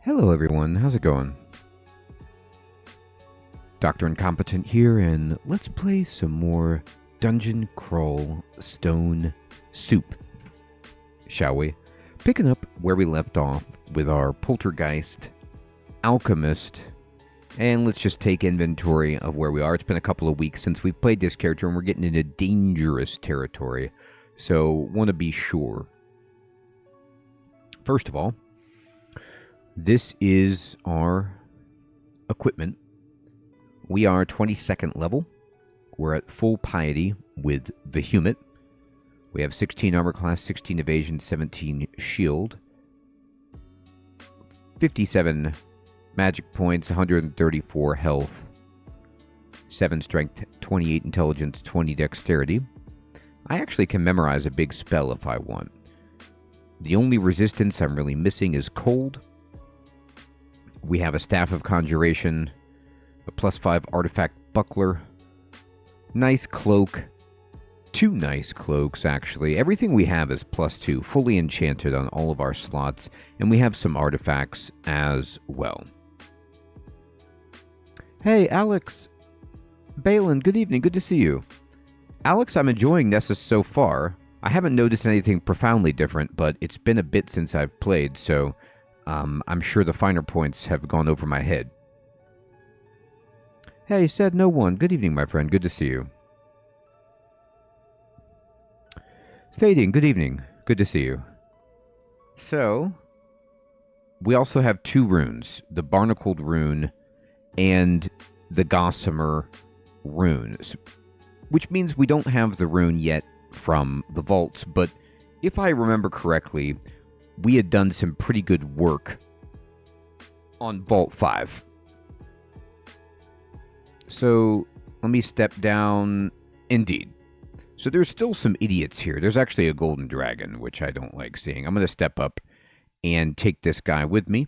Hello everyone, how's it going? Dr. Incompetent here, and let's play some more Dungeon Crawl Stone Soup, shall we? Picking up where we left off with our Poltergeist, Alchemist, and let's just take inventory of where we are. It's been a couple of weeks since we've played this character, and we're getting into dangerous territory, so want to be sure. First of all, this is our equipment. We are 22nd level. We're at full piety with Vehement. We have 16 armor class, 16 evasion, 17 shield, 57 magic points, 134 health, 7 strength, 28 intelligence, 20 dexterity. I actually can memorize a big spell if I want. The only resistance I'm really missing is cold. We have a Staff of Conjuration, a +5 artifact buckler, nice cloak, 2 nice cloaks actually. Everything we have is +2, fully enchanted on all of our slots, and we have some artifacts as well. Hey, Alex, Balin, good evening, good to see you. Alex, I'm enjoying Nessus so far. I haven't noticed anything profoundly different, but it's been a bit since I've played, so I'm sure the finer points have gone over my head. Hey, said no one. Good evening, my friend. Good to see you. Fading, good evening. Good to see you. So, we also have 2 runes, the Barnacled rune and the Gossamer rune, which means we don't have the rune yet from the vaults, but if I remember correctly, we had done some pretty good work on Vault 5. So, let me step down. Indeed. So there's still some idiots here. There's actually a golden dragon, which I don't like seeing. I'm going to step up and take this guy with me.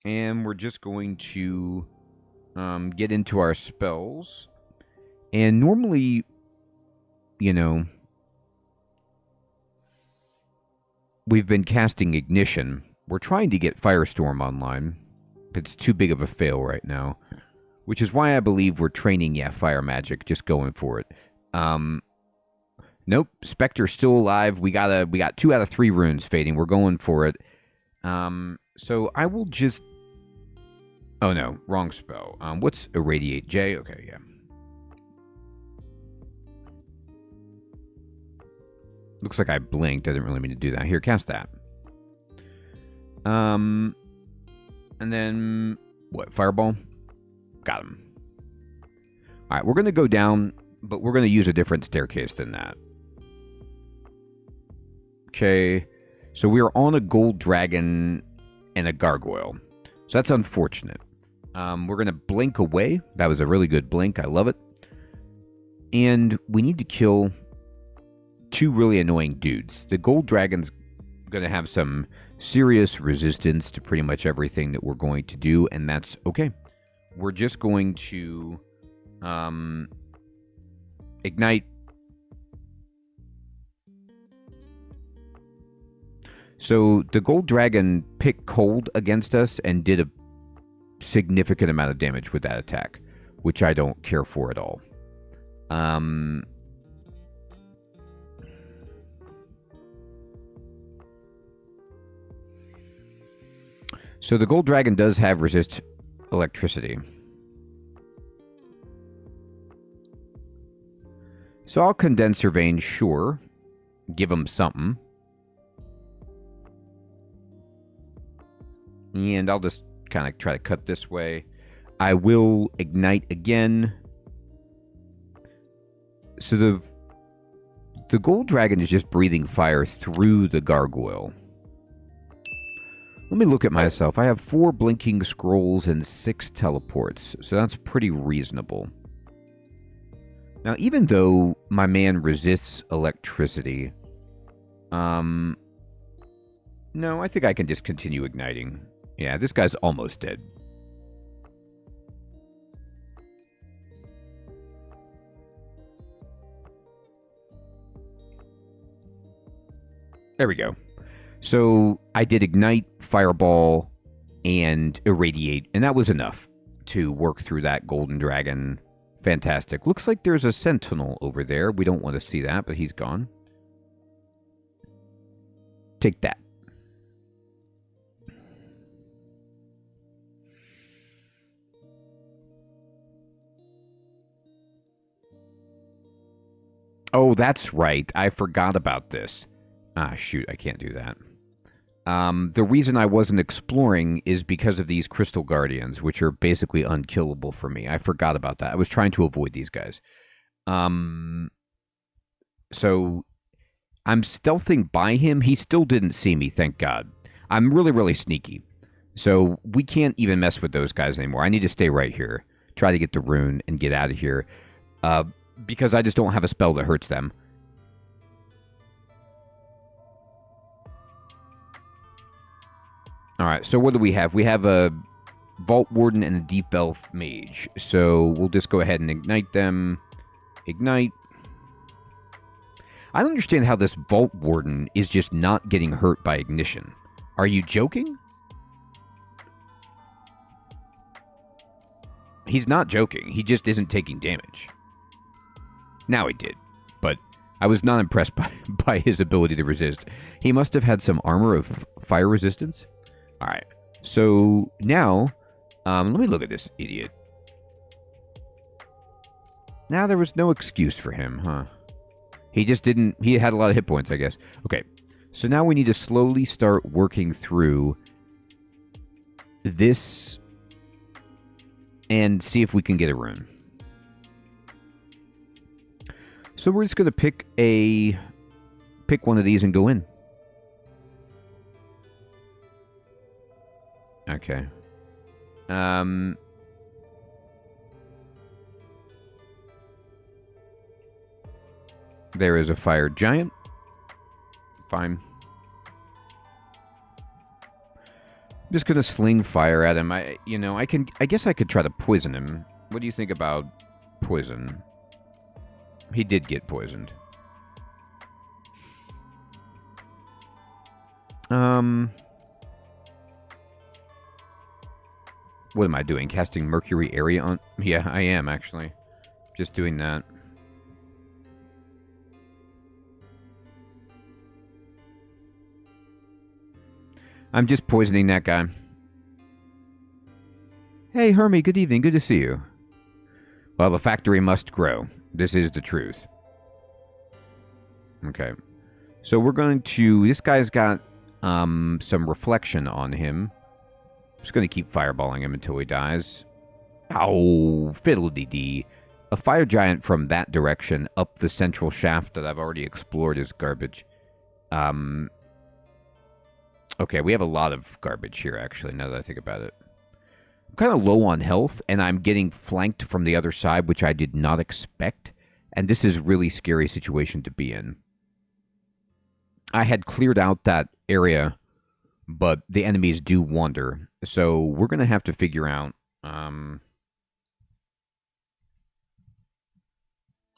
And we're just going to get into our spells. And normally, you know, we've been casting Ignition. We're trying to get Firestorm online. It's too big of a fail right now. Which is why I believe we're training, Fire Magic, just going for it. Nope, Spectre's still alive. We got 2 out of 3 runes fading. We're going for it. So I will just... Oh no, wrong spell. What's Irradiate? J? Okay, yeah. Looks like I blinked. I didn't really mean to do that. Here, cast that. And then... What, Fireball? Got him. Alright, we're going to go down, but we're going to use a different staircase than that. Okay, so we're on a gold dragon and a gargoyle. So that's unfortunate. We're going to blink away. That was a really good blink. I love it. And we need to kill 2 really annoying dudes. The gold dragon's going to have some serious resistance to pretty much everything that we're going to do, and that's okay. We're just going to ignite. So the gold dragon picked cold against us and did a significant amount of damage with that attack, which I don't care for at all. So the gold dragon does have resist electricity. So I'll Condenser Vein, sure. Give him something. And I'll just kind of try to cut this way. I will Ignite again. So the gold dragon is just breathing fire through the gargoyle. Let me look at myself. I have 4 blinking scrolls and 6 teleports, so that's pretty reasonable. Now, even though my man resists electricity, no, I think I can just continue igniting. Yeah, this guy's almost dead. There we go. So I did Ignite, Fireball, and irradiate, and that was enough to work through that golden dragon. Fantastic. Looks like there's a sentinel over there. We don't want to see that, but he's gone. Take that. Oh, that's right. I forgot about this. Ah, shoot. I can't do that. The reason I wasn't exploring is because of these crystal guardians, which are basically unkillable for me. I forgot about that. I was trying to avoid these guys. So I'm stealthing by him. He still didn't see me, thank God. I'm really, really sneaky. So we can't even mess with those guys anymore. I need to stay right here. Try to get the rune and get out of here. Because I just don't have a spell that hurts them. Alright, so what do we have? We have a Vault Warden and a Deep Elf Mage. So we'll just go ahead and ignite them. Ignite. I don't understand how this Vault Warden is just not getting hurt by ignition. Are you joking? He's not joking. He just isn't taking damage. Now he did, but I was not impressed by his ability to resist. He must have had some armor of fire resistance. All right, so now, let me look at this idiot. Now there was no excuse for him, huh? He just didn't, he had a lot of hit points, I guess. Okay, so now we need to slowly start working through this and see if we can get a rune. So we're just going to pick one of these and go in. Okay. There is a fire giant. Fine. I'm just going to sling fire at him. I guess I could try to poison him. What do you think about poison? He did get poisoned. What am I doing? Casting Mercury Area on... Yeah, I am, actually. Just doing that. I'm just poisoning that guy. Hey, Hermie, good evening. Good to see you. Well, the factory must grow. This is the truth. Okay. So we're going to... This guy's got some reflection on him. Just going to keep fireballing him until he dies. Ow, fiddle-dee-dee. A fire giant from that direction up the central shaft that I've already explored is garbage. Okay, we have a lot of garbage here, actually, now that I think about it. I'm kind of low on health, and I'm getting flanked from the other side, which I did not expect. And this is a really scary situation to be in. I had cleared out that area, but the enemies do wander. So we're going to have to figure out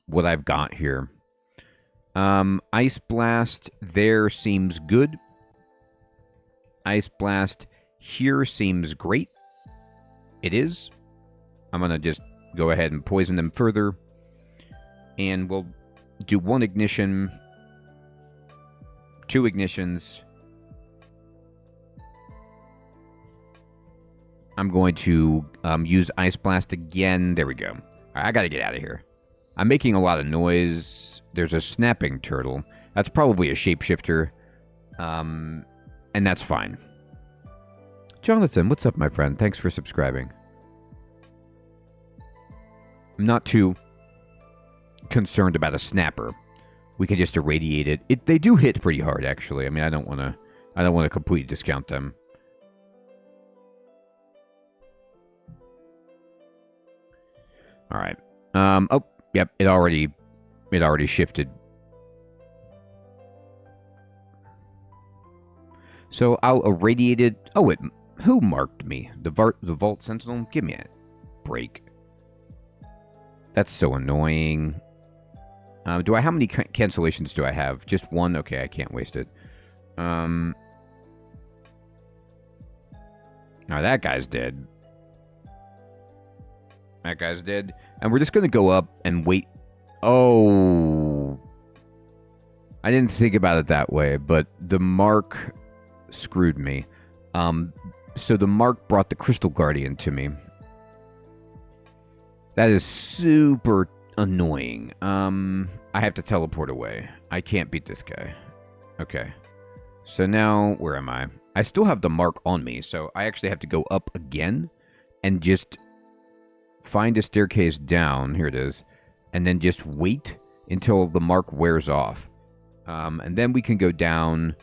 what I've got here. Ice Blast there seems good. Ice Blast here seems great. It is. I'm going to just go ahead and poison them further. And we'll do one ignition, 2 ignitions. I'm going to use Ice Blast again. There we go. All right, I got to get out of here. I'm making a lot of noise. There's a snapping turtle. That's probably a shapeshifter. And that's fine. Jonathan, what's up, my friend? Thanks for subscribing. I'm not too concerned about a snapper. We can just irradiate it. They do hit pretty hard, actually. I mean, I don't want to completely discount them. All right. Oh, yep. It already shifted. So I'll irradiate it. Oh, who marked me? The Vault Sentinel? Give me a break. That's so annoying. How many cancellations do I have? Just one? Okay, I can't waste it. Now that guy's dead. That guy's dead. And we're just going to go up and wait. Oh. I didn't think about it that way, but the mark screwed me. So the mark brought the Crystal Guardian to me. That is super annoying. I have to teleport away. I can't beat this guy. Okay. So now, where am I? I still have the mark on me, so I actually have to go up again and just find a staircase down. Here it is. And then just wait until the mark wears off. And then we can go down.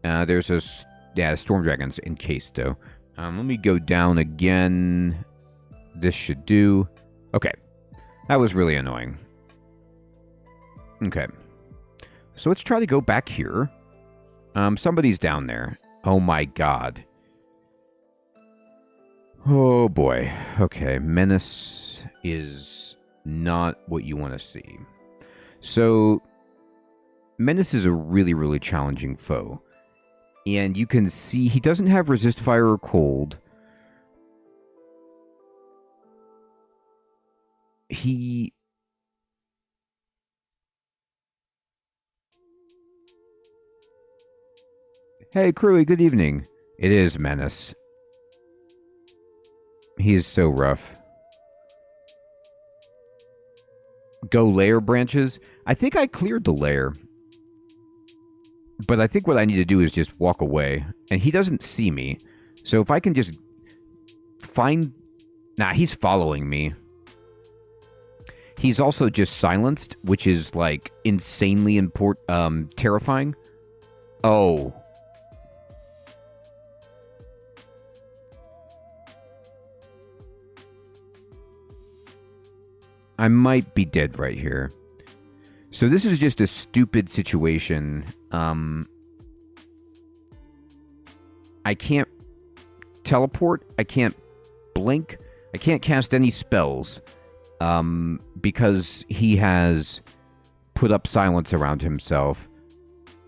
There's a... Yeah, Storm Dragons encased, though. Let me go down again. This should do. Okay. That was really annoying. Okay. So let's try to go back here. Somebody's down there. Oh my god. Oh boy. Okay. Menace is not what you want to see. So, Menace is a really, really challenging foe. And you can see he doesn't have resist fire or cold. He... Hey, Crewy, good evening. It is Menace. He is so rough. Go layer branches? I think I cleared the layer. But I think what I need to do is just walk away. And he doesn't see me. So if I can just find... Nah, he's following me. He's also just silenced, which is, like, insanely terrifying. Oh. I might be dead right here. So this is just a stupid situation. I can't teleport. I can't blink. I can't cast any spells. Because he has put up silence around himself.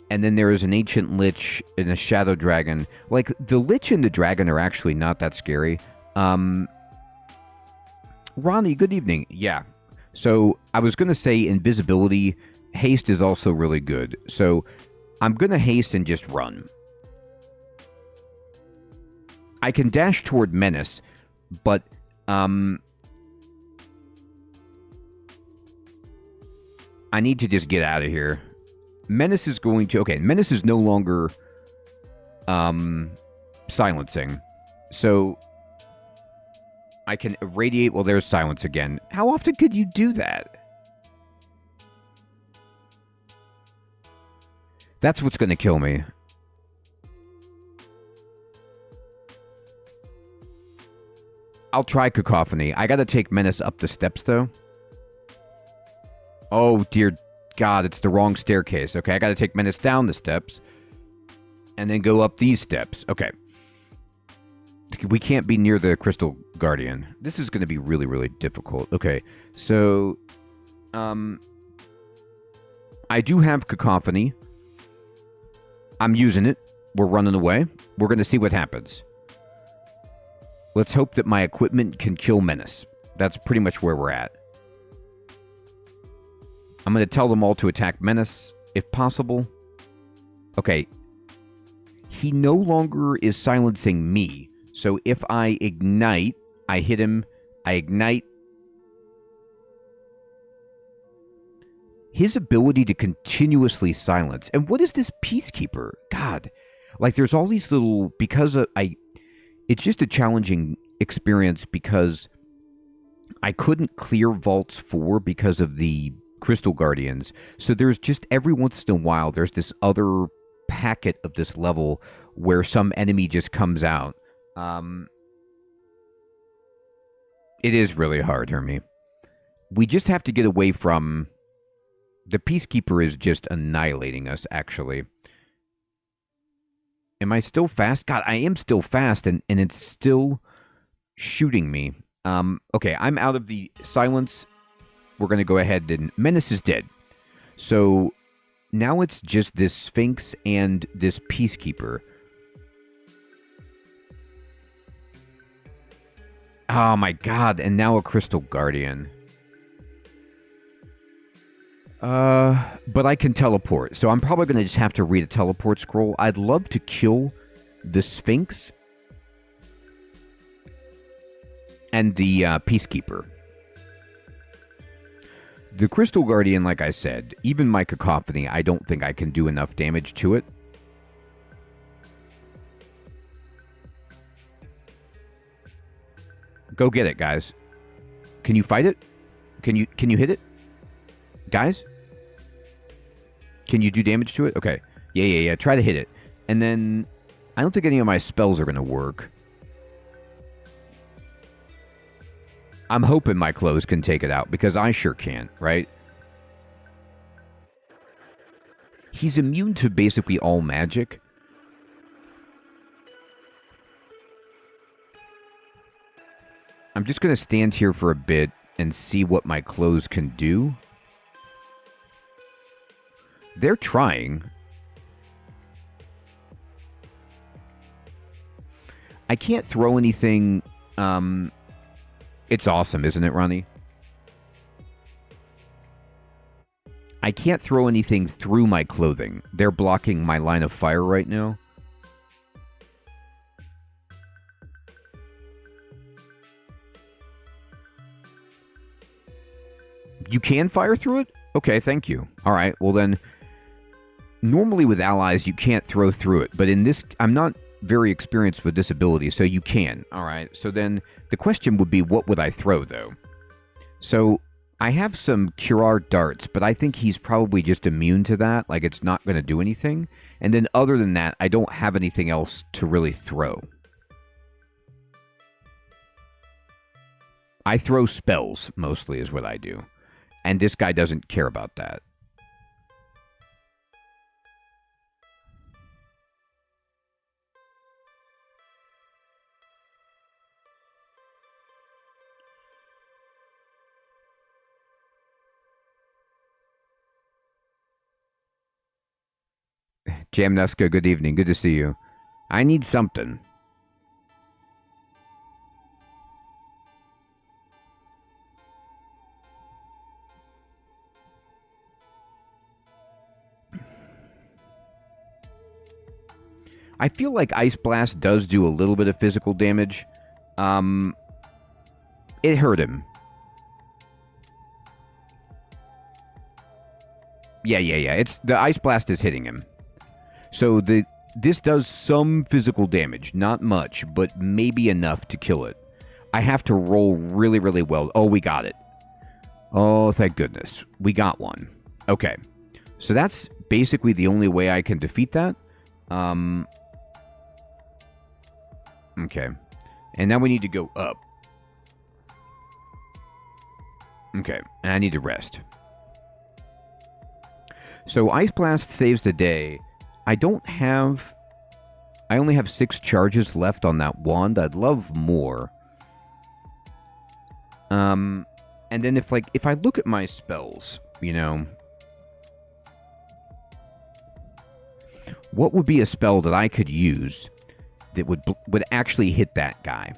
And then there is an Ancient Lich and a Shadow Dragon. Like, the Lich and the Dragon are actually not that scary. Ronnie, good evening. Yeah. So, I was going to say invisibility. Haste is also really good. So, I'm going to haste and just run. I can dash toward Menace, but, I need to just get out of here. Menace is going to... Okay, Menace is no longer silencing. So I can irradiate... Well, there's silence again. How often could you do that? That's what's going to kill me. I'll try Cacophony. I got to take Menace up the steps, though. Oh, dear God, it's the wrong staircase. Okay, I gotta take Menace down the steps. And then go up these steps. Okay. We can't be near the Crystal Guardian. This is gonna be really, really difficult. Okay, so... I do have Cacophony. I'm using it. We're running away. We're gonna see what happens. Let's hope that my equipment can kill Menace. That's pretty much where we're at. I'm going to tell them all to attack Menace, if possible. Okay. He no longer is silencing me. So if I ignite, I hit him, I ignite. His ability to continuously silence. And what is this Peacekeeper? God. Like, there's all these little... Because it's just a challenging experience because I couldn't clear Vaults 4 because of the Crystal Guardians. So there's just every once in a while, there's this other packet of this level where some enemy just comes out. It is really hard, Hermie. We just have to get away from... The Peacekeeper is just annihilating us, actually. Am I still fast? God, I am still fast, and it's still shooting me. Okay, I'm out of the silence. We're going to go ahead and... Menace is dead. So, now it's just this Sphinx and this Peacekeeper. Oh my god, and now a Crystal Guardian. But I can teleport, so I'm probably going to just have to read a teleport scroll. I'd love to kill the Sphinx and the Peacekeeper. The Crystal Guardian, like I said, even my Cacophony, I don't think I can do enough damage to it. Go get it, guys. Can you fight it? Can you hit it? Guys? Can you do damage to it? Okay. Yeah. Try to hit it. And then I don't think any of my spells are going to work. I'm hoping my clothes can take it out, because I sure can't, right? He's immune to basically all magic. I'm just going to stand here for a bit and see what my clothes can do. They're trying. I can't throw anything. It's awesome, isn't it, Ronnie? I can't throw anything through my clothing. They're blocking my line of fire right now. You can fire through it? Okay, thank you. All right, well then, normally with allies, you can't throw through it. But in this, I'm not very experienced with this ability, so you can. All right, so then the question would be, what would I throw, though? So I have some Curar darts, but I think he's probably just immune to that. Like, it's not going to do anything. And then other than that, I don't have anything else to really throw. I throw spells, mostly, is what I do. And this guy doesn't care about that. Jamneska, good evening. Good to see you. I need something. I feel like Ice Blast does do a little bit of physical damage. It hurt him. Yeah. It's the Ice Blast is hitting him. So this does some physical damage. Not much, but maybe enough to kill it. I have to roll really, really well. Oh, we got it. Oh, thank goodness. We got one. Okay. So that's basically the only way I can defeat that. Okay. And now we need to go up. Okay. And I need to rest. So Ice Blast saves the day. I only have 6 charges left on that wand. I'd love more. And then if I look at my spells, you know, what would be a spell that I could use that would actually hit that guy?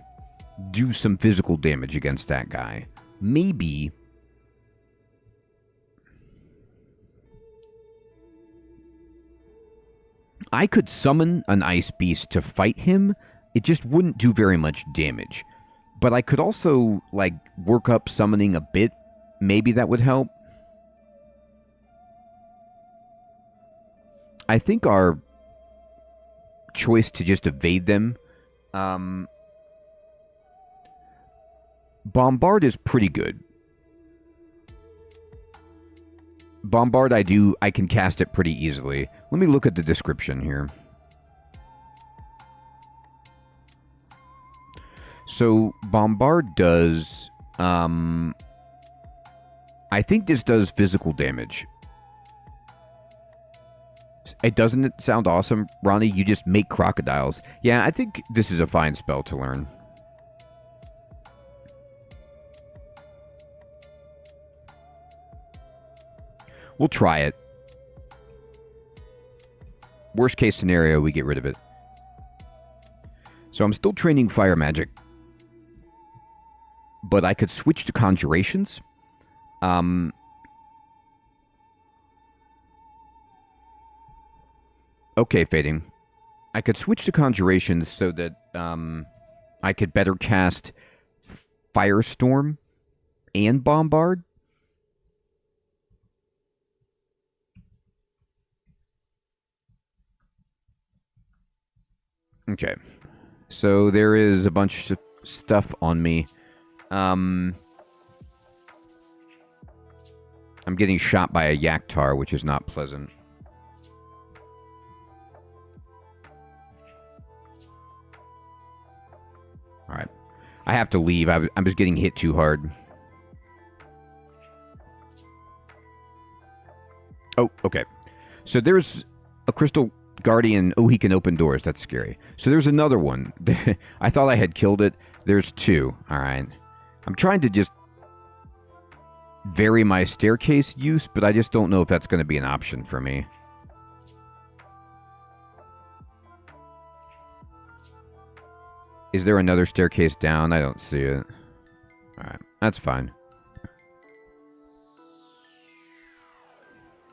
Do some physical damage against that guy. Maybe I could summon an ice beast to fight him. It just wouldn't do very much damage. But I could also, like, work up summoning a bit. Maybe that would help. I think our choice to just evade them. Bombard is pretty good. Bombard, I can cast it pretty easily. Let me look at the description here. So, Bombard does, I think this does physical damage. Doesn't it sound awesome, Ronnie? You just make crocodiles. Yeah, I think this is a fine spell to learn. We'll try it. Worst case scenario, we get rid of it. So I'm still training fire magic. but I could switch to conjurations. Okay, Fading. I could switch to conjurations so that I could better cast Firestorm and Bombard. Okay. So there is a bunch of stuff on me. I'm getting shot by a Yaktar, which is not pleasant. Alright. I have to leave. I'm just getting hit too hard. Oh, okay. So there's a Crystal Guardian. Oh, he can open doors. That's scary. So there's another one. I thought I had killed it. There's two. Alright. I'm trying to just vary my staircase use, but I just don't know if that's going to be an option for me. Is there another staircase down? I don't see it. Alright, that's fine.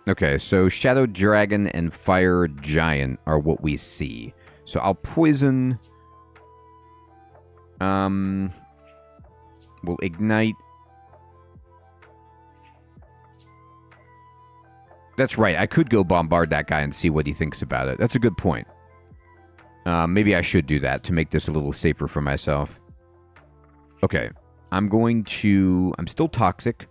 Okay, so Shadow Dragon and Fire Giant are what we see. So I'll poison... We'll ignite... That's right, I could go bombard that guy and see what he thinks about it. That's a good point. Maybe I should do that to make this a little safer for myself. Okay, I'm going to... I'm still toxic.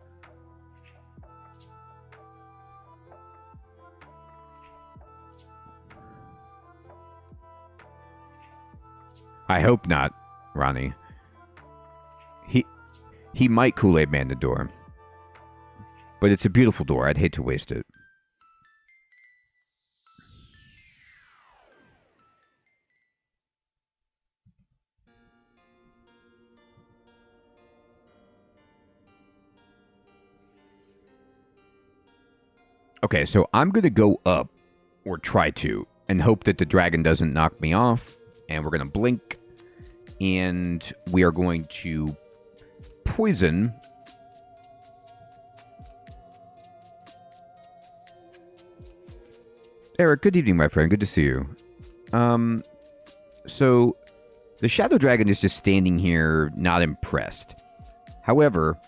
I hope not, Ronnie. He might Kool-Aid Man the door. But it's a beautiful door. I'd hate to waste it. Okay, so I'm going to go up, or try to, and hope that the dragon doesn't knock me off. And we're going to blink. And we are going to poison... Eric, good evening, my friend. Good to see you. So, the Shadow Dragon is just standing here, not impressed. However,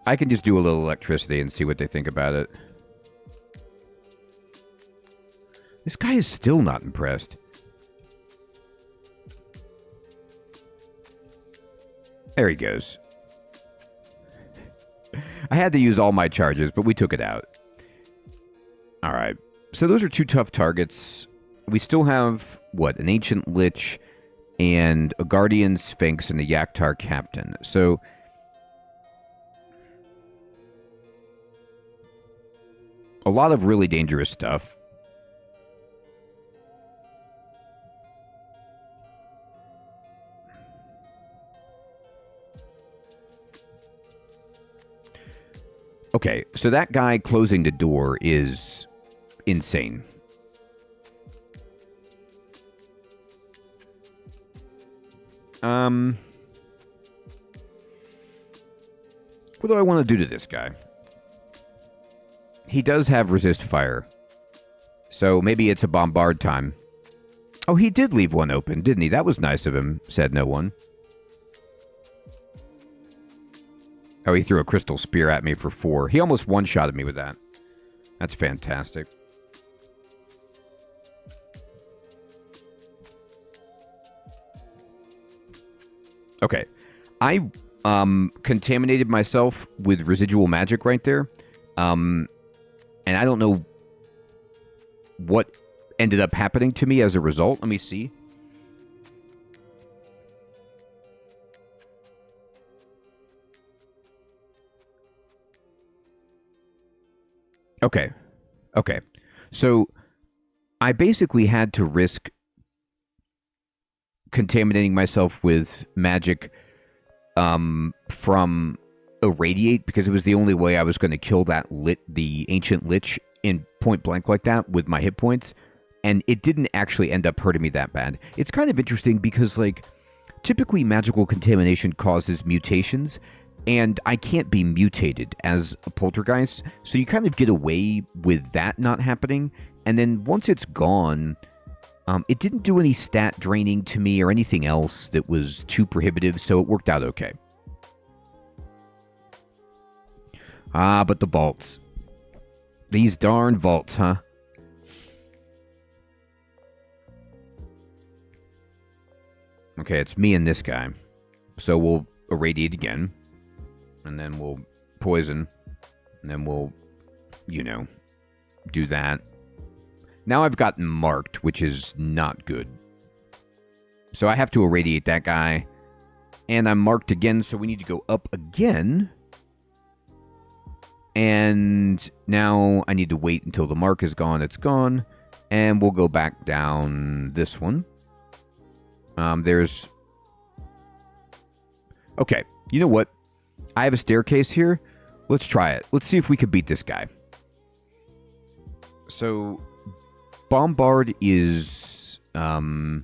I can just do a little electricity and see what they think about it. This guy is still not impressed. There he goes. I had to use all my charges, but we took it out. Alright. So those are two tough targets. We still have, what, an Ancient Lich and a Guardian Sphinx and a Yaktar Captain. So... a lot of really dangerous stuff. Okay, so that guy closing the door is insane. What do I want to do to this guy? He does have resist fire. So maybe it's a bombard time. Oh, he did leave one open, didn't he? That was nice of him, said no one. Oh, he threw a crystal spear at me for 4. He almost one-shotted me with that. That's fantastic. Okay. I contaminated myself with residual magic right there. And I don't know what ended up happening to me as a result. Let me see. Okay. Okay. So I basically had to risk contaminating myself with magic from Irradiate because it was the only way I was going to kill the Ancient Lich in point blank like that with my hit points. and it didn't actually end up hurting me that bad. It's kind of interesting because, like, typically magical contamination causes mutations, and I can't be mutated as a poltergeist, so you kind of get away with that not happening, and then once it's gone, it didn't do any stat draining to me or anything else that was too prohibitive, so it worked out okay. Ah, but the vaults. These darn vaults, huh? Okay, it's me and this guy. So we'll irradiate again. And then we'll poison. And then we'll, you know, do that. Now I've gotten marked, which is not good. So I have to irradiate that guy. And I'm marked again, so we need to go up again. And now I need to wait until the mark is gone. It's gone. And we'll go back down this one. There's... Okay, you know what? I have a staircase here. Let's try it. Let's see if we can beat this guy. So, Bombard is... the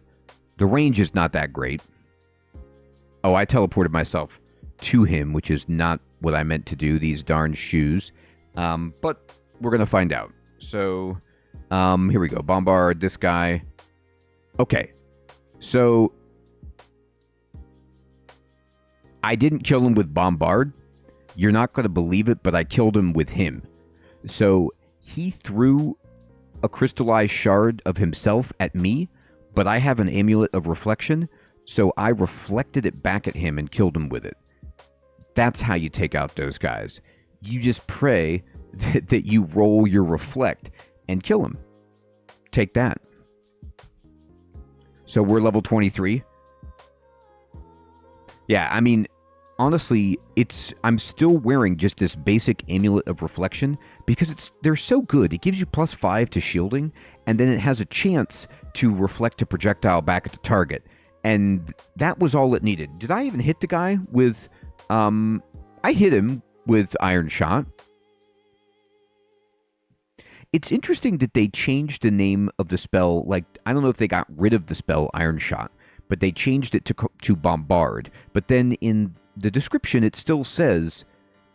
range is not that great. Oh, I teleported myself to him, which is not what I meant to do, these darn shoes. But we're going to find out. So, here we go. Bombard, this guy. Okay. So, I didn't kill him with Bombard. You're not going to believe it, but I killed him with him. So, he threw a crystallized shard of himself at me, but I have an amulet of reflection, so I reflected it back at him and killed him with it. That's how you take out those guys. You just pray that you roll your reflect and kill him. Take that. So we're level 23. Yeah, I mean, honestly, I'm still wearing just this basic amulet of reflection because they're so good. It gives you +5 to shielding, and then it has a chance to reflect a projectile back at the target. And that was all it needed. Did I even hit the guy with... I hit him with Iron Shot. It's interesting that they changed the name of the spell. Like, I don't know if they got rid of the spell Iron Shot, but they changed it to Bombard. But then in the description, it still says,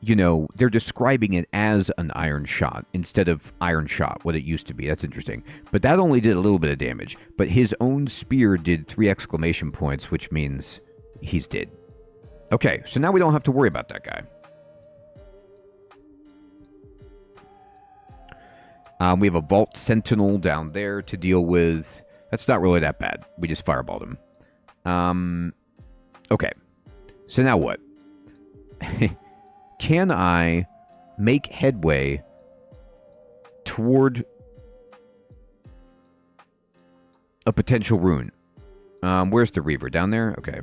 you know, they're describing it as an Iron Shot instead of Iron Shot, what it used to be. That's interesting. But that only did a little bit of damage. But his own spear did 3 exclamation points, which means he's dead. Okay, so now we don't have to worry about that guy. We have a Vault Sentinel down there to deal with. That's not really that bad. We just fireballed him. Okay. So now what? Can I make headway toward a potential rune? Where's the Reaver? Down there? Okay.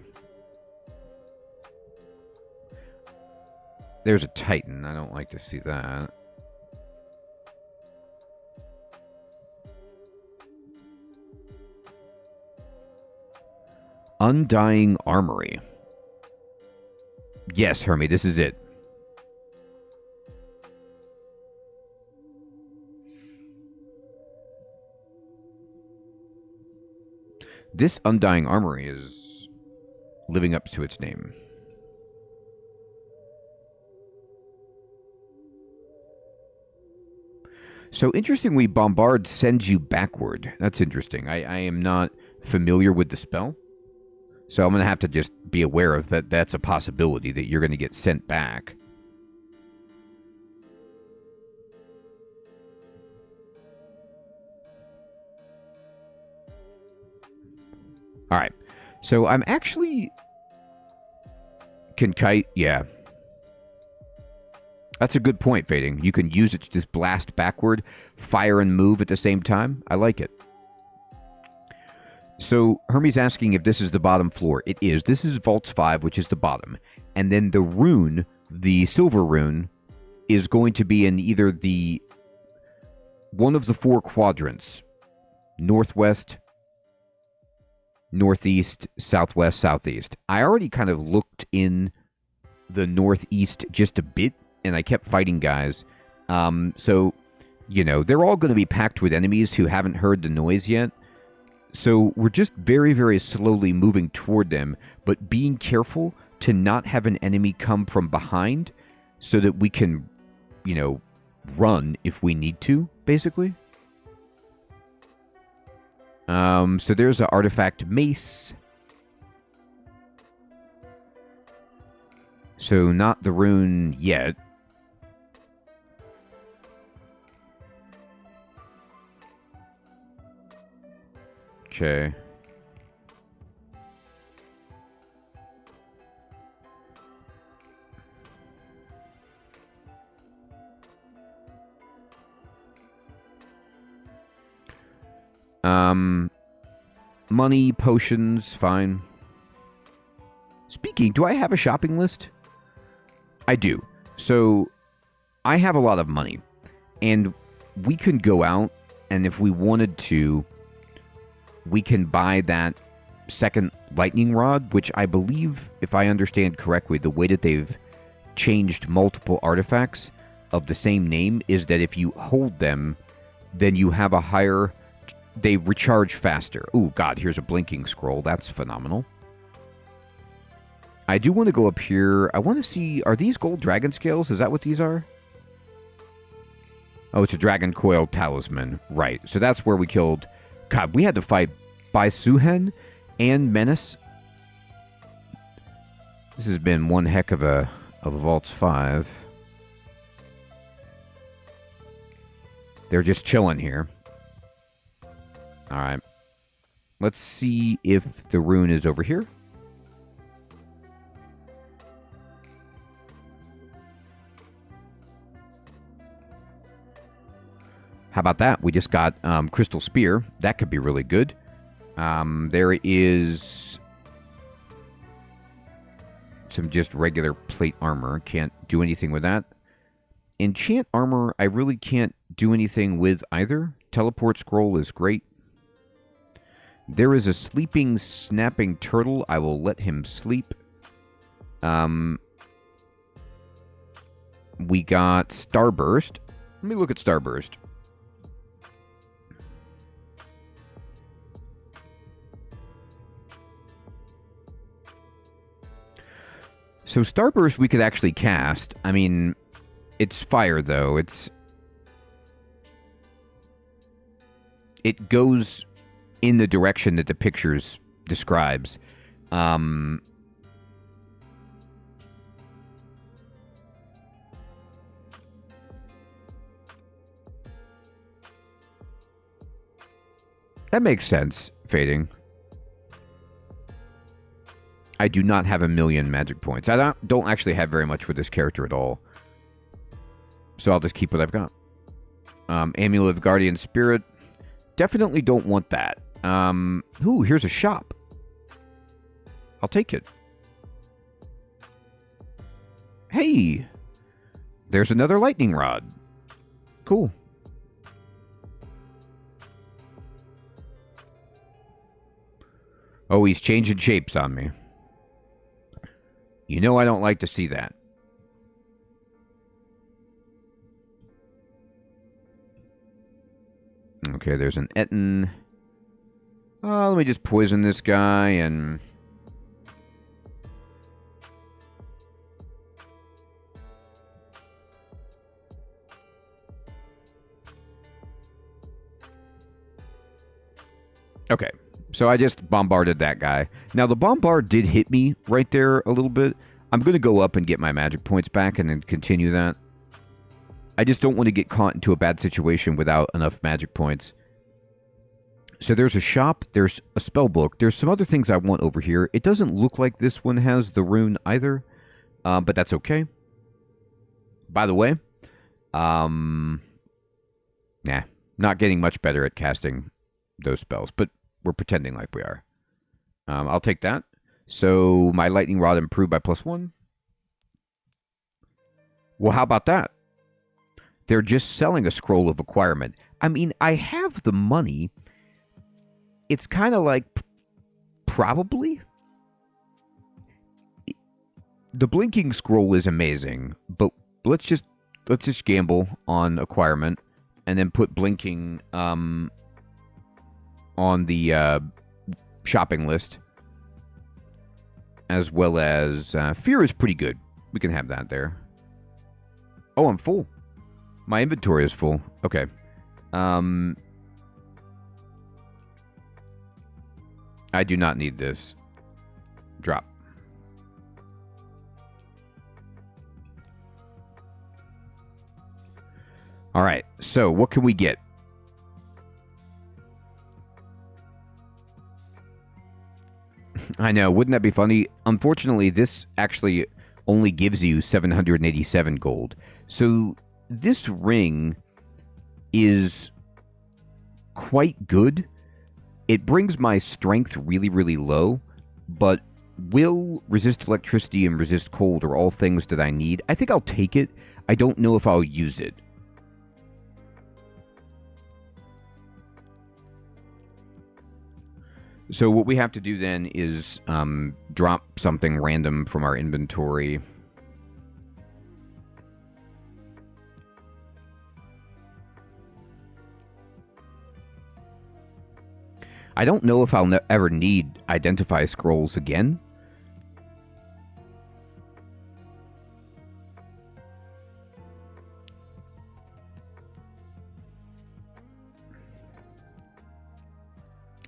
There's a Titan. I don't like to see that. Undying Armory. Yes, Hermie, this is it. This Undying Armory is living up to its name. So, interestingly, Bombard sends you backward. That's interesting. I am not familiar with the spell. So I'm going to have to just be aware of that. That's a possibility that you're going to get sent back. All right. So I'm actually... Can kite... Yeah. That's a good point, Fading. You can use it to just blast backward, fire and move at the same time. I like it. So, Hermes asking if this is the bottom floor. It is. This is Vaults 5, which is the bottom. And then the rune, the silver rune, is going to be in either the... one of the 4 quadrants. Northwest, northeast, southwest, southeast. I already kind of looked in the northeast just a bit, and I kept fighting guys. So, You know, they're all going to be packed with enemies who haven't heard the noise yet. So we're just very, very slowly moving toward them, but being careful to not have an enemy come from behind so that we can, you know, run if we need to, basically. So there's an artifact mace. So not the rune yet. Okay. Money, potions, fine. Speaking, do I have a shopping list? I do. So, I have a lot of money. And we can go out, and if we wanted to, we can buy that second lightning rod, which I believe, if I understand correctly, the way that they've changed multiple artifacts of the same name is that if you hold them, then you have a higher... They recharge faster. Ooh, God, here's a blinking scroll. That's phenomenal. I do want to go up here. I want to see... Are these gold dragon scales? Is that what these are? Oh, it's a dragon coil talisman. Right. So that's where we killed... God, we had to fight Baisuhen and Menace. This has been one heck of a Vaults 5. They're just chilling here. Alright. Let's see if the rune is over here. How about that? We just got Crystal Spear. That could be really good. There is some just regular plate armor. Can't do anything with that. Enchant armor, I really can't do anything with either. Teleport scroll is great. There is a sleeping, snapping turtle. I will let him sleep. We got Starburst. Let me look at Starburst. So Starburst we could actually cast. I mean, it's fire, though. It goes in the direction that the pictures describes. That makes sense, Fading. I do not have 1,000,000 magic points. I don't actually have very much with this character at all. So I'll just keep what I've got. Amulet of Guardian Spirit. Definitely don't want that. Ooh, here's a shop. I'll take it. Hey! There's another lightning rod. Cool. Oh, he's changing shapes on me. You know I don't like to see that. Okay, there's an Etten. Let me just poison this guy and... Okay, so I just bombarded that guy. Now, the bombard did hit me right there a little bit. I'm going to go up and get my magic points back and then continue that. I just don't want to get caught into a bad situation without enough magic points. So there's a shop, there's a spell book, there's some other things I want over here. It doesn't look like this one has the rune either, but that's okay. By the way, nah, not getting much better at casting those spells, but we're pretending like we are. I'll take that. So my lightning rod improved by +1. Well, how about that? They're just selling a scroll of acquirement. I mean, I have the money. It's kind of like probably. The blinking scroll is amazing, but let's just gamble on acquirement. and then put blinking on the shopping list, as well as fear is pretty good. We can have that there. Oh, I'm full. My inventory is full. Okay. I do not need this. Drop. All right, so what can we get? I know, wouldn't that be funny? Unfortunately, this actually only gives you 787 gold. So this ring is quite good. It brings my strength really, really low, but will resist electricity and resist cold are all things that I need. I think I'll take it. I don't know if I'll use it. So what we have to do then is drop something random from our inventory. I don't know if I'll ever need identify scrolls again.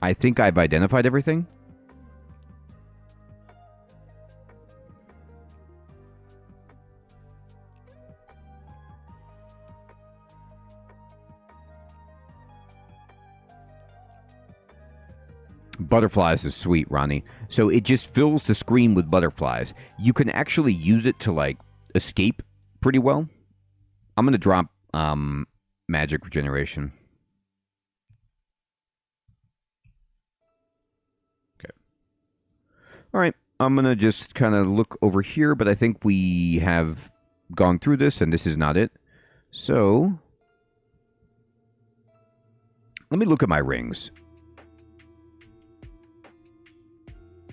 I think I've identified everything. Butterflies is sweet, Ronnie. So it just fills the screen with butterflies. You can actually use it to, like, escape pretty well. I'm going to drop magic regeneration. Okay. All right. I'm going to just kind of look over here, but I think we have gone through this, and this is not it. So let me look at my rings.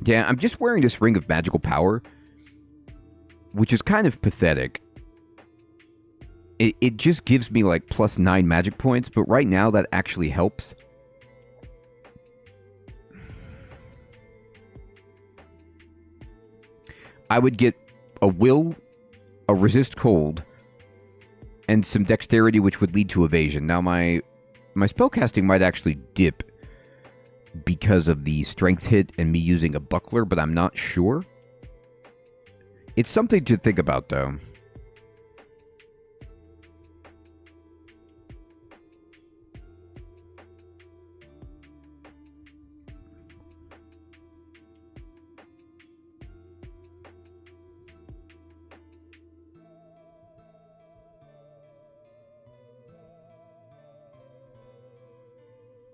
Yeah, I'm just wearing this ring of magical power, which is kind of pathetic. It just gives me like plus 9 magic points, but right now that actually helps. I would get a will, a resist cold, and some dexterity, which would lead to evasion. Now my spellcasting might actually dip because of the strength hit and me using a buckler, but I'm not sure. It's something to think about, though.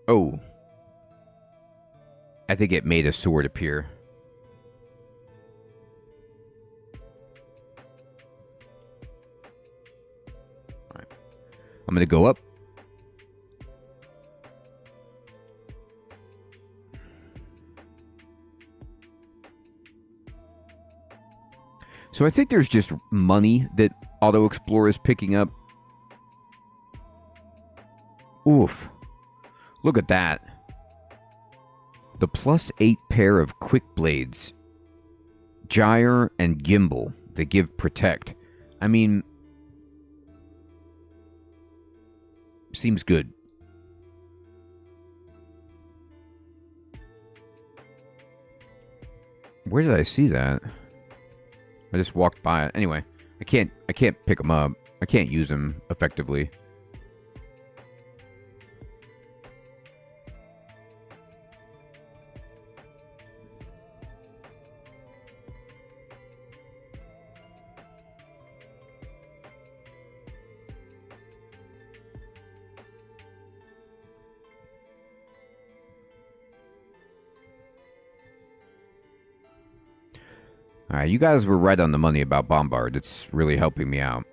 Oh. I think it made a sword appear. All right. I'm going to go up. So I think there's just money that Auto Explorer is picking up. Oof. Look at that. The +8 pair of quick blades, gyre and gimbal, they give protect. I mean, seems good. Where did I see that? I just walked by it. Anyway, I can't pick them up. I can't use them effectively. Alright, you guys were right on the money about Bombard. It's really helping me out.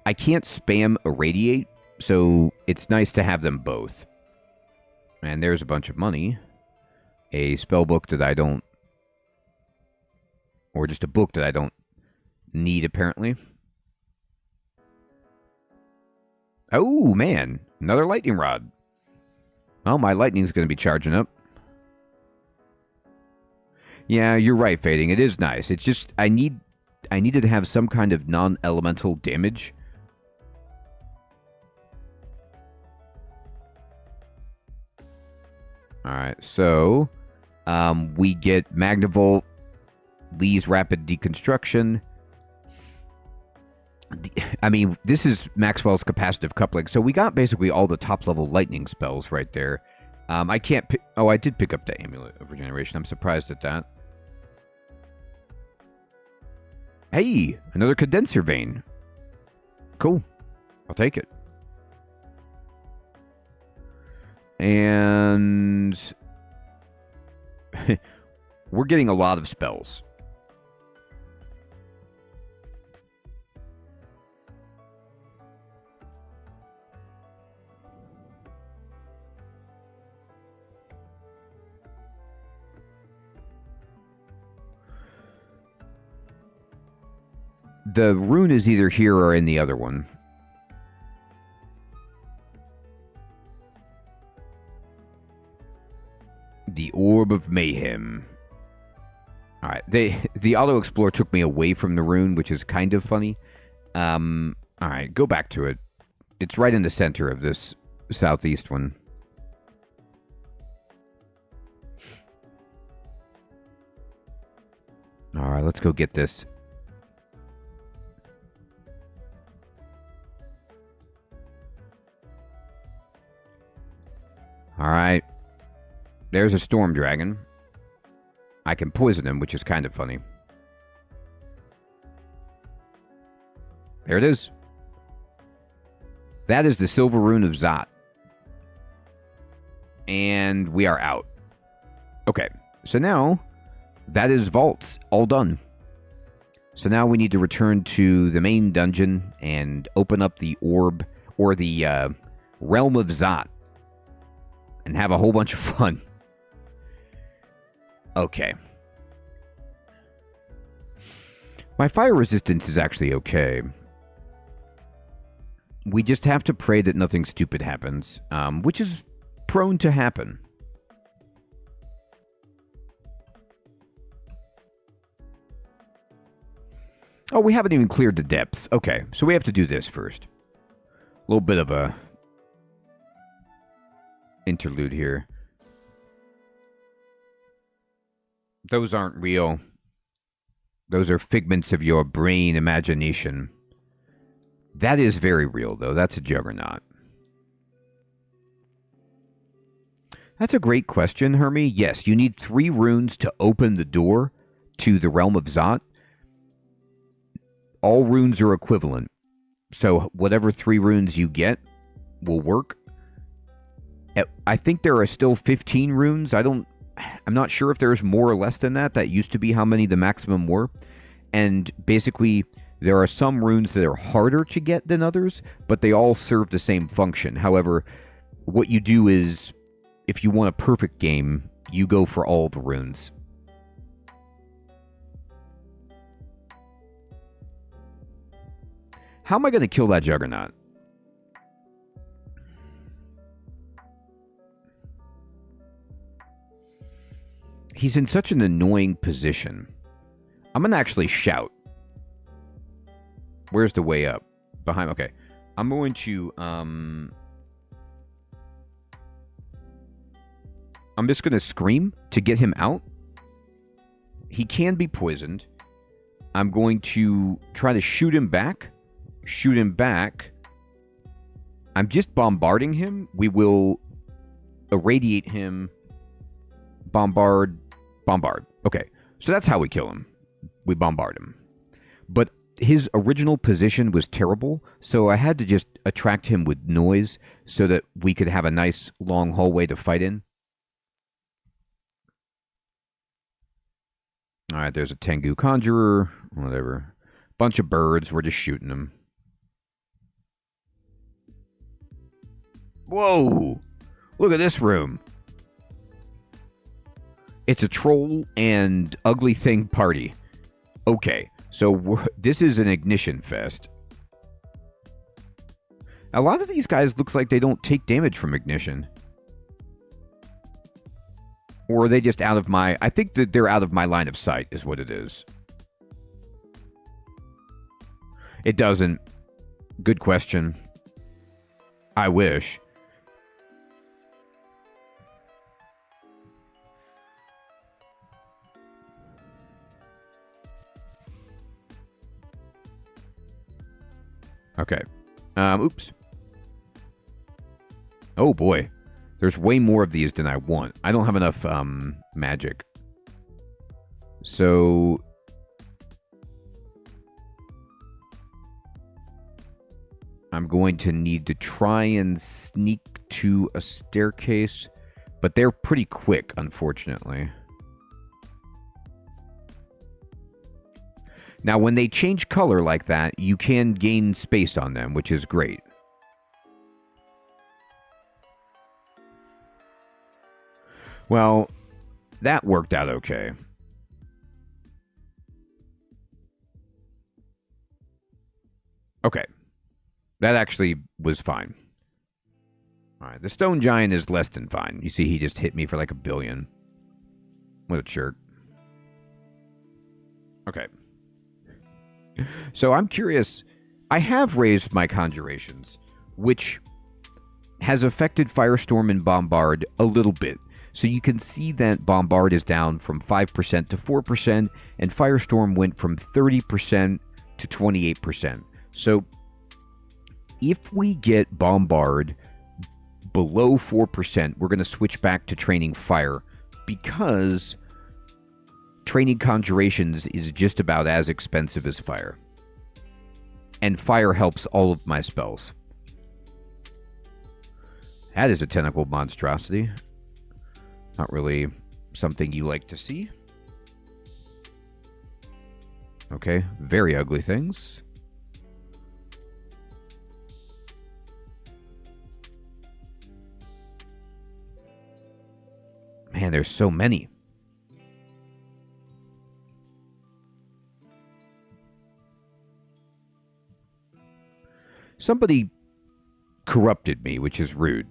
I can't spam Irradiate, so it's nice to have them both. And there's a bunch of money. A spell book that I don't... Or just a book that I don't need, apparently. Oh, man. Another lightning rod. Oh, my lightning's going to be charging up. Yeah, you're right, Fading. It is nice. It's just, I needed to have some kind of non-elemental damage. Alright, so we get Magnavolt, Lee's Rapid Deconstruction. I mean, this is Maxwell's Capacitive Coupling, so we got basically all the top-level lightning spells right there. I can't pick... Oh, I did pick up the Amulet of Regeneration. I'm surprised at that. Hey, another Condenser Vein. Cool. I'll take it. And... we're getting a lot of spells. The rune is either here or in the other one. The Orb of Mayhem. Alright, the auto-explorer took me away from the rune, which is kind of funny. Alright, go back to it. It's right in the center of this southeast one. Alright, let's go get this. Alright. There's a Storm Dragon. I can poison him, which is kind of funny. There it is. That is the Silver Rune of Zot. And we are out. Okay, so now that is vaults all done. So now we need to return to the main dungeon and open up the orb, or the Realm of Zot, and have a whole bunch of fun. Okay. My fire resistance is actually okay. We just have to pray that nothing stupid happens, which is prone to happen. Oh, we haven't even cleared the depths. Okay, so we have to do this first. A little bit of a interlude here. Those aren't real. Those are figments of your brain imagination. That is very real, though. That's a juggernaut. That's a great question, Hermie. Yes, you need 3 runes to open the door to the Realm of Zot. All runes are equivalent. So whatever 3 runes you get will work. I think there are still 15 runes. I'm not sure if there's more or less than that. That used to be how many the maximum were. And basically, there are some runes that are harder to get than others, but they all serve the same function. However, what you do is, if you want a perfect game, you go for all the runes. How am I going to kill that Juggernaut? He's in such an annoying position. I'm going to actually shout. Where's the way up? Behind, okay. I'm going to, I'm just going to scream to get him out. He can be poisoned. I'm going to try to shoot him back. Shoot him back. I'm just bombarding him. We will irradiate him. Bombard. Bombard. Okay, so that's how we kill him. We bombard him. But his original position was terrible, so I had to just attract him with noise so that we could have a nice long hallway to fight in. Alright, there's a Tengu Conjurer. Whatever. Bunch of birds. We're just shooting them. Whoa! Look at this room. It's a troll and ugly thing party. Okay, so this is an ignition fest. A lot of these guys looks like they don't take damage from ignition. Or are they just out of my... I think that they're out of my line of sight is what it is. It doesn't. Good question. I wish. Okay. Oops. Oh boy. There's way more of these than I want. I don't have enough magic. So I'm going to need to try and sneak to a staircase, but they're pretty quick, unfortunately. Now, when they change color like that, you can gain space on them, which is great. Well, that worked out okay. Okay. That actually was fine. Alright, the stone giant is less than fine. You see, he just hit me for like 1 billion. What a jerk. Okay. So I'm curious. I have raised my conjurations, which has affected Firestorm and Bombard a little bit. So you can see that Bombard is down from 5% to 4%, and Firestorm went from 30% to 28%. So if we get Bombard below 4%, we're going to switch back to training Fire, because training Conjurations is just about as expensive as Fire. And Fire helps all of my spells. That is a tentacle monstrosity. Not really something you like to see. Okay, very ugly things. Man, there's so many. Somebody corrupted me, which is rude.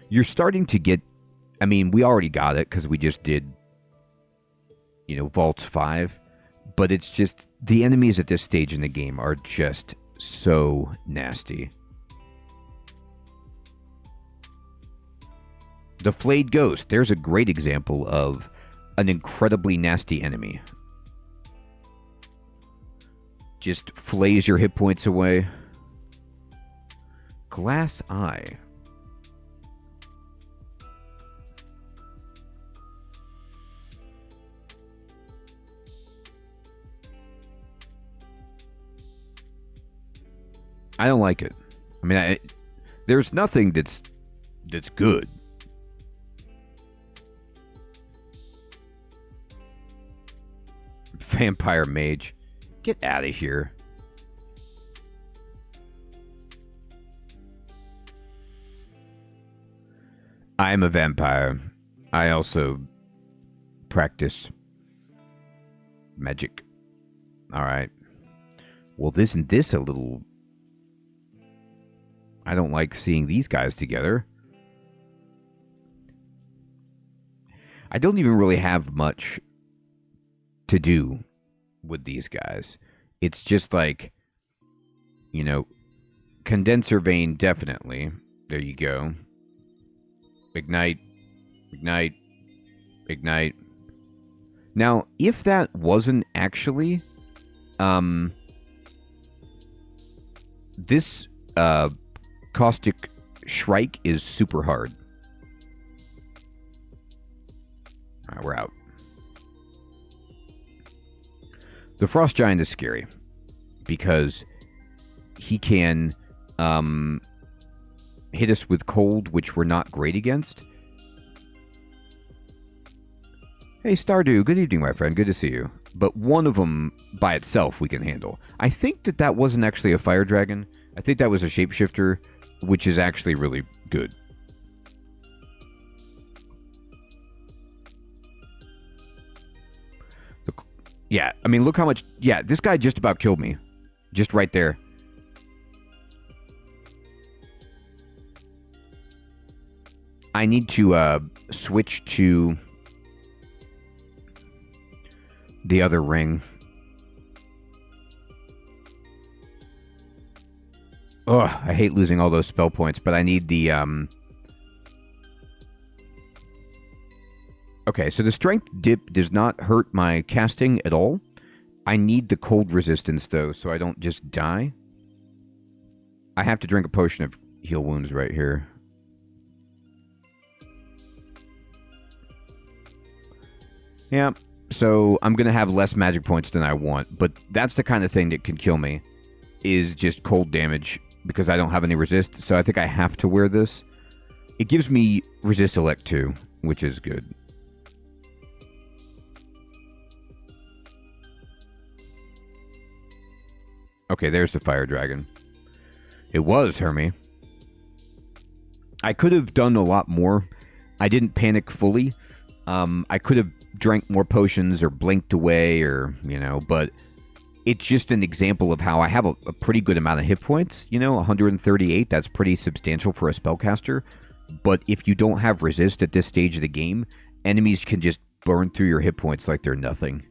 You're starting to get... I mean, we already got it because we just did, Vaults 5. But it's just... The enemies at this stage in the game are just so nasty. The Flayed Ghost. There's a great example of an incredibly nasty enemy. Just flays your hit points away. Glass Eye. I don't like it. I mean, there's nothing that's good. Vampire Mage. Get out of here. I am a vampire. I also practice magic. Alright. Well, isn't this a little... I don't like seeing these guys together. I don't even really have much to do with these guys. It's just like, Condenser Vein, definitely. There you go. Ignite. Ignite. Ignite. Now, if that wasn't actually, this, Caustic Shrike is super hard. Alright, we're out. The Frost Giant is scary because he can hit us with cold, which we're not great against. Hey, Stardew, good evening, my friend. Good to see you. But one of them by itself we can handle. I think that wasn't actually a fire dragon. I think that was a shapeshifter, which is actually really good. Yeah, I mean, look how much... Yeah, this guy just about killed me. Just right there. I need to switch to the other ring. Ugh, I hate losing all those spell points, but I need the... Okay, so the strength dip does not hurt my casting at all. I need the cold resistance, though, so I don't just die. I have to drink a potion of heal wounds right here. Yeah, so I'm going to have less magic points than I want, but that's the kind of thing that can kill me, is just cold damage, because I don't have any resist, so I think I have to wear this. It gives me resist elect too, which is good. Okay, there's the fire dragon. It was Hermie. I could have done a lot more. I didn't panic fully. I could have drank more potions or blinked away or, but it's just an example of how I have a pretty good amount of hit points. 138, that's pretty substantial for a spellcaster. But if you don't have resist at this stage of the game, enemies can just burn through your hit points like they're nothing.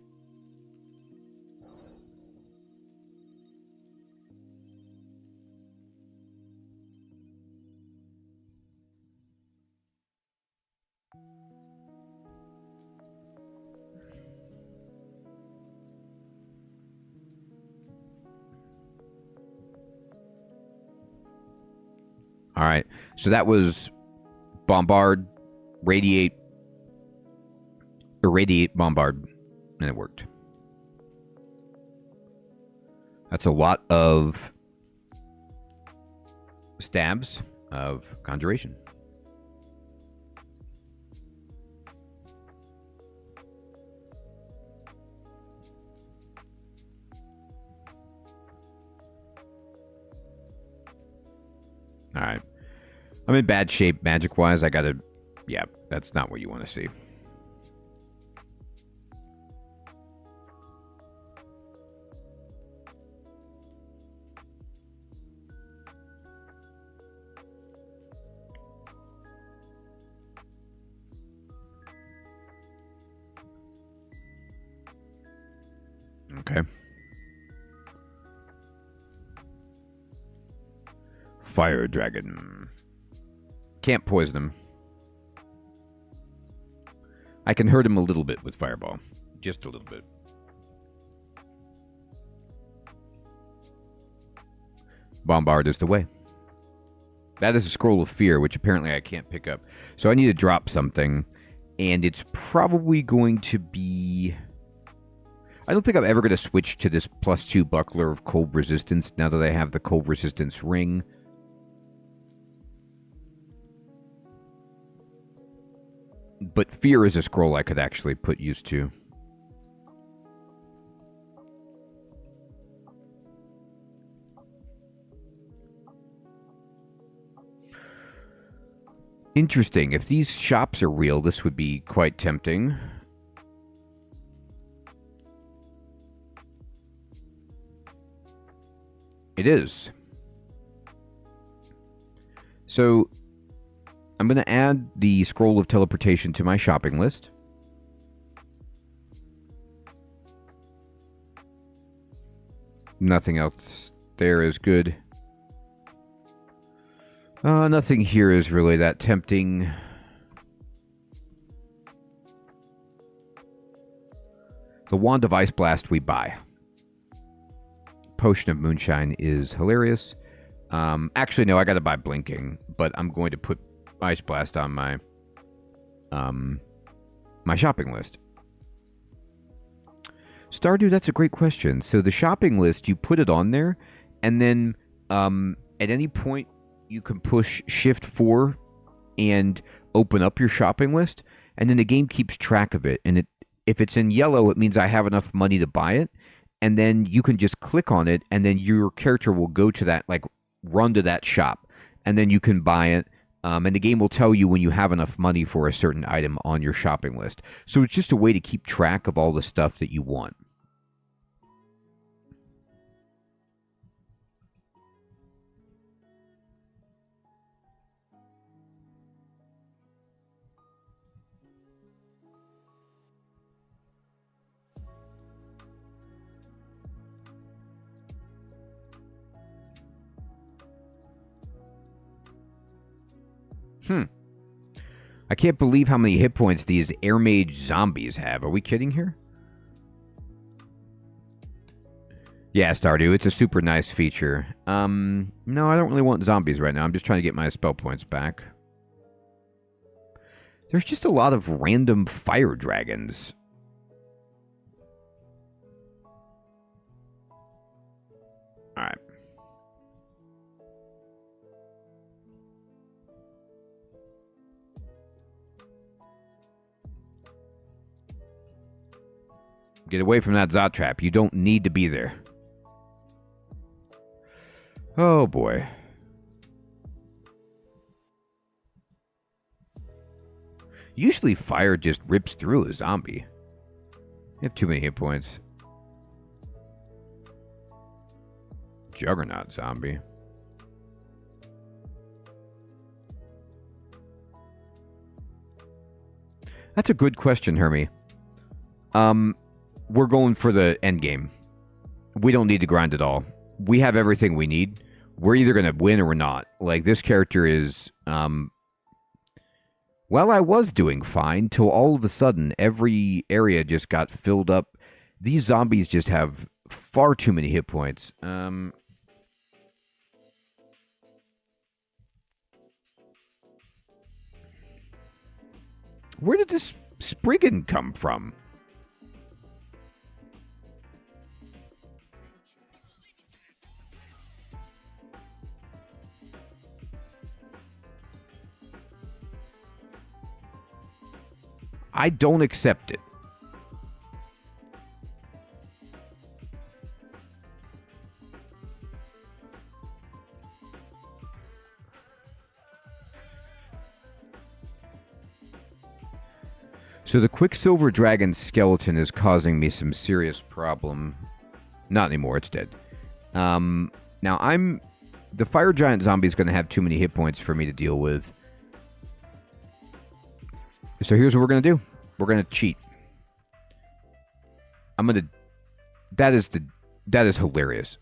All right, so that was Bombard, Radiate, Bombard, and it worked. That's a lot of stabs of Conjuration. All right. I'm in bad shape magic-wise. I gotta... Yeah, that's not what you want to see. Okay. Fire dragon. Can't poison him. I can hurt him a little bit with fireball. Just a little bit. Bombard is the way. That is a scroll of fear, which apparently I can't pick up. So I need to drop something. And it's probably going to be... I don't think I'm ever going to switch to this +2 buckler of cold resistance now that I have the cold resistance ring. But fear is a scroll I could actually put use to. Interesting. If these shops are real, this would be quite tempting. It is. So, I'm going to add the scroll of teleportation to my shopping list. Nothing else there is good. Nothing here is really that tempting. The Wand of Ice Blast we buy. Potion of Moonshine is hilarious. Actually, no, I gotta buy Blinking, but I'm going to put Ice Blast on my my shopping list. Stardew, that's a great question. So the shopping list, you put it on there, and then at any point you can push Shift 4 and open up your shopping list, and then the game keeps track of it. And if it's in yellow, it means I have enough money to buy it, and then you can just click on it, and then your character will go to that, like, run to that shop, and then you can buy it. And the game will tell you when you have enough money for a certain item on your shopping list. So it's just a way to keep track of all the stuff that you want. Hmm. I can't believe how many hit points these air mage zombies have. Are we kidding here? Yeah, Stardew, it's a super nice feature. No, I don't really want zombies right now. I'm just trying to get my spell points back. There's just a lot of random fire dragons. Alright. Get away from that Zot trap. You don't need to be there. Oh boy. Usually fire just rips through a zombie. You have too many hit points. Juggernaut zombie. That's a good question, Hermie. We're going for the end game. We don't need to grind at all. We have everything we need. We're either going to win or we're not. Like, this character is, well, I was doing fine till all of a sudden every area just got filled up. These zombies just have far too many hit points. Where did this Spriggan come from? I don't accept it. So the Quicksilver Dragon skeleton is causing me some serious problem. Not anymore, it's dead. Now the Fire Giant zombie is going to have too many hit points for me to deal with. So here's what we're going to do. We're going to cheat. That is hilarious.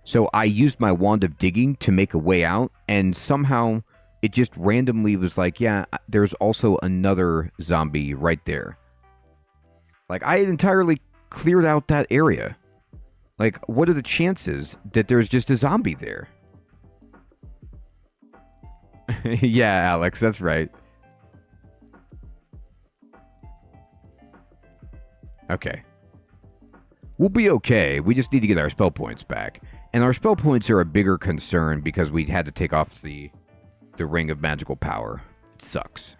So I used my Wand of Digging to make a way out, and somehow it just randomly was like, yeah, there's also another zombie right there. Like, I had entirely cleared out that area. Like, what are the chances that there's just a zombie there? Yeah, Alex, that's right. Okay. We'll be okay. We just need to get our spell points back. And our spell points are a bigger concern because we had to take off the Ring of Magical Power. It sucks.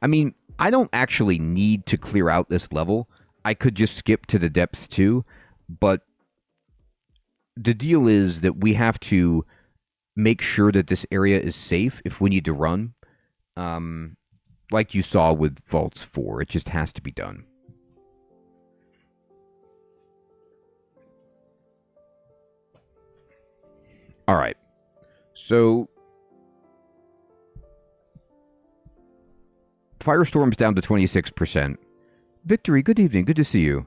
I mean, I don't actually need to clear out this level. I could just skip to the depths too, but the deal is that we have to make sure that this area is safe if we need to run. Like you saw with Vaults 4, it just has to be done. All right. So Firestorm's down to 26%. Victory, good evening. Good to see you.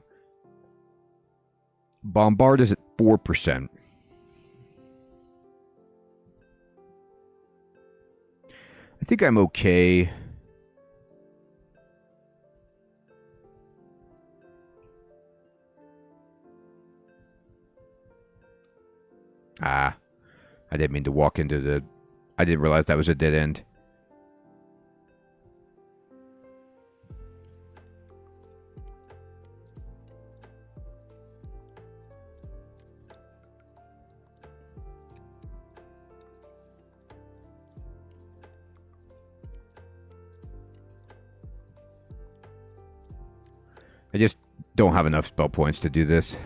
Bombard is at 4%. I think I'm okay. I didn't mean to walk into the... I didn't realize that was a dead end. I just don't have enough spell points to do this.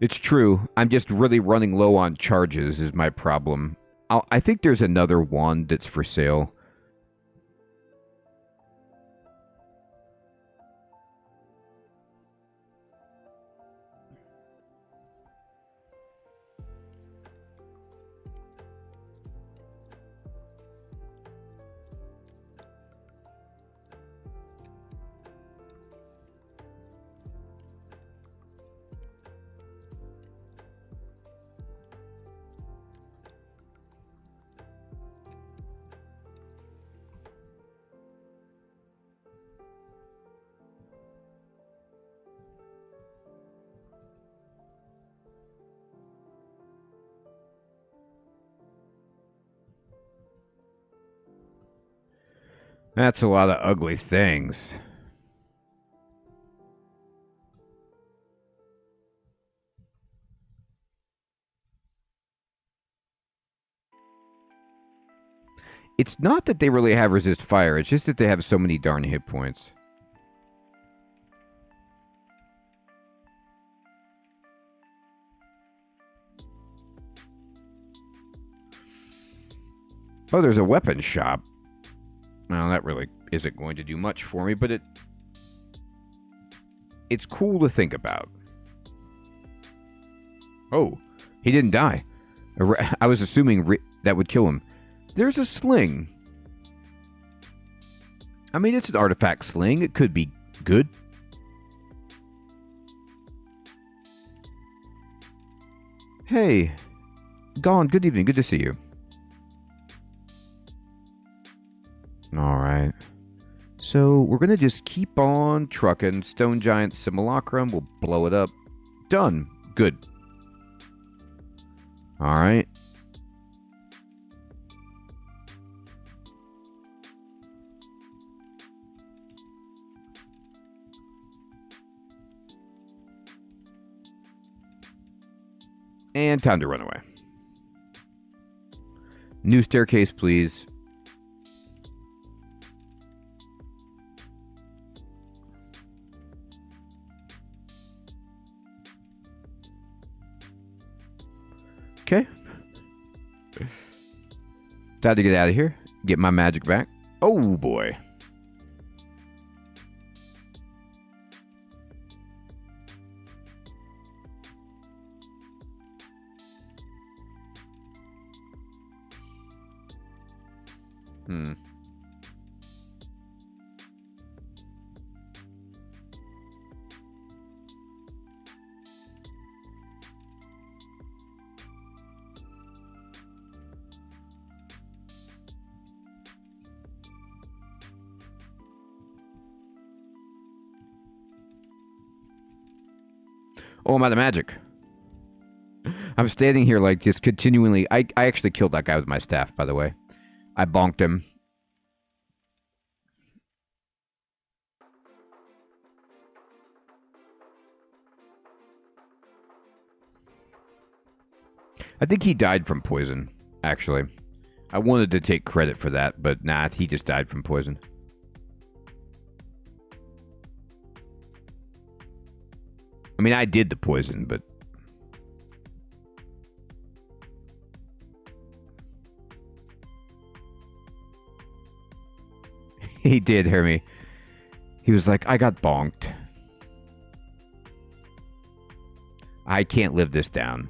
It's true. I'm just really running low on charges is my problem. I think there's another wand that's for sale. That's a lot of ugly things. It's not that they really have resist fire, it's just that they have so many darn hit points. Oh, there's a weapon shop. Well, that really isn't going to do much for me, but it's cool to think about. Oh, he didn't die. I was assuming that would kill him. There's a sling. I mean, it's an artifact sling. It could be good. Hey, Gone, good evening. Good to see you. Alright. So, we're going to just keep on trucking. Stone Giant Simulacrum. We'll blow it up. Done. Good. Alright. And time to run away. New staircase, please. Okay. Time to get out of here. Get my magic back. Oh, boy. Oh, I'm out of magic. I'm standing here like just continually. I actually killed that guy with my staff, by the way. I bonked him. I think he died from poison, actually. I wanted to take credit for that, but nah, he just died from poison. I mean, I did the poison, but... He did, Hermie. He was like, I got bonked. I can't live this down.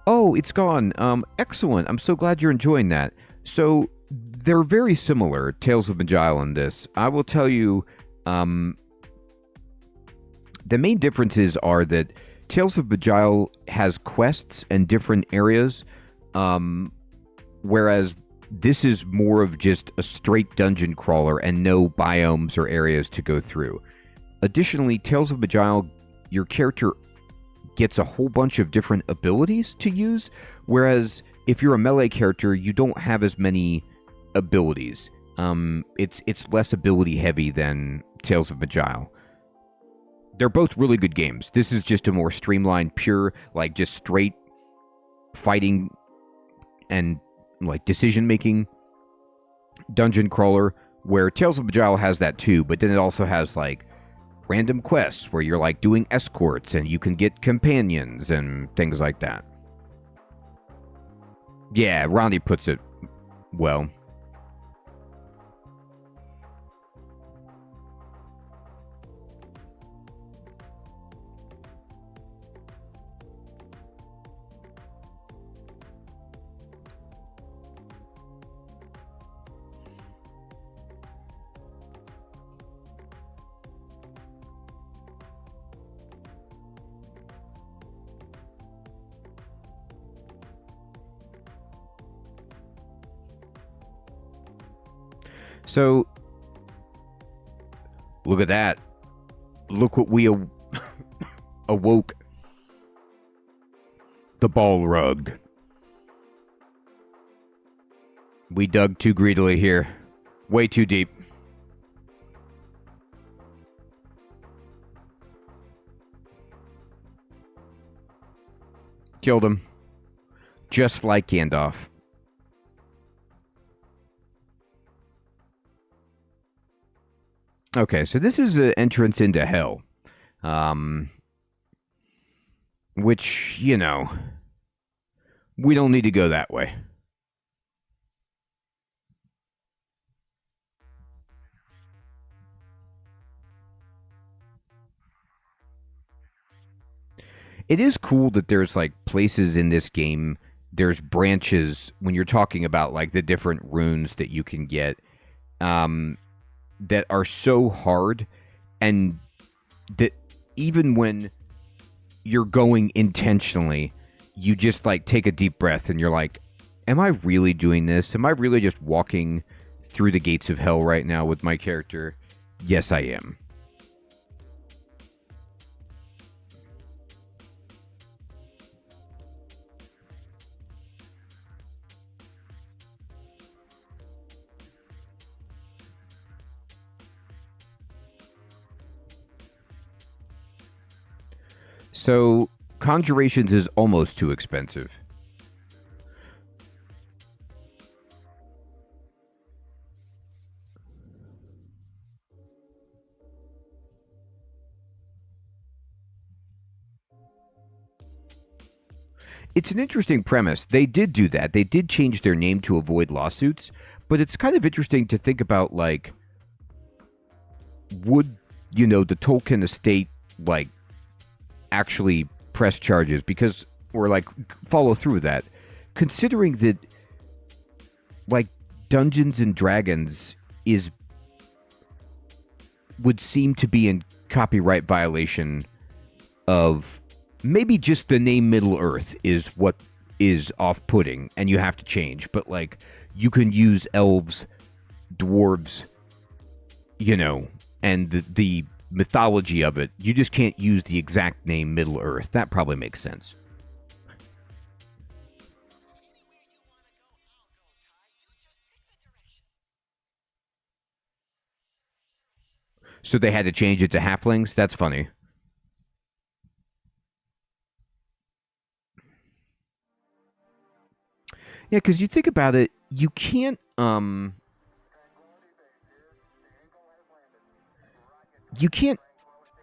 Oh, it's gone. Excellent. I'm so glad you're enjoying that. So, they're very similar, Tales of Majile and this. I will tell you, the main differences are that Tales of Majile has quests and different areas, whereas this is more of just a straight dungeon crawler and no biomes or areas to go through. Additionally, Tales of Majile, your character gets a whole bunch of different abilities to use, whereas if you're a melee character, you don't have as many abilities. It's less ability heavy than Tales of Majile. They're both really good games. This is just a more streamlined, pure, like just straight fighting and like decision making dungeon crawler, where Tales of Majile has that too, but then it also has like random quests where you're like doing escorts and you can get companions and things like that. Yeah, Ronnie puts it well. So, look at that. Look what we awoke. The ball rug. We dug too greedily here. Way too deep. Killed him. Just like Gandalf. Okay, so this is an entrance into hell. Which, you know, we don't need to go that way. It is cool that there's like places in this game, there's branches when you're talking about like the different runes that you can get that are so hard, and that even when you're going intentionally, you just like take a deep breath and you're like, am I really doing this? Am I really just walking through the gates of hell right now with my character? Yes, I am. So, Conjurations is almost too expensive. It's an interesting premise. They did do that. They did change their name to avoid lawsuits, but it's kind of interesting to think about, like, would, you know, the Tolkien estate, like, actually press charges because, or like follow through with that, considering that like Dungeons and Dragons would seem to be in copyright violation of maybe just the name Middle Earth is what is off-putting and you have to change, but like you can use elves, dwarves, you know, and the mythology of it. You just can't use the exact name Middle Earth. That probably makes sense. So they had to change it to halflings? That's funny. Yeah, because you think about it, you can't you can't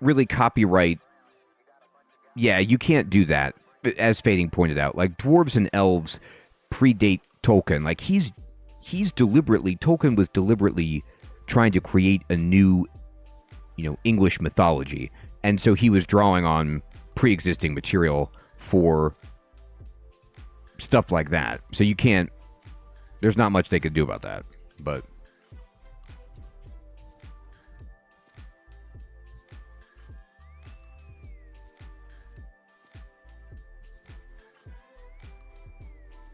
really copyright. Yeah, you can't do that. As Fading pointed out, like dwarves and elves predate Tolkien. Like he's deliberately, Tolkien was deliberately trying to create a new, you know, English mythology, and so he was drawing on pre-existing material for stuff like that. So you can't. There's not much they could do about that, but.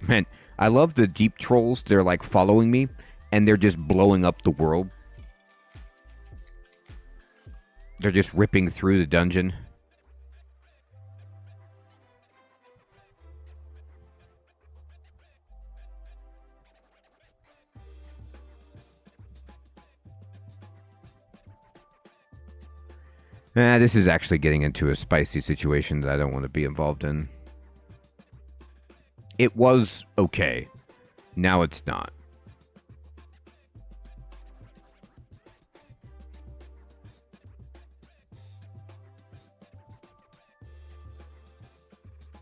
Man, I love the deep trolls. They're like following me, and they're just blowing up the world. They're just ripping through the dungeon. This is actually getting into a spicy situation that I don't want to be involved in. It was okay. Now it's not.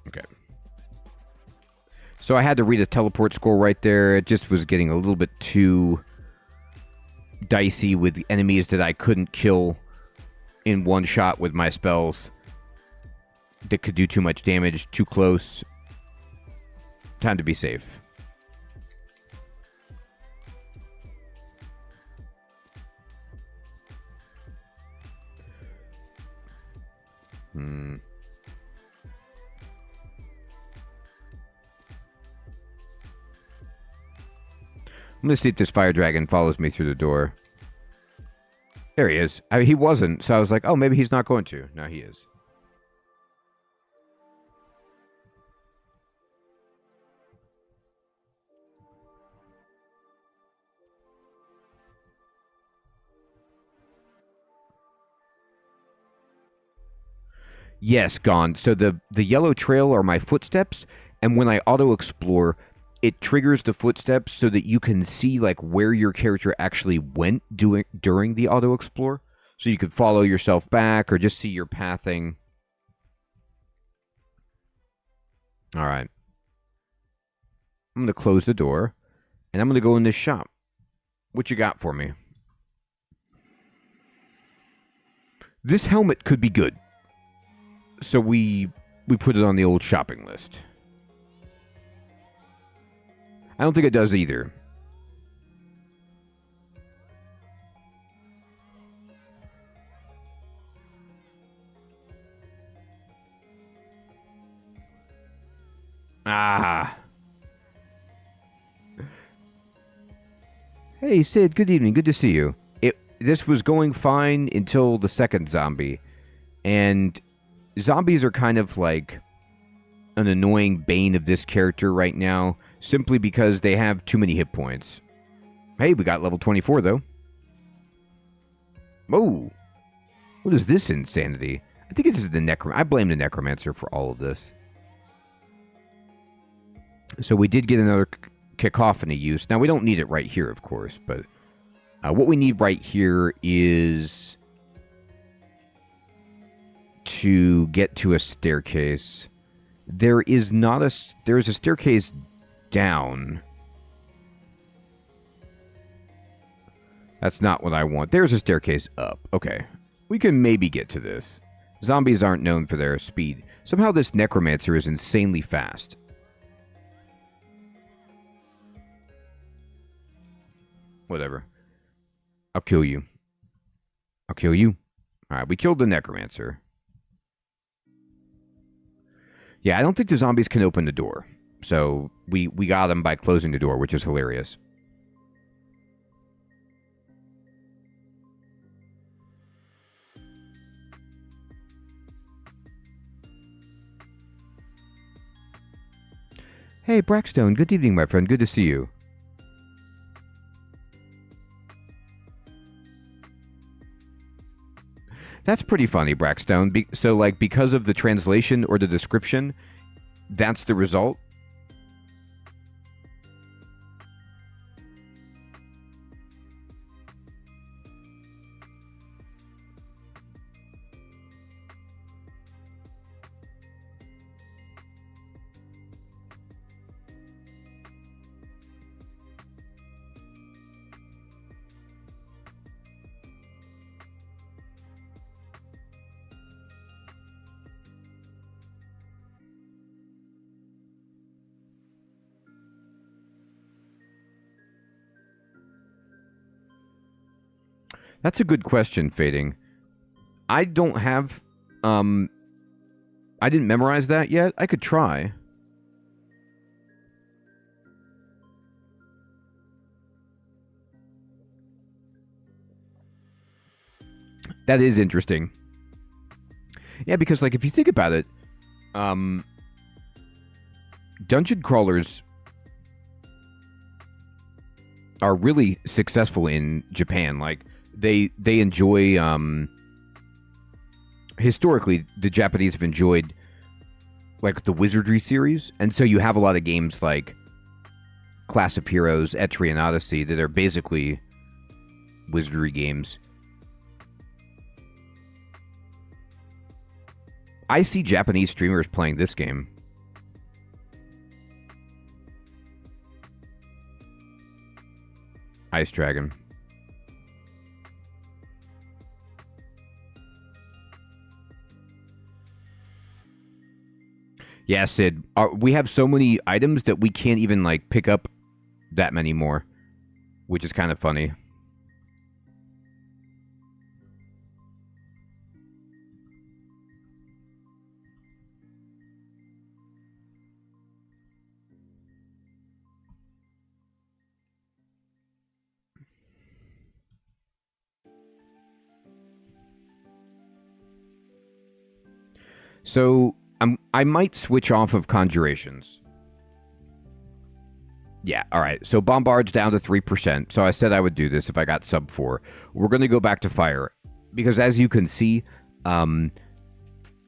Okay. So I had to read a teleport scroll right there. It just was getting a little bit too dicey with enemies that I couldn't kill in one shot with my spells that could do too much damage, too close. Time to be safe. I'm gonna see if this fire dragon follows me through the door. There he is. I mean, he wasn't, so I was like, oh, maybe he's not going to. No, he is. Yes, gone. So the yellow trail are my footsteps, and when I auto-explore, it triggers the footsteps so that you can see like where your character actually went during the auto-explore. So you could follow yourself back or just see your pathing. All right. I'm going to close the door, and I'm going to go in this shop. What you got for me? This helmet could be good. So we put it on the old shopping list. I don't think it does either. Ah. Hey, Sid, good evening. Good to see you. This was going fine until the second zombie. And zombies are kind of like an annoying bane of this character right now, simply because they have too many hit points. Hey, we got level 24, though. Whoa. What is this insanity? I think this is the I blame the necromancer for all of this. So we did get another cacophony use. Now, we don't need it right here, of course, but what we need right here is to get to a staircase. There's a staircase down. That's not what I want. There's a staircase up. Okay. We can maybe get to this. Zombies aren't known for their speed. Somehow this necromancer is insanely fast. Whatever. I'll kill you. I'll kill you. Alright, we killed the necromancer. Yeah, I don't think the zombies can open the door. So we got them by closing the door, which is hilarious. Hey, Brackstone. Good evening, my friend. Good to see you. That's pretty funny, Brackstone. So, like, because of the translation or the description, that's the result? That's a good question, Fading. I don't have, I didn't memorize that yet. I could try. That is interesting. Yeah, because, like, if you think about it, dungeon crawlers are really successful in Japan. Like, they enjoy, historically, the Japanese have enjoyed, like, the Wizardry series, and so you have a lot of games like Class of Heroes, Etrian Odyssey, that are basically Wizardry games. I see Japanese streamers playing this game. Ice Dragon. Yeah, Sid. We have so many items that we can't even, like, pick up that many more, which is kind of funny. So I might switch off of conjurations. Yeah, all right. So bombard's down to 3%. So I said I would do this if I got sub 4. We're going to go back to fire. Because as you can see,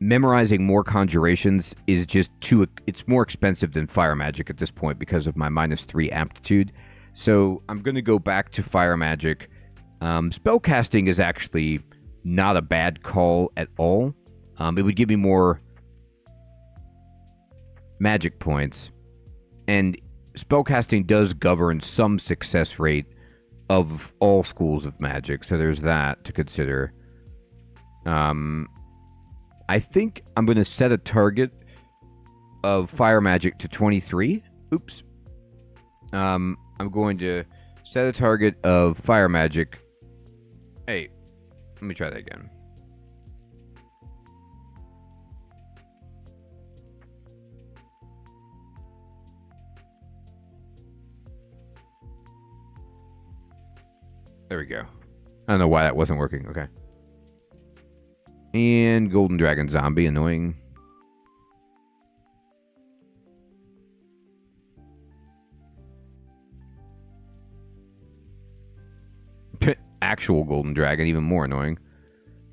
memorizing more conjurations is just too... It's more expensive than fire magic at this point because of my -3 aptitude. So I'm going to go back to fire magic. Spellcasting is actually not a bad call at all. It would give me more magic points. And spellcasting does govern some success rate of all schools of magic, so there's that to consider. I think I'm going to set a target of fire magic to 23. Oops. I'm going to set a target of fire magic. Hey, let me try that again. There we go. I don't know why that wasn't working. Okay. And Golden Dragon Zombie, annoying. Actual Golden Dragon, even more annoying.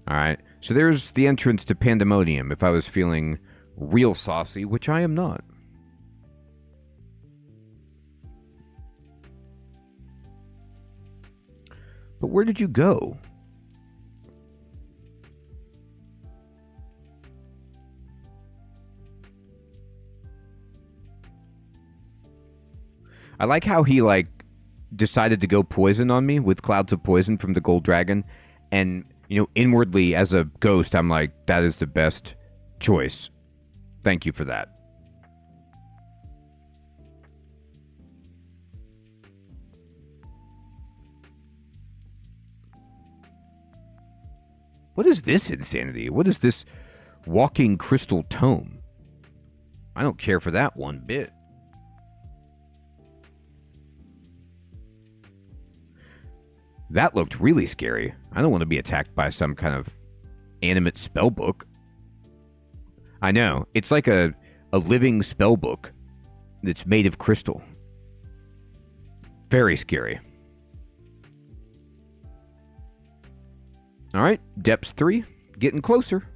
Alright, so there's the entrance to Pandemonium if I was feeling real saucy, which I am not. But where did you go? I like how he, like, decided to go poison on me with clouds of poison from the Gold Dragon. And, you know, inwardly, as a ghost, I'm like, that is the best choice. Thank you for that. What is this insanity? What is this walking crystal tome? I don't care for that one bit. That looked really scary. I don't want to be attacked by some kind of animate spell book. I know. It's like a living spell book that's made of crystal. Very scary. All right, depths 3, getting closer.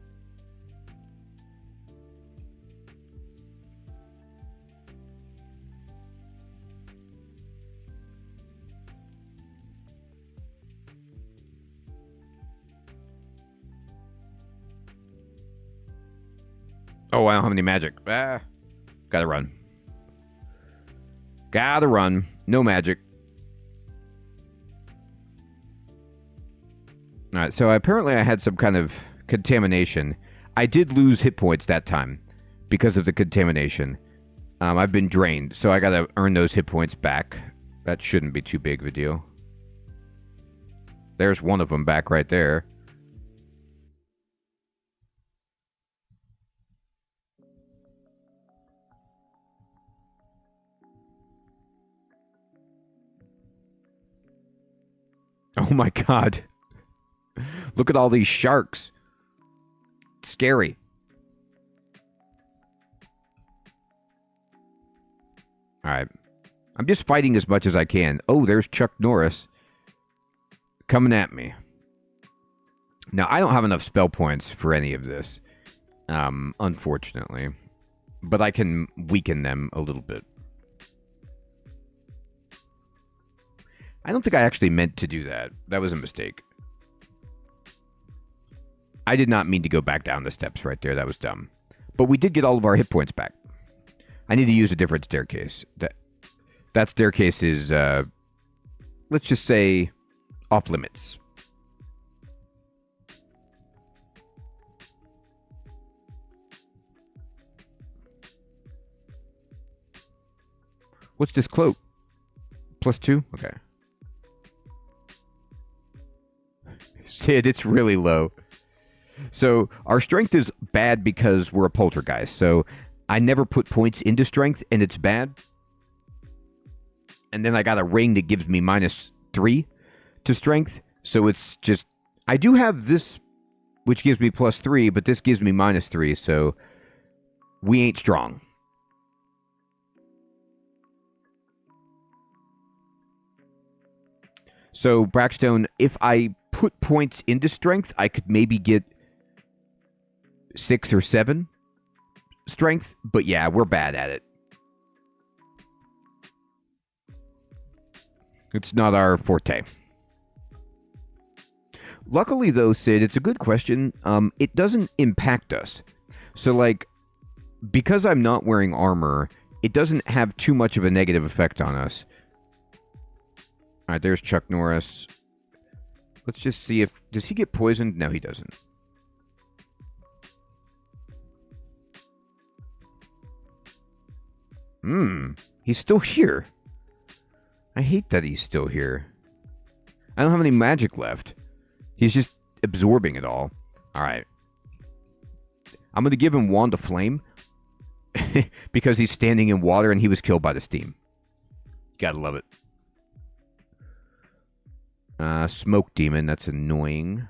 Oh, I don't have any magic. Gotta run. Gotta run. No magic. Alright, so apparently I had some kind of contamination. I did lose hit points that time because of the contamination. I've been drained, so I gotta earn those hit points back. That shouldn't be too big of a deal. There's one of them back right there. Oh my god. Look at all these sharks. It's scary. Alright. I'm just fighting as much as I can. Oh, there's Chuck Norris. Coming at me. Now, I don't have enough spell points for any of this. Unfortunately. But I can weaken them a little bit. I don't think I actually meant to do that. That was a mistake. I did not mean to go back down the steps right there. That was dumb. But we did get all of our hit points back. I need to use a different staircase. That staircase is, let's just say, off limits. What's this cloak? +2? Okay. Sid, it's really low. So, our strength is bad because we're a poltergeist. So, I never put points into strength, and it's bad. And then I got a ring that gives me -3 to strength. So, it's just... I do have this which gives me +3, but this gives me -3, so we ain't strong. So, Brackstone, if I put points into strength, I could maybe get 6 or 7 strength, but yeah, we're bad at it. It's not our forte. Luckily, though, Sid, it's a good question. It doesn't impact us. So, like, because I'm not wearing armor, it doesn't have too much of a negative effect on us. All right, there's Chuck Norris. Let's just see if... Does he get poisoned? No, he doesn't. He's still here. I hate that he's still here. I don't have any magic left. He's just absorbing it all. All right. I'm going to give him Wand of Flame because he's standing in water and he was killed by the steam. Gotta love it. Smoke Demon, that's annoying.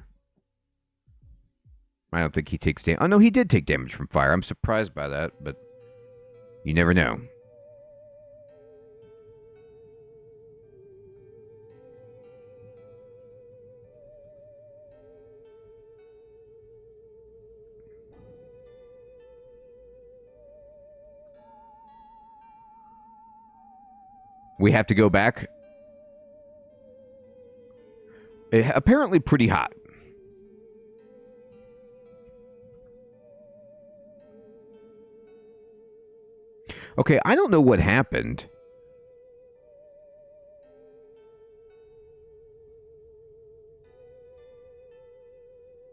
I don't think he takes damage. Oh, no, he did take damage from fire. I'm surprised by that, but you never know. We have to go back. Apparently pretty hot. Okay, I don't know what happened.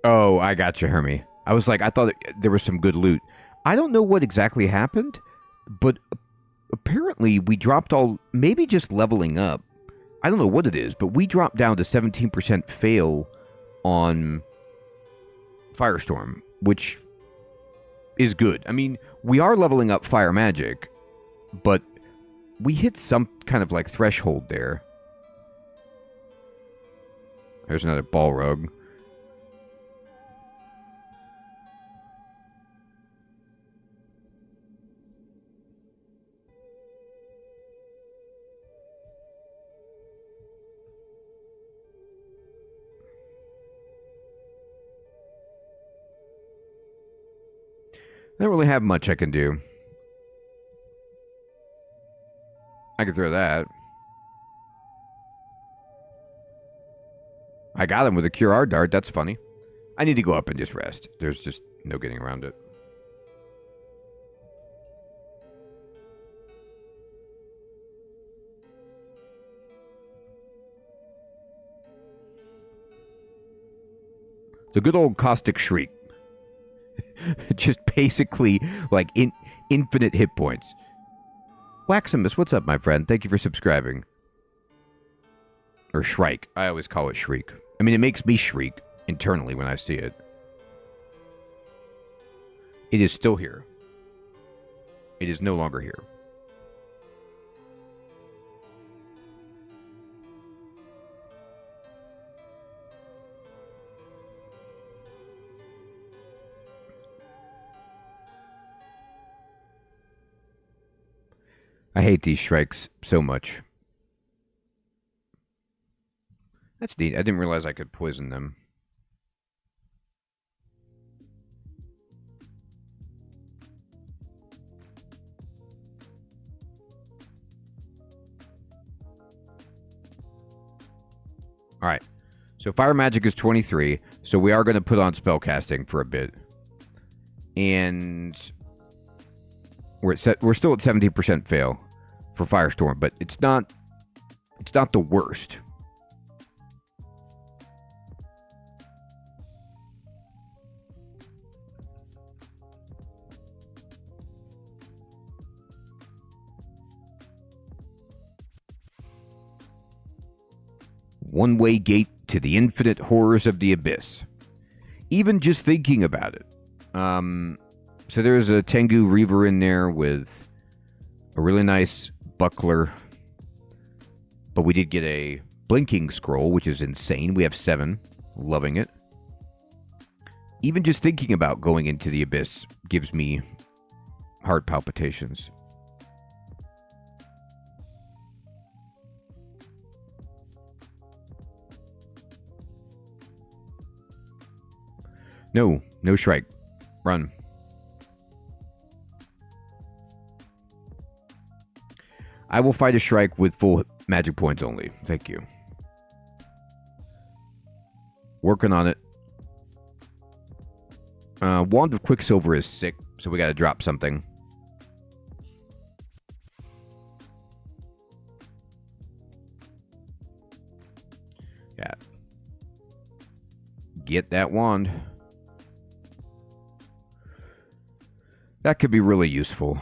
Oh, I got you, Hermie. I was like, I thought there was some good loot. I don't know what exactly happened, but apparently we dropped all... Maybe just leveling up. I don't know what it is, but we dropped down to 17% fail on Firestorm, which is good. I mean, we are leveling up fire magic, but we hit some kind of like threshold there. There's another ball rug. I don't really have much I can do. I can throw that. I got him with a Cure R dart. That's funny. I need to go up and just rest. There's just no getting around it. It's a good old Caustic Shriek. Just basically like infinite hit points. Waximus, what's up, my friend? Thank you for subscribing. Or Shrike. I always call it Shriek. I mean, it makes me shriek internally when I see it. It is still here. It is no longer here. I hate these Shrikes so much. That's neat. I didn't realize I could poison them. Alright. So fire magic is 23. So we are going to put on spellcasting for a bit. And we're still at 70% fail for Firestorm, but it's not the worst. One-way gate to the infinite horrors of the abyss. Even just thinking about it. So there's a Tengu Reaver in there with a really nice buckler. But we did get a blinking scroll, which is insane. We have 7. Loving it. Even just thinking about going into the abyss gives me heart palpitations. No Shrike. Run. I will fight a Shrike with full magic points only. Thank you. Working on it. Wand of Quicksilver is sick, so we gotta drop something. Yeah. Get that wand. That could be really useful.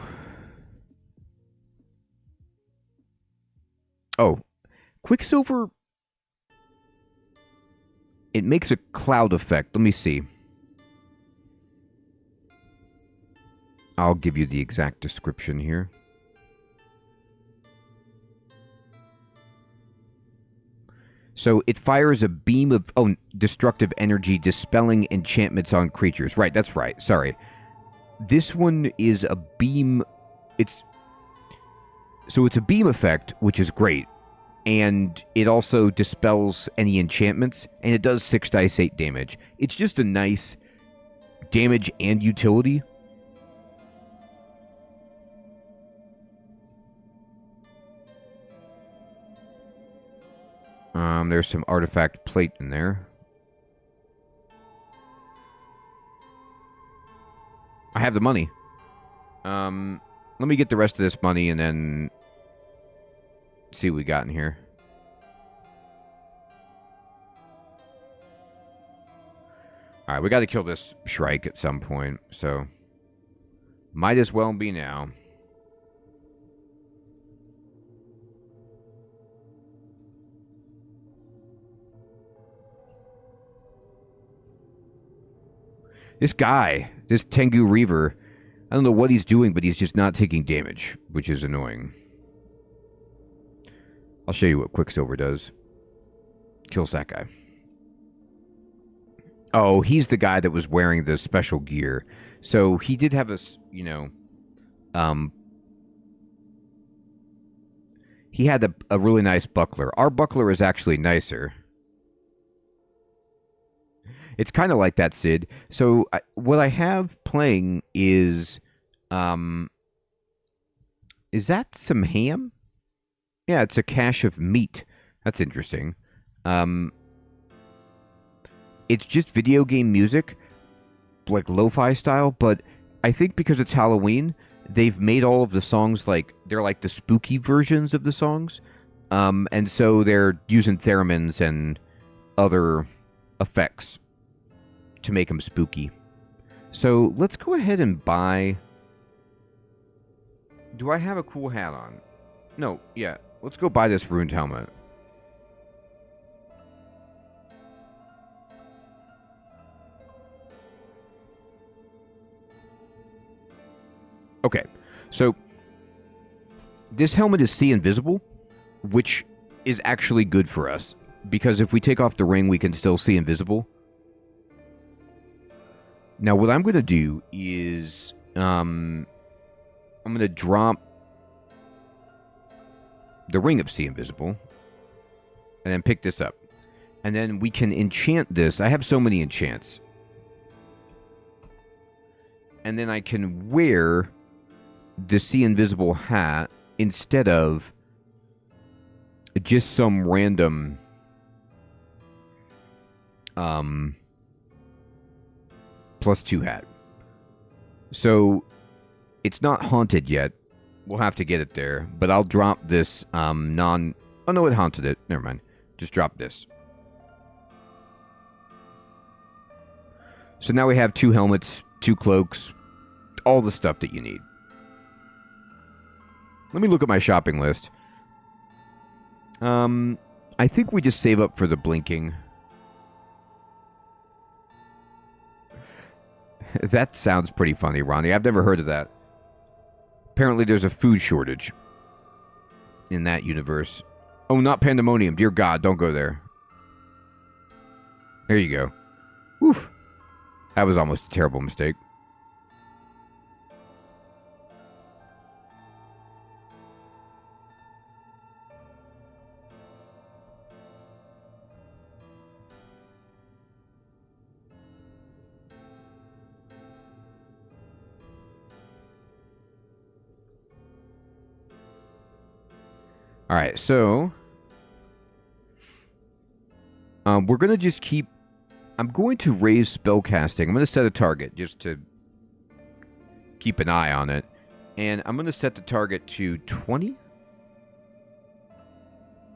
Oh, Quicksilver. It makes a cloud effect. Let me see. I'll give you the exact description here. So it fires a beam of destructive energy, dispelling enchantments on creatures. Right, that's right. Sorry. This one is a beam. It's a beam effect, which is great. And it also dispels any enchantments, and it does 6 dice 8 damage. It's just a nice damage and utility. There's some artifact plate in there. I have the money. Let me get the rest of this money and then see what we got in here. Alright, we got to kill this Shrike at some point, so might as well be now. This guy, this Tengu Reaver, I don't know what he's doing, but he's just not taking damage, which is annoying. I'll show you what Quicksilver does. Kills that guy. Oh, he's the guy that was wearing the special gear. So he did have a, he had a really nice buckler. Our buckler is actually nicer. It's kind of like that, Sid. So what I have playing is that some ham? Yeah, it's a cache of meat. That's interesting. It's just video game music, like lo-fi style, but I think because it's Halloween, they've made all of the songs they're like the spooky versions of the songs. And so they're using theremins and other effects to make them spooky. So let's go ahead and buy... Do I have a cool hat on? No, yeah. Let's go buy this ruined helmet. Okay, so this helmet is see invisible, which is actually good for us, because if we take off the ring, we can still see invisible. Now, what I'm going to do is I'm going to drop the ring of see invisible and then pick this up. And then we can enchant this. I have so many enchants. And then I can wear the see invisible hat instead of just some random +2 hat. So it's not haunted yet. We'll have to get it there, but I'll drop this oh no, it haunted it. Never mind. Just drop this. So now we have 2 helmets, 2 cloaks, all the stuff that you need. Let me look at my shopping list. I think we just save up for the blinking. That sounds pretty funny, Ronnie. I've never heard of that. Apparently there's a food shortage in that universe. Oh, not Pandemonium. Dear God, don't go there. There you go. Oof. That was almost a terrible mistake. All right, so we're going to just keep... I'm going to raise spellcasting. I'm going to set a target just to keep an eye on it. And I'm going to set the target to 20.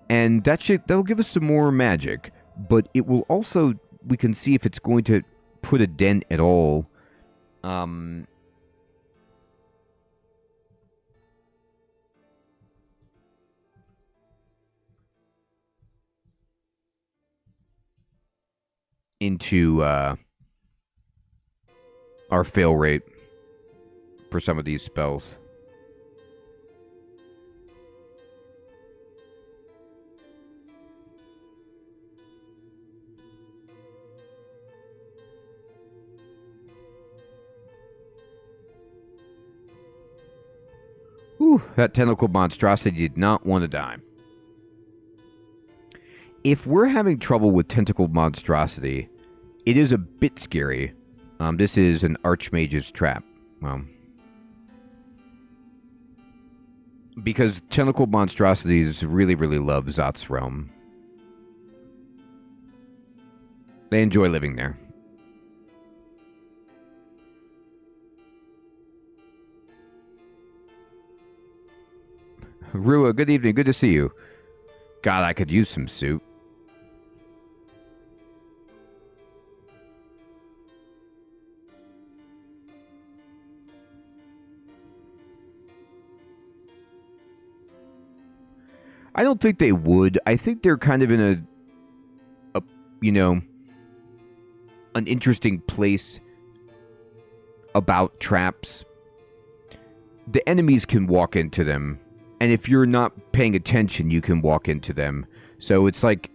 And that'll give us some more magic. But it will also... We can see if it's going to put a dent at all. Into our fail rate for some of these spells. Whew, that tentacle monstrosity did not want to die. If we're having trouble with tentacle monstrosity, it is a bit scary. This is an Archmage's trap. Because tentacle monstrosities really, really love Zot's realm. They enjoy living there. Rua, good evening. Good to see you. God, I could use some soup. I don't think they would. I think they're kind of in an interesting place about traps. The enemies can walk into them, and if you're not paying attention, you can walk into them. So it's like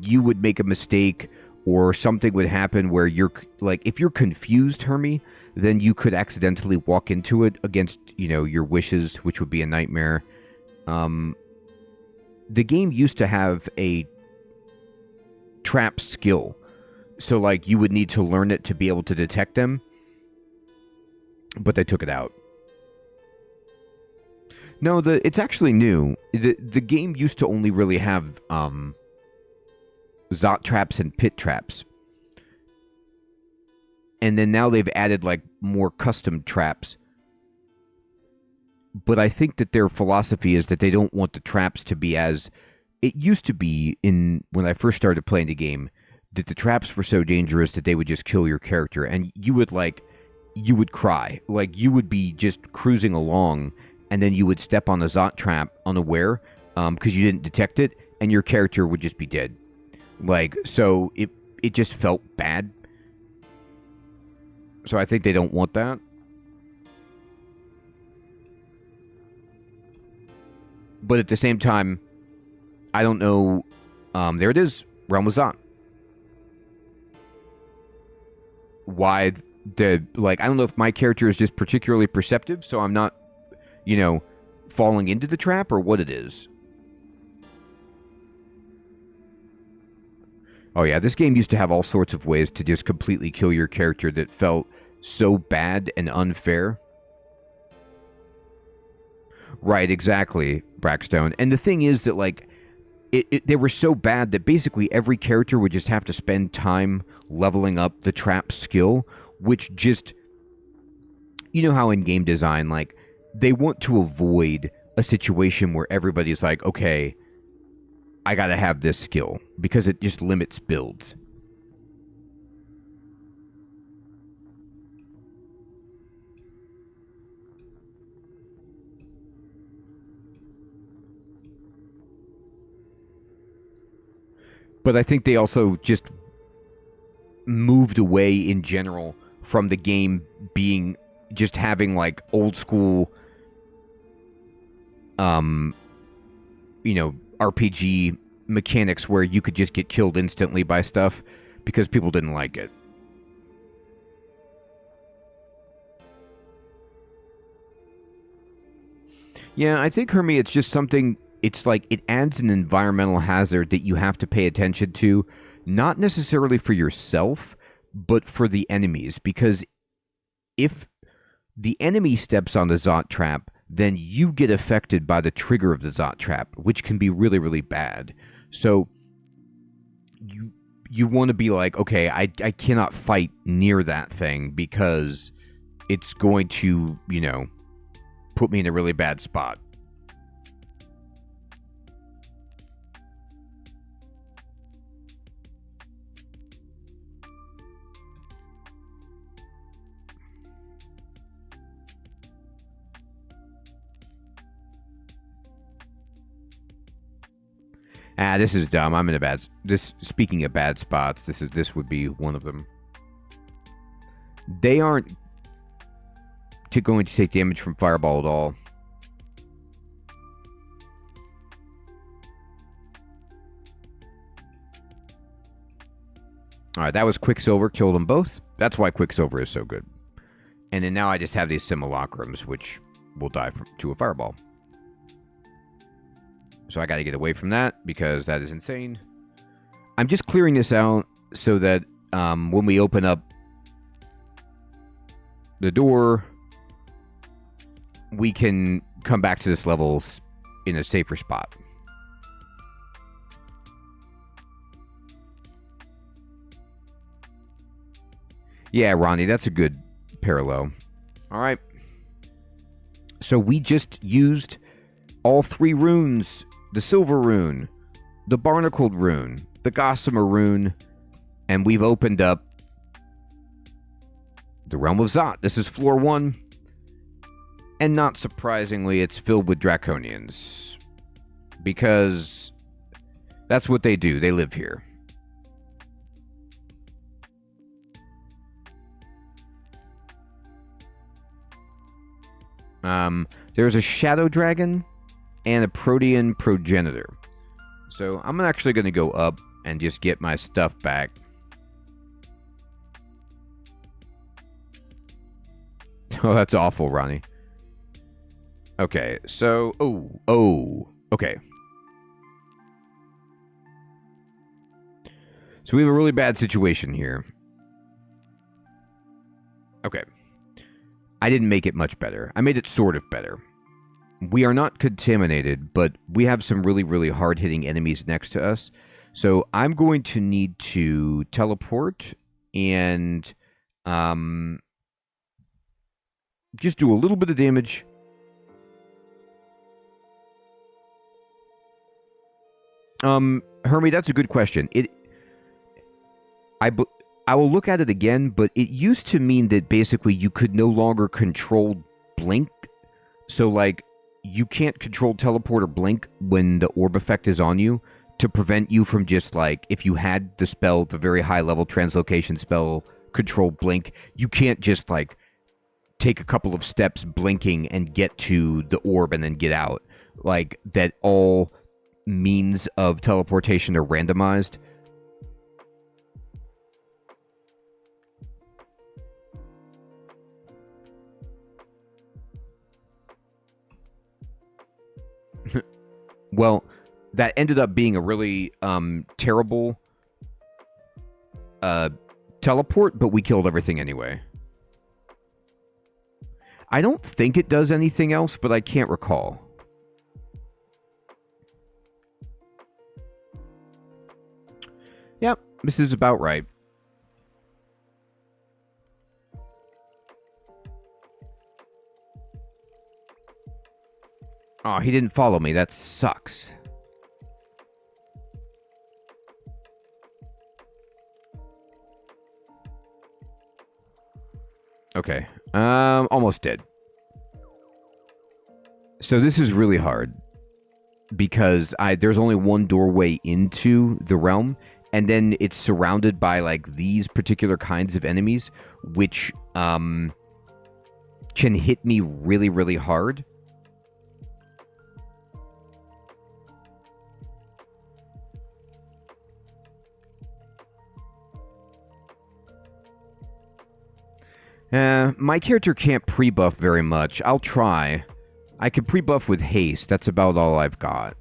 you would make a mistake or something would happen where you're like, if you're confused, Hermie, then you could accidentally walk into it against, your wishes, which would be a nightmare. The game used to have a trap skill. So, like, you would need to learn it to be able to detect them. But they took it out. No, it's actually new. The game used to only really have Zot traps and pit traps. And then now they've added, like, more custom traps. But I think that their philosophy is that they don't want the traps to be as... It used to be, when I first started playing the game, that the traps were so dangerous that they would just kill your character. And you would cry. Like, you would be just cruising along, and then you would step on a Zot trap unaware, because you didn't detect it, and your character would just be dead. Like, so it just felt bad. So I think they don't want that. But at the same time, I don't know. There it is. Realm was on. Why I don't know if my character is just particularly perceptive, so I'm not, falling into the trap, or what it is. Oh yeah, this game used to have all sorts of ways to just completely kill your character that felt so bad and unfair. Right, exactly, Brackstone. And the thing is that, like, they were so bad that basically every character would just have to spend time leveling up the trap skill, which just... You know how in game design, like, they want to avoid a situation where everybody's like, okay, I gotta have this skill, because it just limits builds. But I think they also just moved away in general from the game being just having like old school RPG mechanics where you could just get killed instantly by stuff because people didn't like it. Yeah, I think, Hermie, it's just something, it's like it adds an environmental hazard that you have to pay attention to, not necessarily for yourself, but for the enemies. Because if the enemy steps on the Zot trap, then you get affected by the trigger of the Zot trap, which can be really, really bad. So you want to be like, okay, I cannot fight near that thing because it's going to, put me in a really bad spot. This is dumb. I'm in a bad... Speaking of bad spots, this would be one of them. They aren't going to take damage from Fireball at all. Alright, that was Quicksilver. Killed them both. That's why Quicksilver is so good. And then now I just have these Simulacrums, which will die to a Fireball. So I got to get away from that, because that is insane. I'm just clearing this out so that when we open up the door, we can come back to this level in a safer spot. Yeah, Ronnie, that's a good parallel. All right. So we just used all 3 runes. The Silver Rune, the Barnacled Rune, the Gossamer Rune, and we've opened up the Realm of Zot. This is floor 1, and not surprisingly, it's filled with Draconians, because that's what they do. They live here. There's a Shadow Dragon and a Protean Progenitor. So I'm actually going to go up and just get my stuff back. Oh, that's awful, Ronnie. Okay, so... Okay. So we have a really bad situation here. Okay. I didn't make it much better. I made it sort of better. We are not contaminated, but we have some really, really hard-hitting enemies next to us. So I'm going to need to teleport and just do a little bit of damage. Hermie, that's a good question. I will look at it again, but it used to mean that basically you could no longer control blink. So, like, you can't control teleport or blink when the orb effect is on you to prevent you from just, like, if you had the spell, the very high-level translocation spell, control blink, you can't just, like, take a couple of steps blinking and get to the orb and then get out. Like, that all means of teleportation are randomized. Well, that ended up being a really terrible teleport, but we killed everything anyway. I don't think it does anything else, but I can't recall. Yep, this is about right. Oh, he didn't follow me. That sucks. Okay. Almost dead. So this is really hard. Because there's only one doorway into the realm. And then it's surrounded by, like, these particular kinds of enemies. Which, can hit me really, really hard. My character can't pre-buff very much. I'll try. I could pre-buff with haste. That's about all I've got.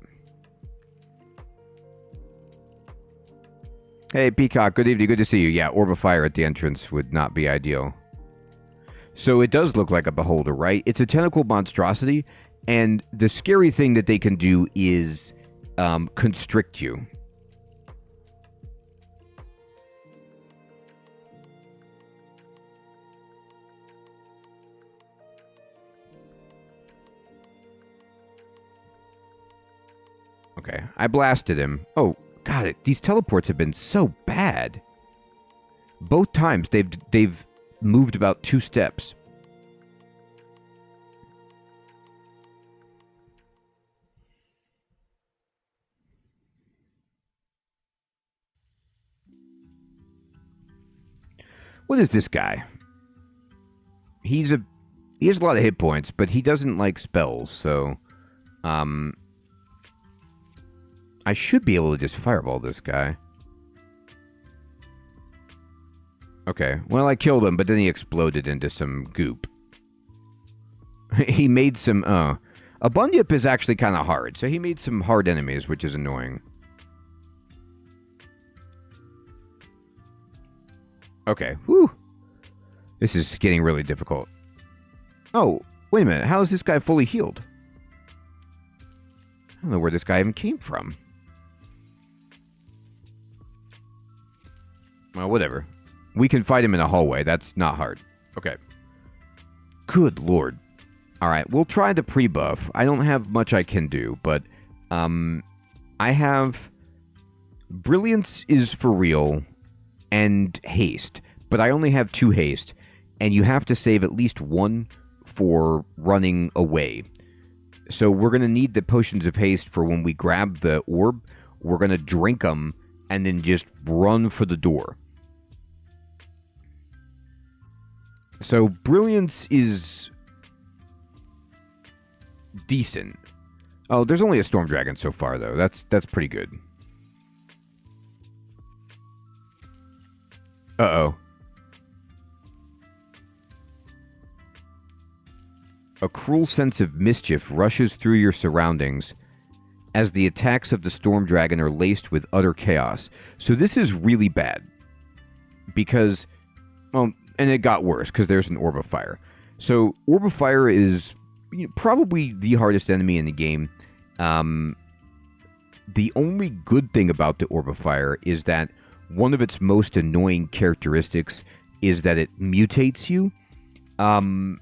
Hey, Peacock. Good evening. Good to see you. Yeah, Orb of Fire at the entrance would not be ideal. So it does look like a beholder, right? It's a tentacle monstrosity, and the scary thing that they can do is constrict you. Okay, I blasted him. Oh, God, these teleports have been so bad. Both times they've moved about 2 steps. What is this guy? He has a lot of hit points, but he doesn't like spells, so I should be able to just fireball this guy. Okay, well, I killed him, but then he exploded into some goop. He made some, a bunyip is actually kind of hard, so he made some hard enemies, which is annoying. Okay, whew. This is getting really difficult. Oh, wait a minute, how is this guy fully healed? I don't know where this guy even came from. Well, whatever. We can fight him in a hallway. That's not hard. Okay. Good lord. Alright, we'll try the pre-buff. I don't have much I can do, but I have... Brilliance is for real, and haste. But I only have 2 haste, and you have to save at least 1 for running away. So we're going to need the potions of haste for when we grab the orb. We're going to drink them, and then just run for the door. So, Brilliance is decent. Oh, there's only a Storm Dragon so far, though. That's pretty good. Uh-oh. A cruel sense of mischief rushes through your surroundings as the attacks of the Storm Dragon are laced with utter chaos. So this is really bad. Because, well... And it got worse, because there's an Orb of Fire. So, Orb of Fire is probably the hardest enemy in the game. The only good thing about the Orb of Fire is that one of its most annoying characteristics is that it mutates you. And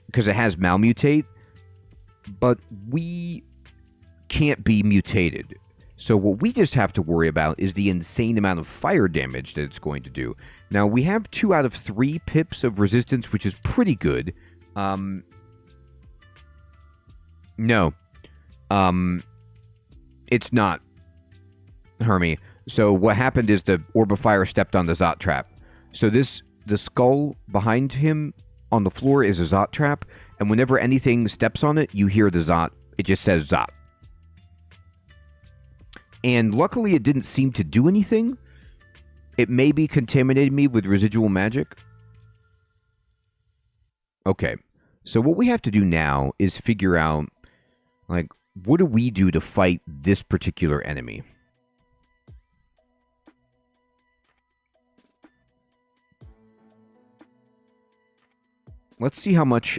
because it has malmutate. But we can't be mutated. So what we just have to worry about is the insane amount of fire damage that it's going to do. Now, we have 2 out of 3 pips of resistance, which is pretty good. No. It's not, Hermie. So what happened is the Orb of Fire stepped on the Zot trap. So the skull behind him on the floor is a Zot trap, and whenever anything steps on it, you hear the Zot. It just says Zot. And luckily, it didn't seem to do anything. It maybe contaminated me with residual magic. Okay. So what we have to do now is figure out, like, what do we do to fight this particular enemy? Let's see how much,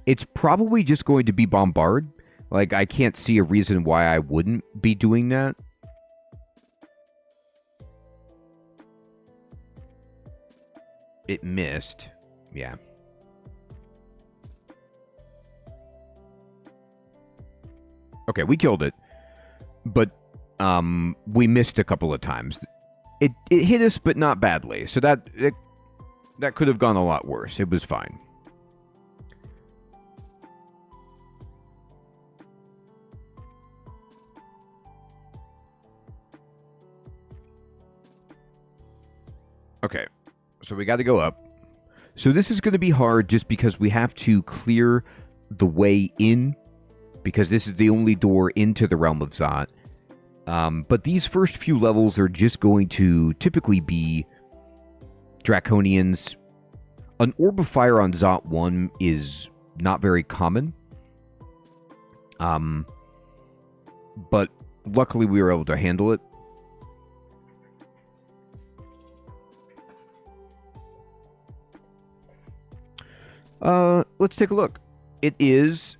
It's probably just going to be Bombard. Like, I can't see a reason why I wouldn't be doing that. It missed. Yeah. Okay, we killed it. But, we missed a couple of times. It hit us, but not badly. So that could have gone a lot worse. It was fine. Okay, so we got to go up. So this is going to be hard just because we have to clear the way in, because this is the only door into the Realm of Zot. But these first few levels are just going to typically be Draconians, An Orb of Fire on Zot 1 is not very common. But luckily we were able to handle it. Let's take a look. It is...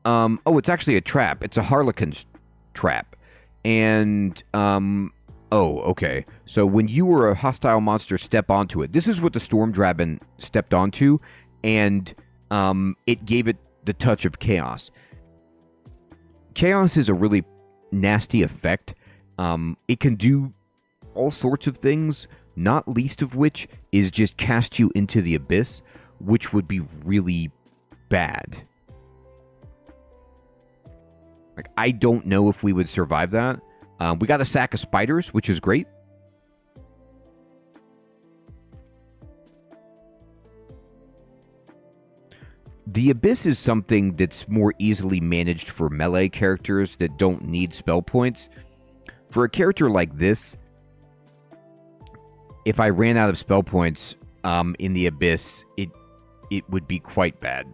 oh, it's actually a trap. It's a Harlequin's trap. And, oh, okay. So when you or a hostile monster step onto it, this is what the Storm Dragon stepped onto, and it gave it the touch of chaos. Chaos is a really nasty effect. It can do all sorts of things, not least of which is just cast you into the abyss, which would be really bad. Like, I don't know if we would survive that. We got a sack of spiders, which is great. The Abyss is something that's more easily managed for melee characters that don't need spell points. For a character like this, if I ran out of spell points in the Abyss, it would be quite bad.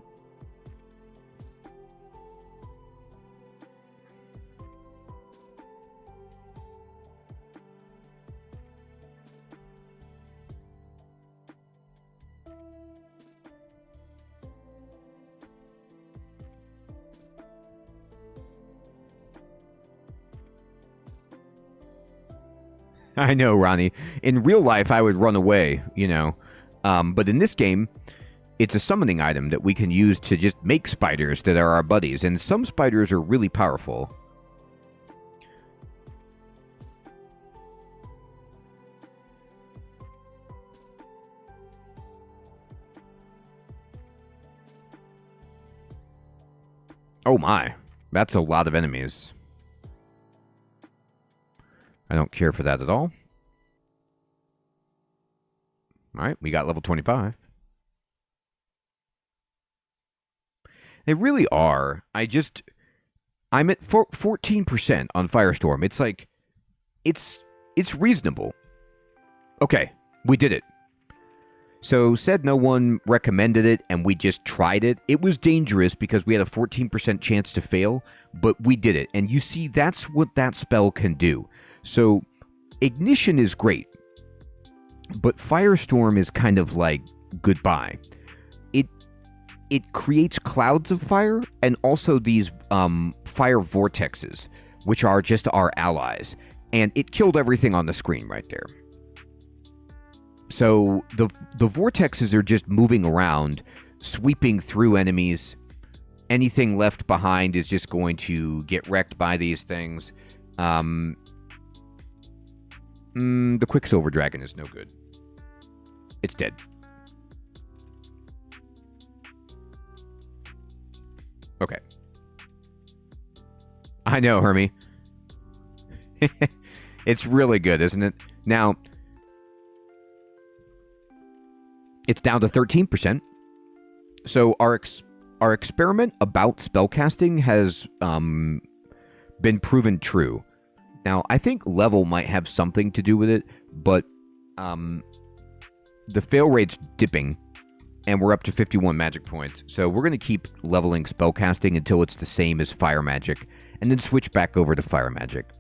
I know, Ronnie. In real life, I would run away, you know. But in this game, it's a summoning item that we can use to just make spiders that are our buddies. And some spiders are really powerful. Oh my, that's a lot of enemies. I don't care for that at all. Alright, we got level 25. They really are. I'm at 14% on Firestorm. It's like, it's reasonable. Okay, we did it. So, said no one recommended it, and we just tried it. It was dangerous because we had a 14% chance to fail, but we did it. And you see, that's what that spell can do. So, Ignition is great, but Firestorm is kind of like goodbye. It creates clouds of fire and also these fire vortexes, which are just our allies. And it killed everything on the screen right there. So the vortexes are just moving around, sweeping through enemies. Anything left behind is just going to get wrecked by these things. The Quicksilver Dragon is no good. It's dead. Okay. I know, Hermie. It's really good, isn't it? Now, it's down to 13%. So our experiment about spellcasting has been proven true. Now, I think level might have something to do with it, but the fail rate's dipping, and we're up to 51 magic points. So we're going to keep leveling spellcasting until it's the same as fire magic, and then switch back over to fire magic.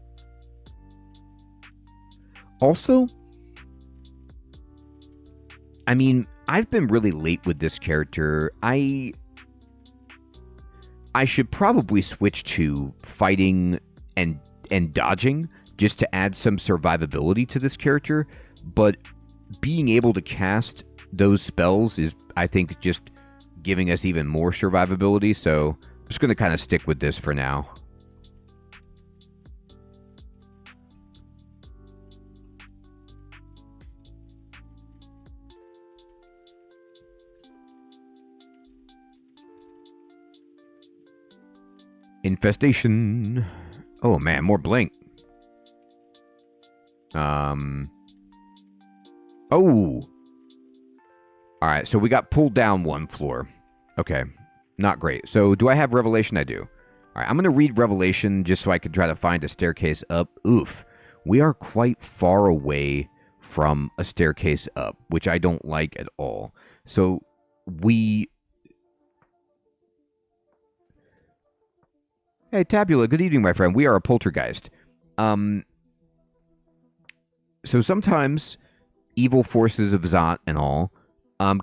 Also, I mean, I've been really late with this character. I should probably switch to fighting and dodging just to add some survivability to this character, but being able to cast those spells is, I think, just giving us even more survivability, so I'm just going to kind of stick with this for now. Infestation. Oh man, more blink. Oh. Alright, so we got pulled down one floor. Okay, not great. So do I have Revelation? I do. Alright, I'm going to read Revelation just so I can try to find a staircase up. Oof. We are quite far away from a staircase up, which I don't like at all. So we... Hey, Tabula, good evening, my friend. We are a poltergeist. So sometimes evil forces of Zot and all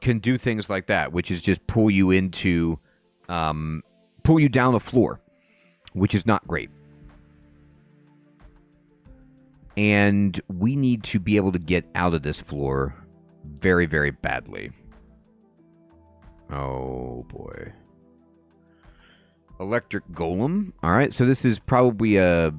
can do things like that, which is just pull you into... pull you down a floor, which is not great. And we need to be able to get out of this floor very, very badly. Oh, boy. Electric Golem. All right, so this is probably a...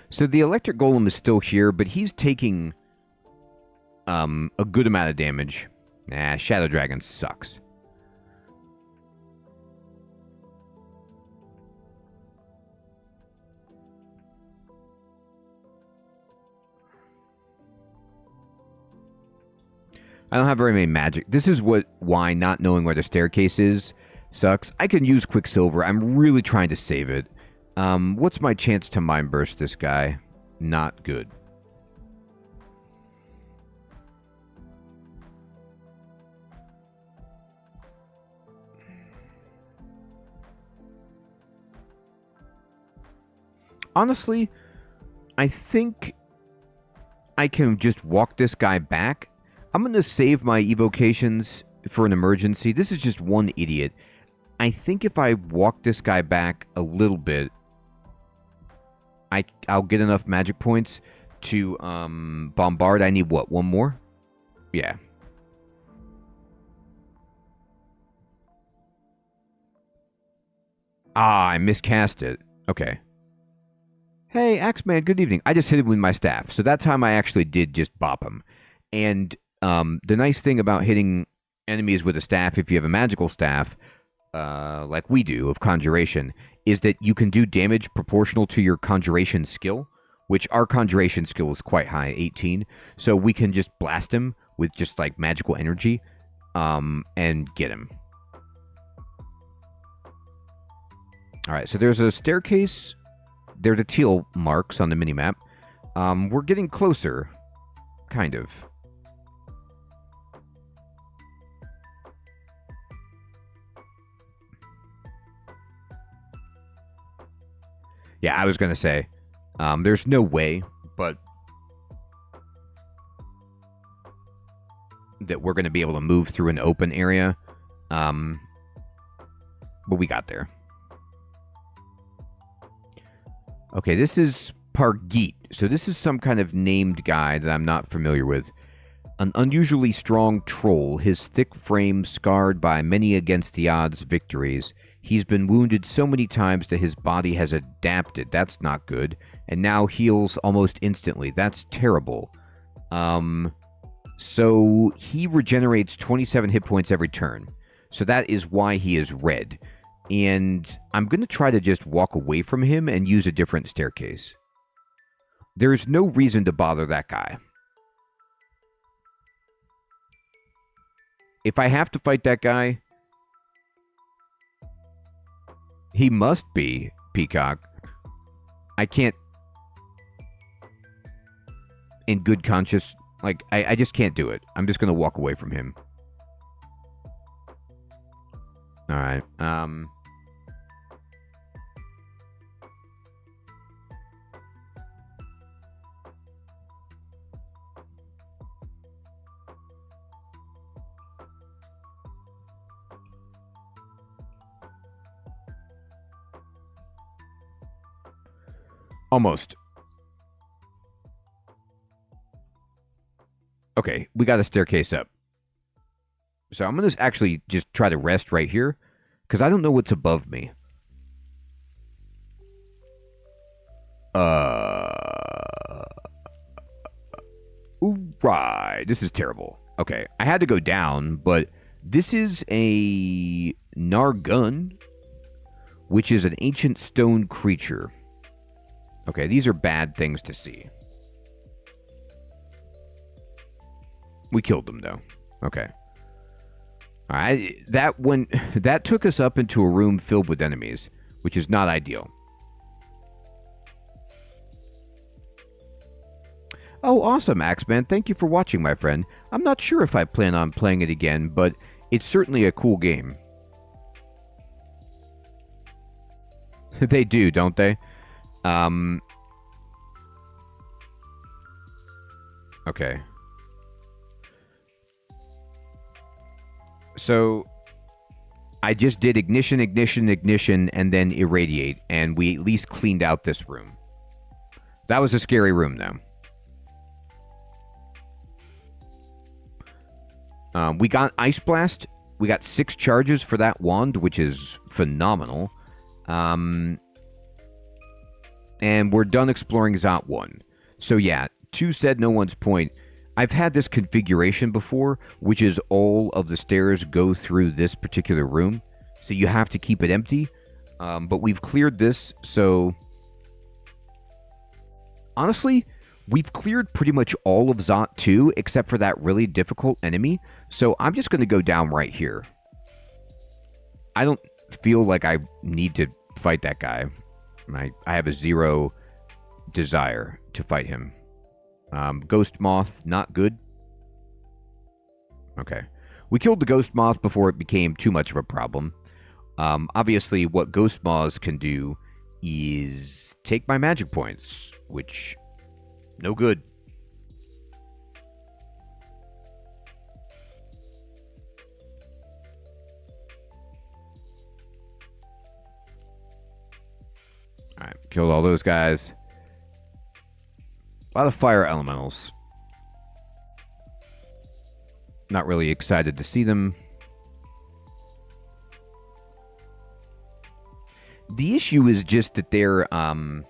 So the Electric Golem is still here, but he's taking a good amount of damage. Nah, Shadow Dragon sucks. I don't have very many magic. This is why not knowing where the staircase is sucks. I can use Quicksilver. I'm really trying to save it. What's my chance to Mind Burst this guy? Not good. Honestly, I think I can just walk this guy back. I'm going to save my evocations for an emergency. This is just one idiot. I think if I walk this guy back a little bit, I'll get enough magic points to bombard. I need what? One more? Yeah. Ah, I miscast it. Okay. Hey, Axeman, good evening. I just hit him with my staff. So that time I actually did just bop him. And the nice thing about hitting enemies with a staff, if you have a magical staff, like we do, of Conjuration, is that you can do damage proportional to your Conjuration skill, which our Conjuration skill is quite high, 18. So we can just blast him with just, like, magical energy, and get him. Alright, so there's a staircase. They're the teal marks on the minimap. We're getting closer. Kind of. Yeah, I was going to say, there's no way, but that we're going to be able to move through an open area. But we got there. Okay, this is Pargeet. So this is some kind of named guy that I'm not familiar with. An unusually strong troll, his thick frame scarred by many against the odds victories. He's been wounded so many times that his body has adapted. That's not good. And now heals almost instantly. That's terrible. So he regenerates 27 hit points every turn. So that is why he is red. And I'm going to try to just walk away from him and use a different staircase. There's no reason to bother that guy. If I have to fight that guy, he must be Peacock. I can't, in good conscience, like, I just can't do it. I'm just going to walk away from him. Alright, almost. Okay, we got a staircase up. So I'm going to actually just try to rest right here, because I don't know what's above me. Right, this is terrible. Okay, I had to go down, but this is a Nargun, which is an ancient stone creature. Okay, these are bad things to see. We killed them, though. Okay. All right, that took us up into a room filled with enemies, which is not ideal. Oh, awesome, Axeman. Thank you for watching, my friend. I'm not sure if I plan on playing it again, but it's certainly a cool game. They do, don't they? Okay. So, I just did ignition, ignition, ignition, and then irradiate, and we at least cleaned out this room. That was a scary room, though. We got Ice Blast. We got 6 charges for that wand, which is phenomenal. And we're done exploring Zot 1. So yeah, to said no one's point, I've had this configuration before, which is all of the stairs go through this particular room. So you have to keep it empty. But we've cleared this, so... Honestly, we've cleared pretty much all of Zot 2, except for that really difficult enemy. So I'm just going to go down right here. I don't feel like I need to fight that guy. I have a 0 desire to fight him. Ghost Moth, not good. Okay. We killed the Ghost Moth before it became too much of a problem. Obviously, what Ghost Moths can do is take my magic points, which... no good. Alright, killed all those guys. A lot of fire elementals. Not really excited to see them. The issue is just that they're, Alright,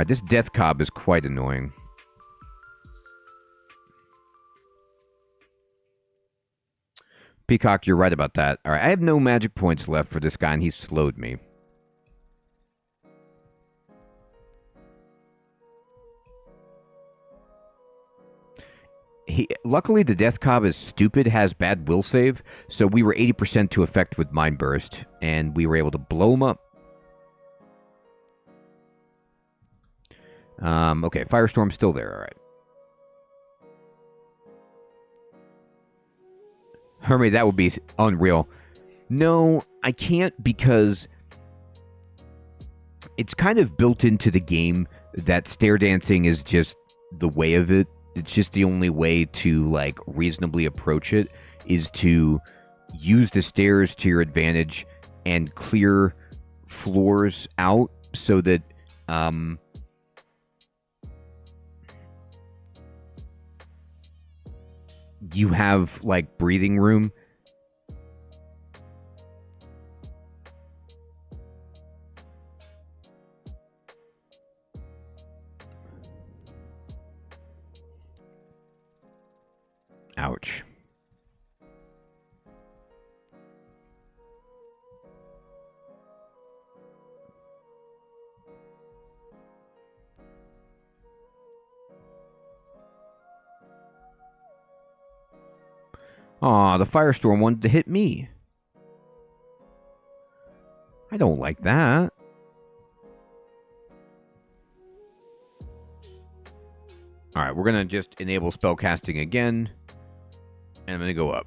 this Death Cob is quite annoying. Peacock, you're right about that. Alright, I have no magic points left for this guy, and he slowed me. Luckily, the Death Cob is stupid, has bad will save, so we were 80% to effect with Mind Burst, and we were able to blow him up. Okay, Firestorm's still there, alright. Hermie, that would be unreal. No, I can't because it's kind of built into the game that stair dancing is just the way of it. It's just the only way to, like, reasonably approach it is to use the stairs to your advantage and clear floors out so that, you have, like, breathing room. Ouch. Aw, the Firestorm wanted to hit me. I don't like that. Alright, we're going to just enable spellcasting again. And I'm going to go up.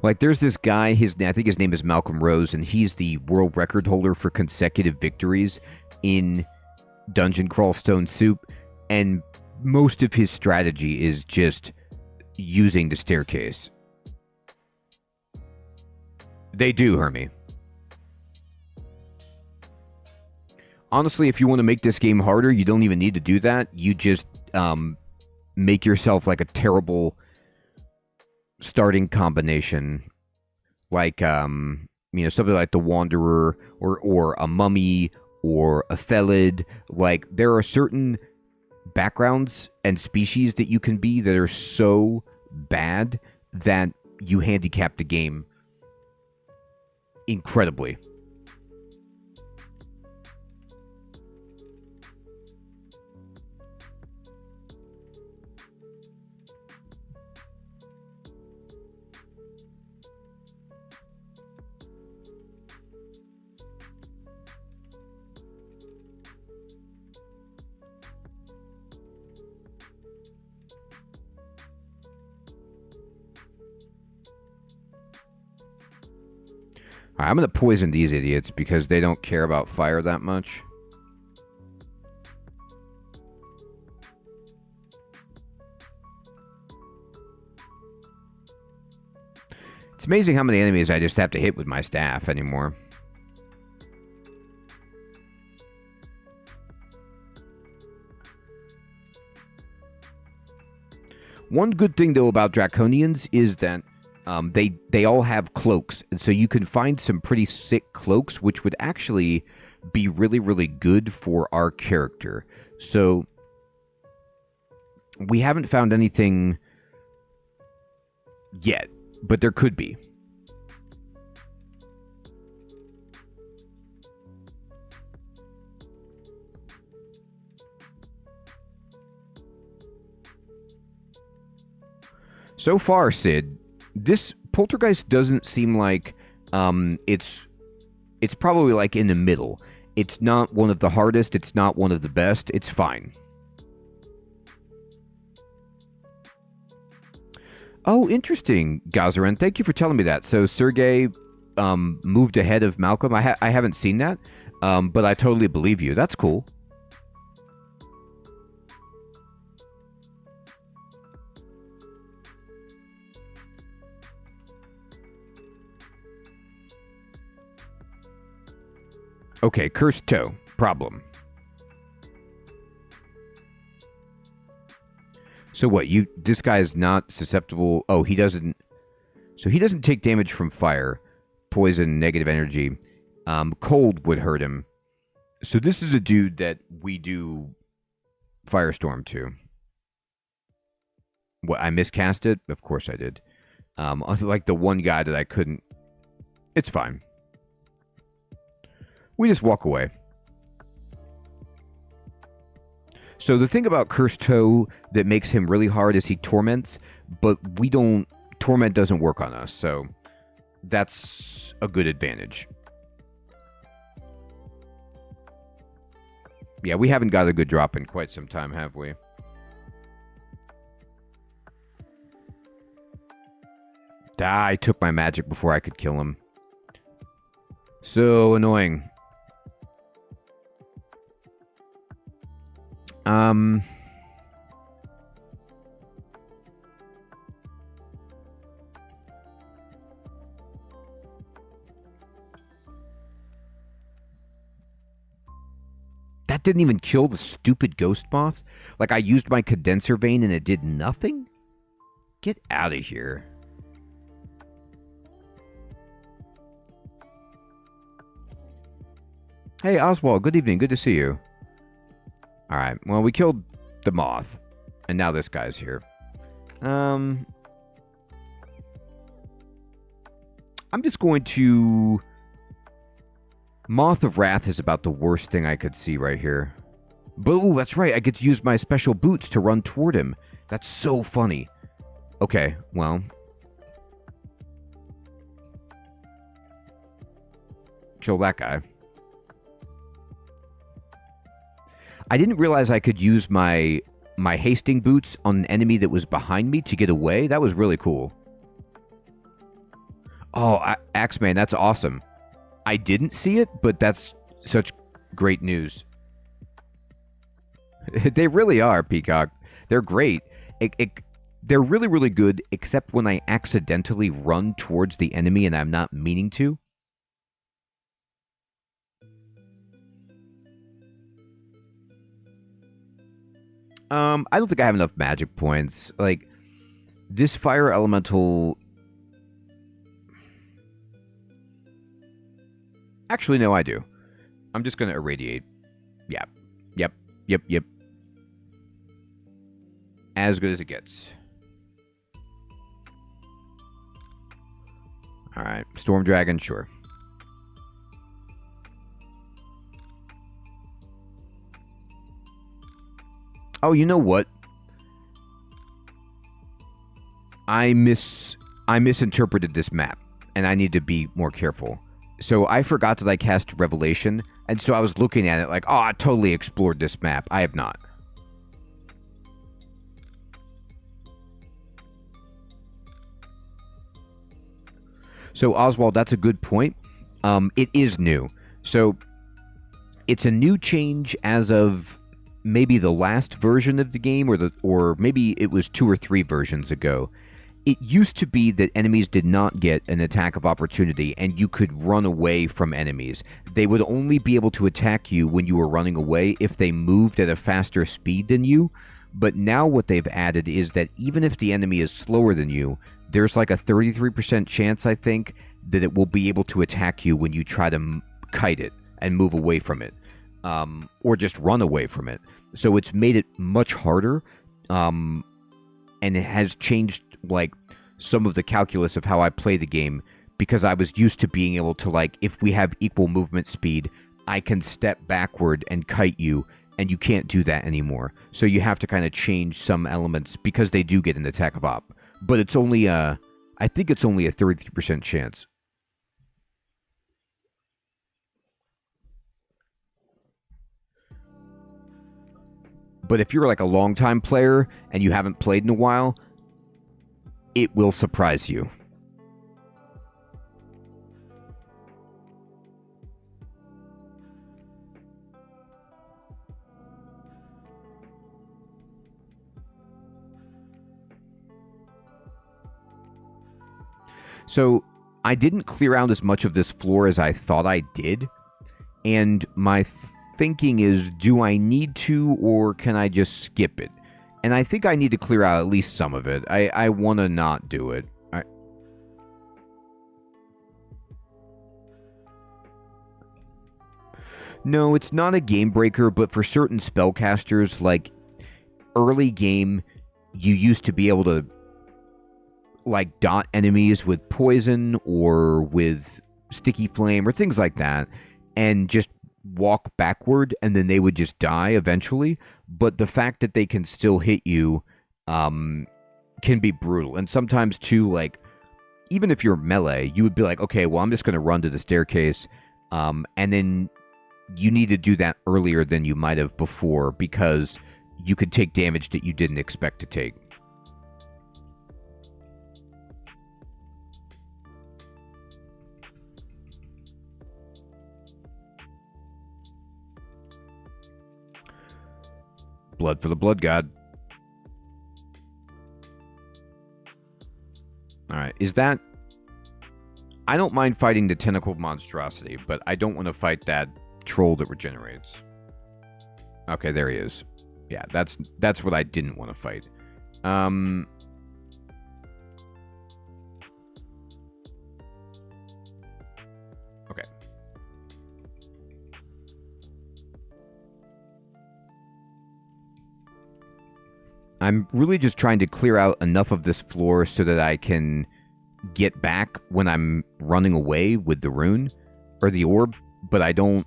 Like, there's this guy, I think his name is Malcolm Rose, and he's the world record holder for consecutive victories in Dungeon Crawl Stone Soup. And most of his strategy is just using the staircase. They do, Hermie. Honestly, if you want to make this game harder, you don't even need to do that. You just make yourself like a terrible starting combination. Like, something like the Wanderer or a Mummy or a Felid. Like, there are certain backgrounds and species that you can be that are so bad that you handicap the game incredibly. All right, I'm going to poison these idiots because they don't care about fire that much. It's amazing how many enemies I just have to hit with my staff anymore. One good thing, though, about Draconians is that they all have cloaks, and so you can find some pretty sick cloaks, which would actually be really, really good for our character. So we haven't found anything yet, but there could be. So far, Sid, this Poltergeist doesn't seem like it's probably like in the middle. It's not one of the hardest, it's not one of the best, it's fine. Oh, interesting, Gazaran. Thank you for telling me that. So Sergey moved ahead of Malcolm. I haven't seen that, but I totally believe you. That's cool. Okay, cursed toe. Problem. So what, this guy is not susceptible. Oh, he doesn't. So he doesn't take damage from fire, poison, negative energy. Cold would hurt him. So this is a dude that we do Firestorm to. What, I miscast it? Of course I did. Like the one guy that I couldn't. It's fine. We just walk away. So the thing about Cursed Toe that makes him really hard is he torments, but we don't... Torment doesn't work on us, so that's a good advantage. Yeah, we haven't got a good drop in quite some time, have we? I took my magic before I could kill him. So annoying. That didn't even kill the stupid ghost moth? Like I used my condenser vein and it did nothing? Get out of here. Hey, Oswald, good evening. Good to see you. Alright, well, we killed the moth. And now this guy's here. I'm just going to... Moth of Wrath is about the worst thing I could see right here. But, ooh, that's right. I get to use my special boots to run toward him. That's so funny. Okay, well... Kill that guy. I didn't realize I could use my hasting boots on an enemy that was behind me to get away. That was really cool. Oh, Axeman, that's awesome. I didn't see it, but that's such great news. They really are, Peacock. They're great. They're really, really good, except when I accidentally run towards the enemy and I'm not meaning to. I don't think I have enough magic points. Like, this fire elemental... Actually, no, I do. I'm just going to irradiate. Yeah. Yep. As good as it gets. All right, Storm Dragon, sure. Oh, you know what? I misinterpreted this map, and I need to be more careful. So I forgot that I cast Revelation, and so I was looking at it like, oh, I totally explored this map. I have not. So, Oswald, that's a good point. It is new. So, it's a new change as of maybe the last version of the game, or maybe it was 2 or 3 versions ago. It used to be that enemies did not get an attack of opportunity, and you could run away from enemies. They would only be able to attack you when you were running away if they moved at a faster speed than you. But now what they've added is that even if the enemy is slower than you, there's like a 33% chance, I think, that it will be able to attack you when you try to kite it and move away from it, or just run away from it. So it's made it much harder, and it has changed like some of the calculus of how I play the game, because I was used to being able to, like, if we have equal movement speed, I can step backward and kite you, and you can't do that anymore. So you have to kind of change some elements because they do get an attack of op. But it's only I think it's only a 33% chance. But if you're like a long-time player and you haven't played in a while, it will surprise you. So I didn't clear out as much of this floor as I thought I did. And my thinking is, do I need to, or can I just skip it? And I think I need to clear out at least some of it. I want to not do it. No, it's not a game breaker, but for certain spellcasters, like early game, you used to be able to like dot enemies with poison or with sticky flame or things like that, and just walk backward, and then they would just die eventually. But the fact that they can still hit you can be brutal. And sometimes too, like, even if you're melee, you would be like, okay, well, I'm just going to run to the staircase, and then you need to do that earlier than you might have before, because you could take damage that you didn't expect to take. Blood for the blood god. Alright, is that... I don't mind fighting the tentacled monstrosity, but I don't want to fight that troll that regenerates. Okay, there he is. Yeah, that's what I didn't want to fight. Okay. I'm really just trying to clear out enough of this floor so that I can get back when I'm running away with the rune or the orb, but I don't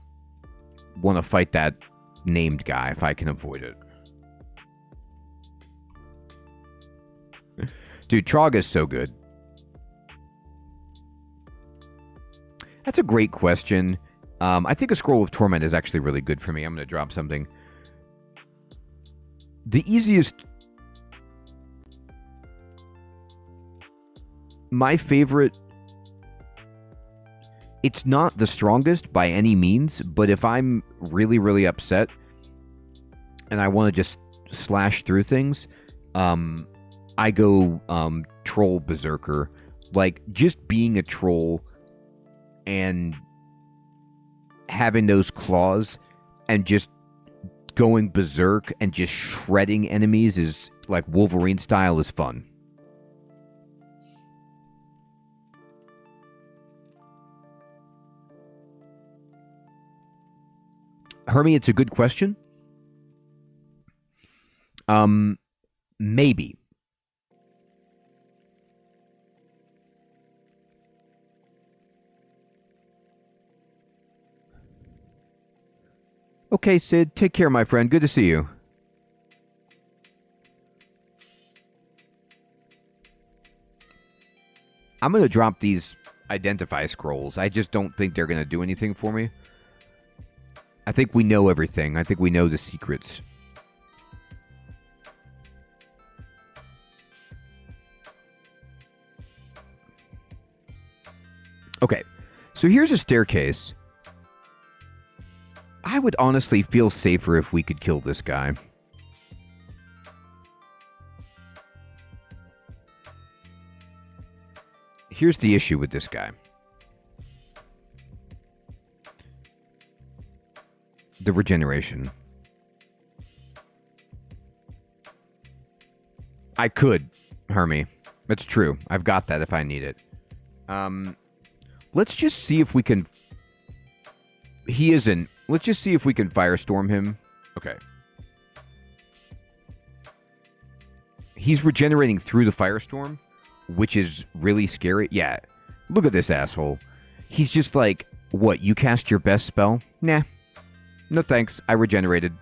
want to fight that named guy if I can avoid it. Dude, Trog is so good. That's a great question. I think a Scroll of Torment is actually really good for me. I'm going to drop something. The easiest... My favorite... It's not the strongest by any means, but if I'm really, really upset and I want to just slash through things, I go Troll Berserker. Like, just being a troll and having those claws and just going berserk and just shredding enemies is, like, Wolverine style, is fun. Hermie, it's a good question. Maybe. Okay, Sid, take care, my friend. Good to see you. I'm going to drop these identify scrolls. I just don't think they're going to do anything for me. I think we know everything. I think we know the secrets. Okay, so here's a staircase. I would honestly feel safer if we could kill this guy. Here's the issue with this guy. The regeneration. I could, Hermie. That's true. I've got that if I need it. Let's just see if we can... He isn't. Let's just see if we can firestorm him. Okay. He's regenerating through the firestorm, which is really scary. Yeah. Look at this asshole. He's just like, what, you cast your best spell? Nah. No thanks. I regenerated.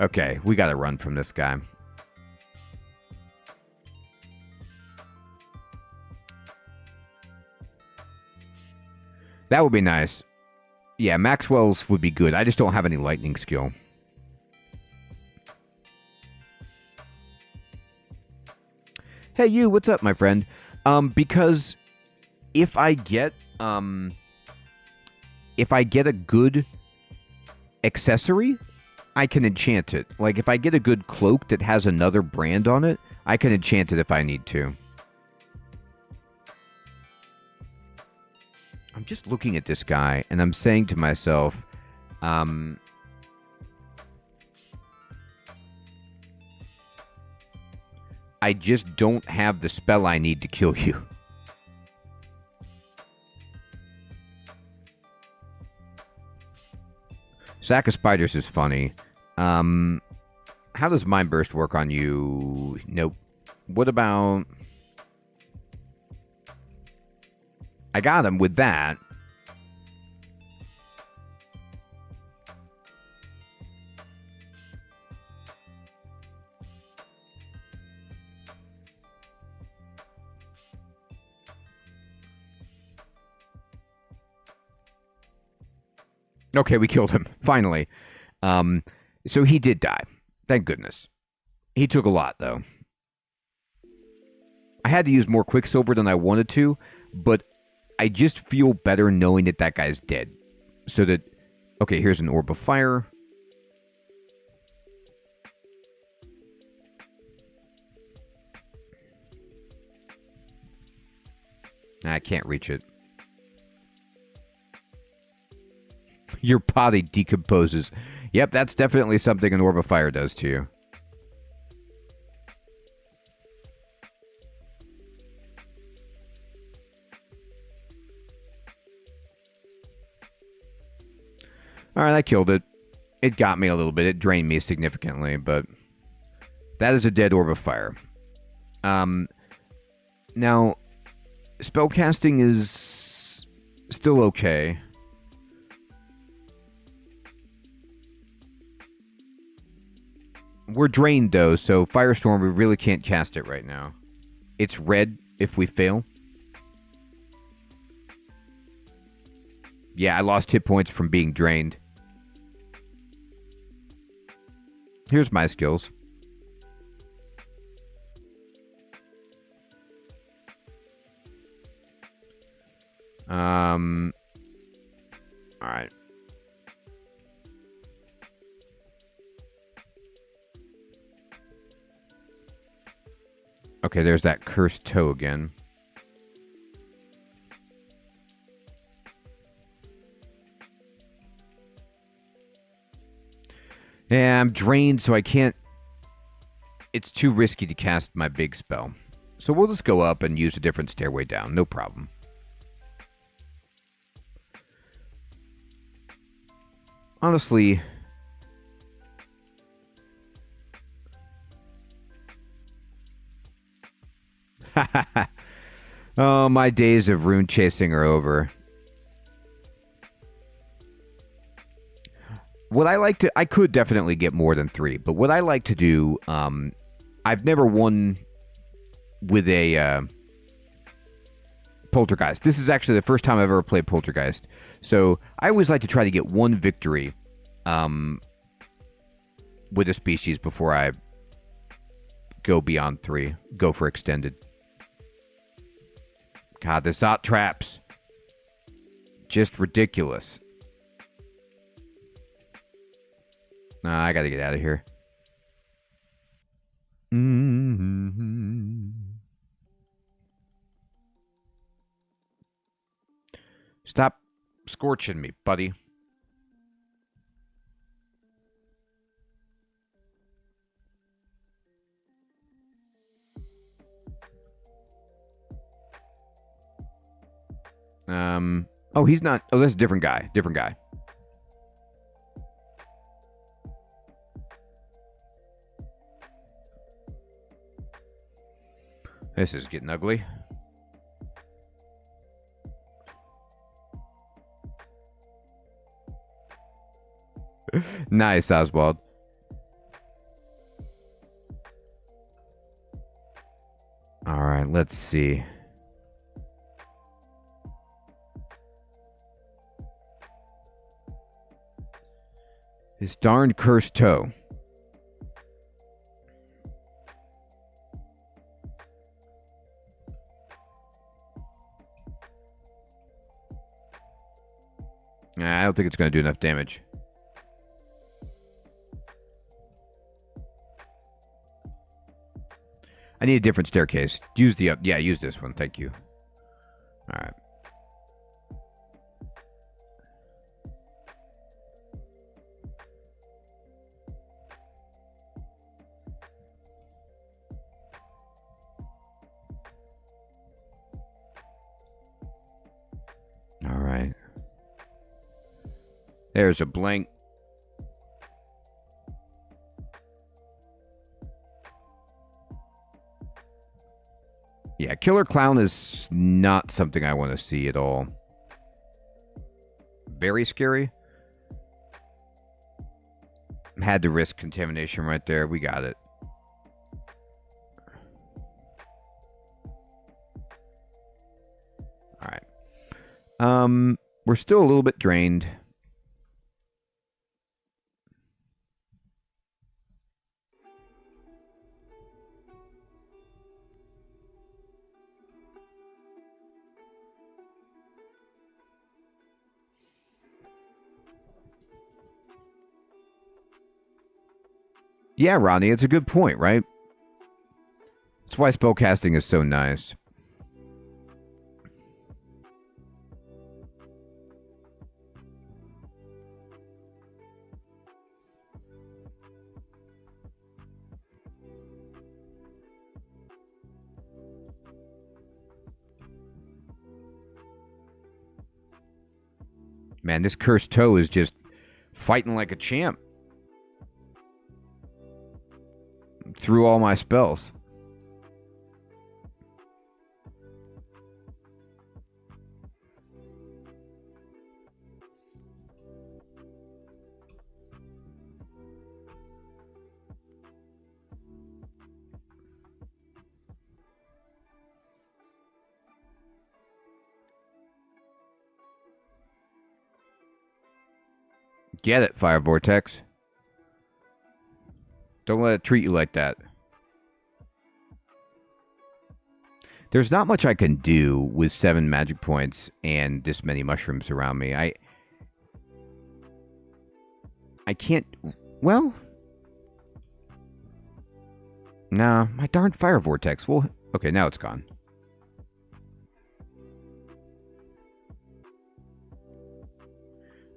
Okay, we gotta run from this guy. That would be nice. Yeah, Maxwell's would be good. I just don't have any lightning skill. Hey, you, what's up, my friend? Because if I get a good accessory, I can enchant it. Like, if I get a good cloak that has another brand on it, I can enchant it if I need to. I'm just looking at this guy, and I'm saying to myself, I just don't have the spell I need to kill you. Sack of Spiders is funny. How does Mind Burst work on you? Nope. What about... I got him with that. Okay, we killed him, finally. So he did die. Thank goodness. He took a lot, though. I had to use more Quicksilver than I wanted to, but I just feel better knowing that that guy's dead. So that... Okay, here's an Orb of Fire. I can't reach it. Your body decomposes. Yep, that's definitely something an Orb of Fire does to you. Alright, I killed it. It got me a little bit. It drained me significantly, but... That is a dead Orb of Fire. Now... Spellcasting is... still okay. We're drained, though, so Firestorm, we really can't cast it right now. It's red if we fail. Yeah, I lost hit points from being drained. Here's my skills. Alright. Okay, there's that cursed toe again. Yeah, I'm drained, so I can't... It's too risky to cast my big spell. So we'll just go up and use a different stairway down. No problem. Honestly... Oh, my days of rune chasing are over. What I like to, I could definitely get more than 3, but what I like to do, I've never won with a Poltergeist. This is actually the first time I've ever played Poltergeist. So I always like to try to get 1 victory with a species before I go beyond 3. Go for extended. God, the Zot traps. Just ridiculous. I gotta get out of here. Stop scorching me, buddy. Oh, he's not. Oh, that's a different guy. Different guy. This is getting ugly. Nice, Oswald. All right, let's see. This darned cursed toe. I don't think it's going to do enough damage. I need a different staircase. Use the yeah, use this one. Thank you. All right. All right. There's a blank. Yeah, Killer Clown is not something I want to see at all. Very scary. Had to risk contamination right there. We got it. All right. We're still a little bit drained. Yeah, Ronnie, it's a good point, right? That's why spellcasting is so nice. Man, this cursed toe is just fighting like a champ. Through all my spells. Get it, Fire Vortex. Don't let it treat you like that. There's not much I can do with 7 magic points and this many mushrooms around me. I can't... Well... Nah, my darn Fire Vortex. Well, okay, now it's gone.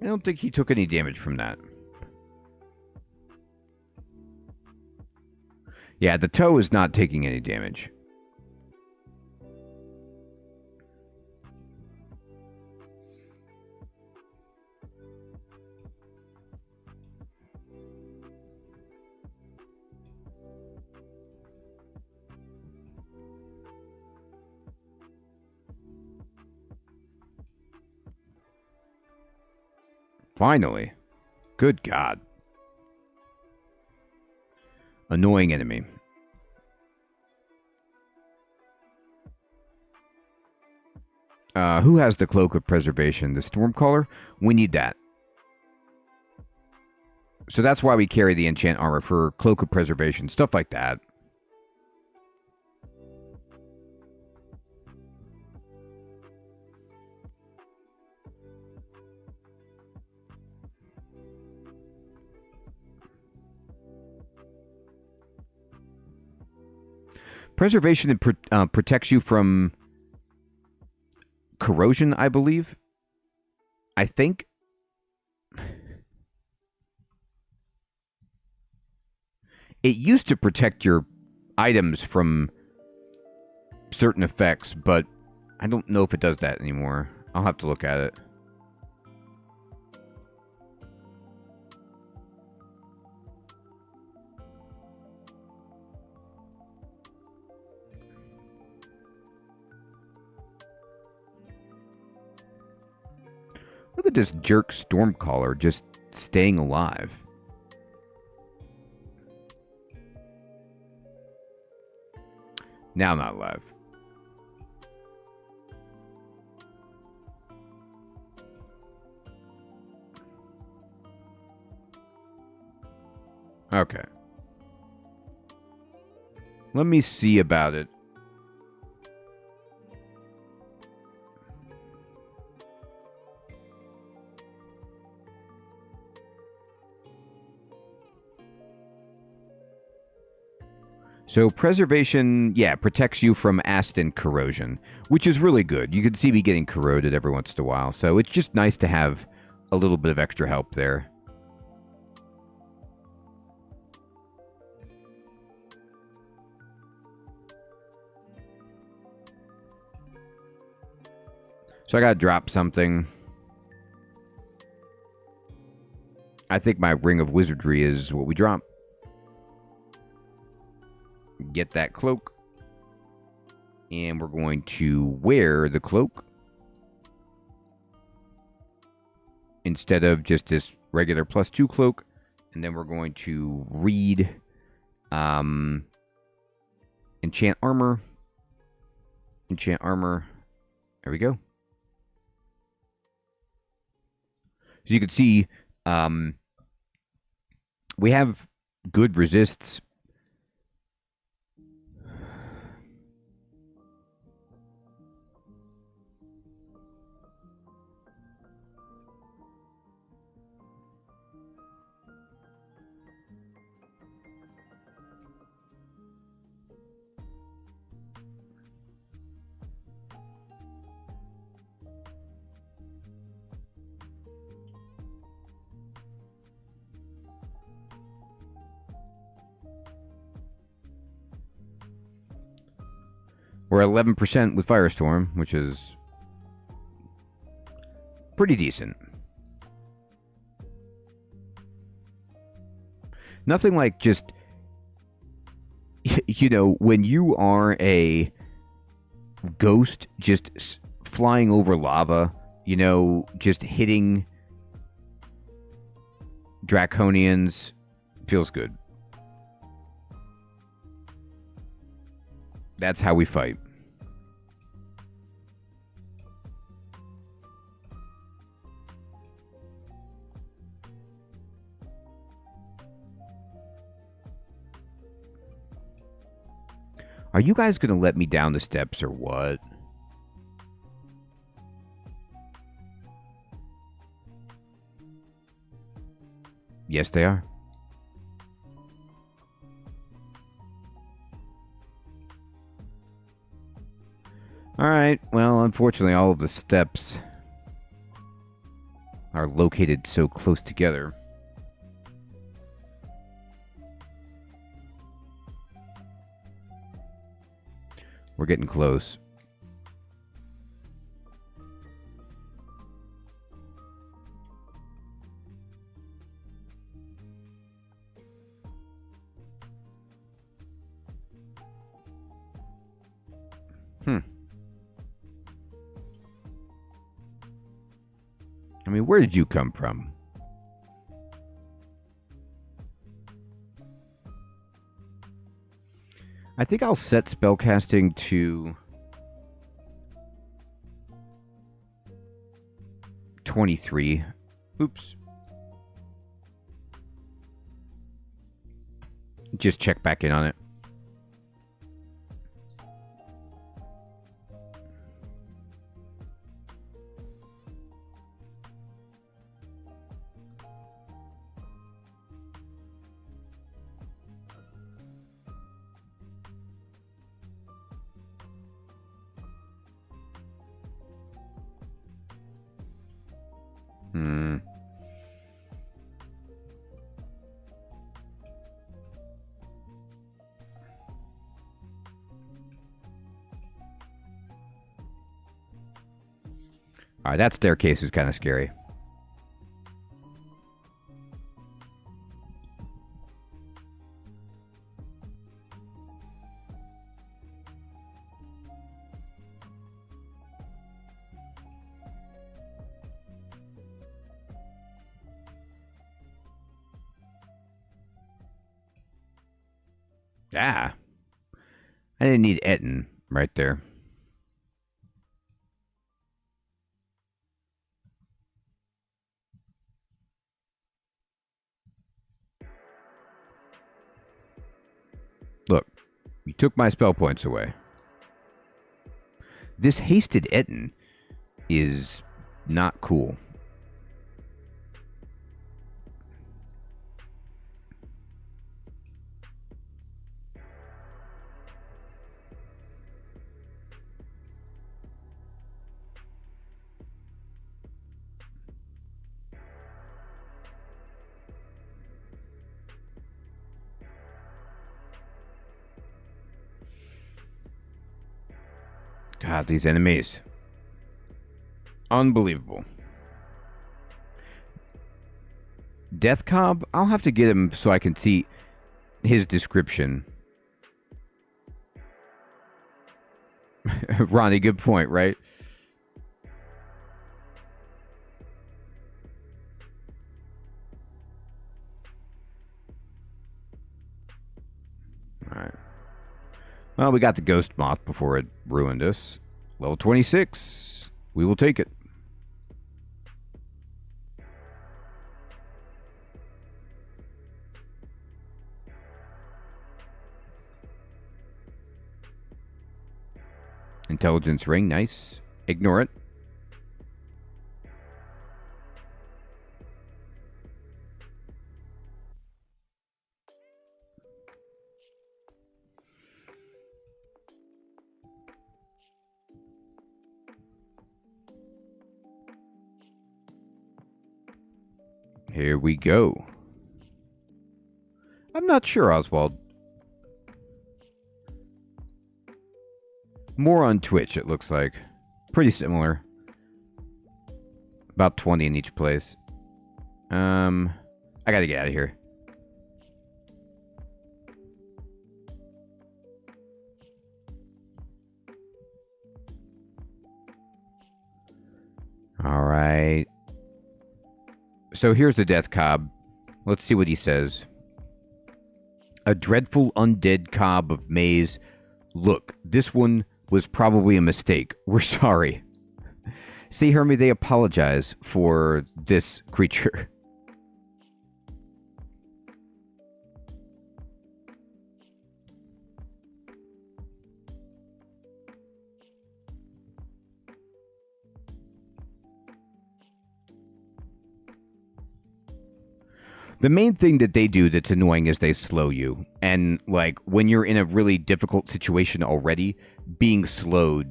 I don't think he took any damage from that. Yeah, the toe is not taking any damage. Finally. Good God. Annoying enemy. Who has the Cloak of Preservation? The Stormcaller? We need that. So that's why we carry the enchant armor, for Cloak of Preservation, stuff like that. Preservation protects you from corrosion, I believe. I think. It used to protect your items from certain effects, but I don't know if it does that anymore. I'll have to look at it. Look at this jerk Stormcaller just staying alive. Now I'm not alive. Okay. Let me see about it. So preservation, yeah, protects you from acid and corrosion, which is really good. You can see me getting corroded every once in a while, so it's just nice to have a little bit of extra help there. So I gotta drop something. I think my Ring of Wizardry is what we drop. Get that cloak. And we're going to wear the cloak instead of just this regular +2 cloak. And then we're going to read enchant armor. Enchant armor. There we go. So you can see we have good resists. We're 11% with Firestorm, which is pretty decent. Nothing like just, you know, when you are a ghost just flying over lava, you know, just hitting draconians, feels good. That's how we fight. Are you guys going to let me down the steps or what? Yes, they are. Alright, well, unfortunately, all of the steps are located so close together. We're getting close. I mean, where did you come from? I think I'll set spellcasting to 23. Oops. Just check back in on it. Alright, that staircase is kind of scary. Ah. I didn't need Etten right there. Look, you took my spell points away. This hasted Etten is not cool. God, these enemies. Unbelievable. Death Cobb? I'll have to get him so I can see his description. Ronnie, good point, right? Alright. Well, we got the Ghost Moth before it ruined us. Level 26. We will take it. Intelligence ring, nice. Ignore it. Here we go. I'm not sure, Oswald. More on Twitch, it looks like. Pretty similar. About 20 in each place. I gotta get out of here. Alright. So here's the Death Cobb. Let's see what he says. A dreadful undead cob of maize. Look, this one was probably a mistake. We're sorry. See, Hermie, they apologize for this creature. The main thing that they do that's annoying is they slow you. And, like, when you're in a really difficult situation already, being slowed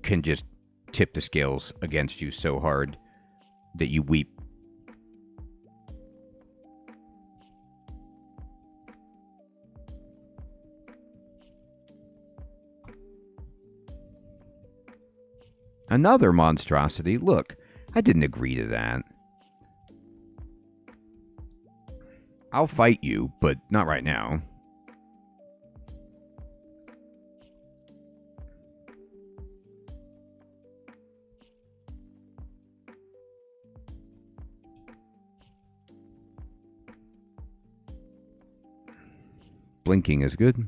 can just tip the scales against you so hard that you weep. Another monstrosity. Look, I didn't agree to that. I'll fight you, but not right now. Blinking is good.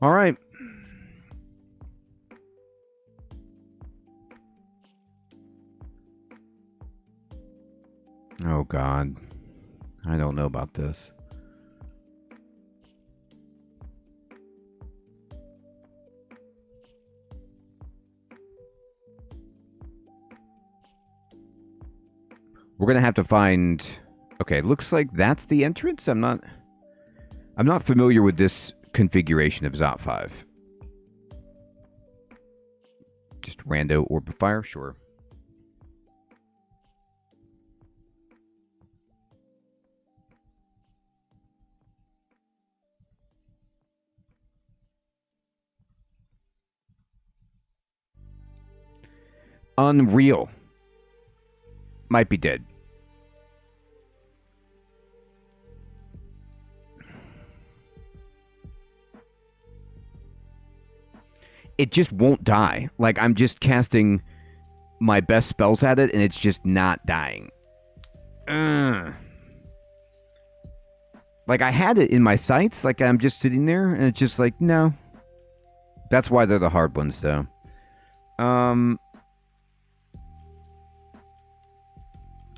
All right. Oh, God. I don't know about this. We're going to have to find... Okay, looks like that's the entrance. I'm not familiar with this configuration of Zot 5. Just rando orb of fire, sure. Unreal. Might be dead. It just won't die. Like, I'm just casting my best spells at it, and it's just not dying. Like, I had it in my sights. Like, I'm just sitting there, and it's just like, no. That's why they're the hard ones, though.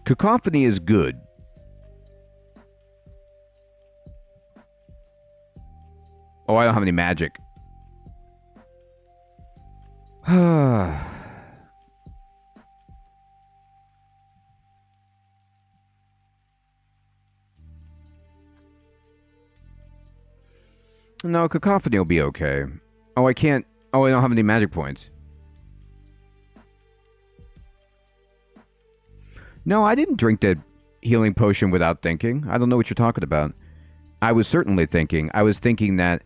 Cacophony is good. Oh, I don't have any magic. No, Cacophony will be okay. Oh, I can't... Oh, I don't have any magic points. No, I didn't drink the healing potion without thinking. I don't know what you're talking about. I was certainly thinking. I was thinking that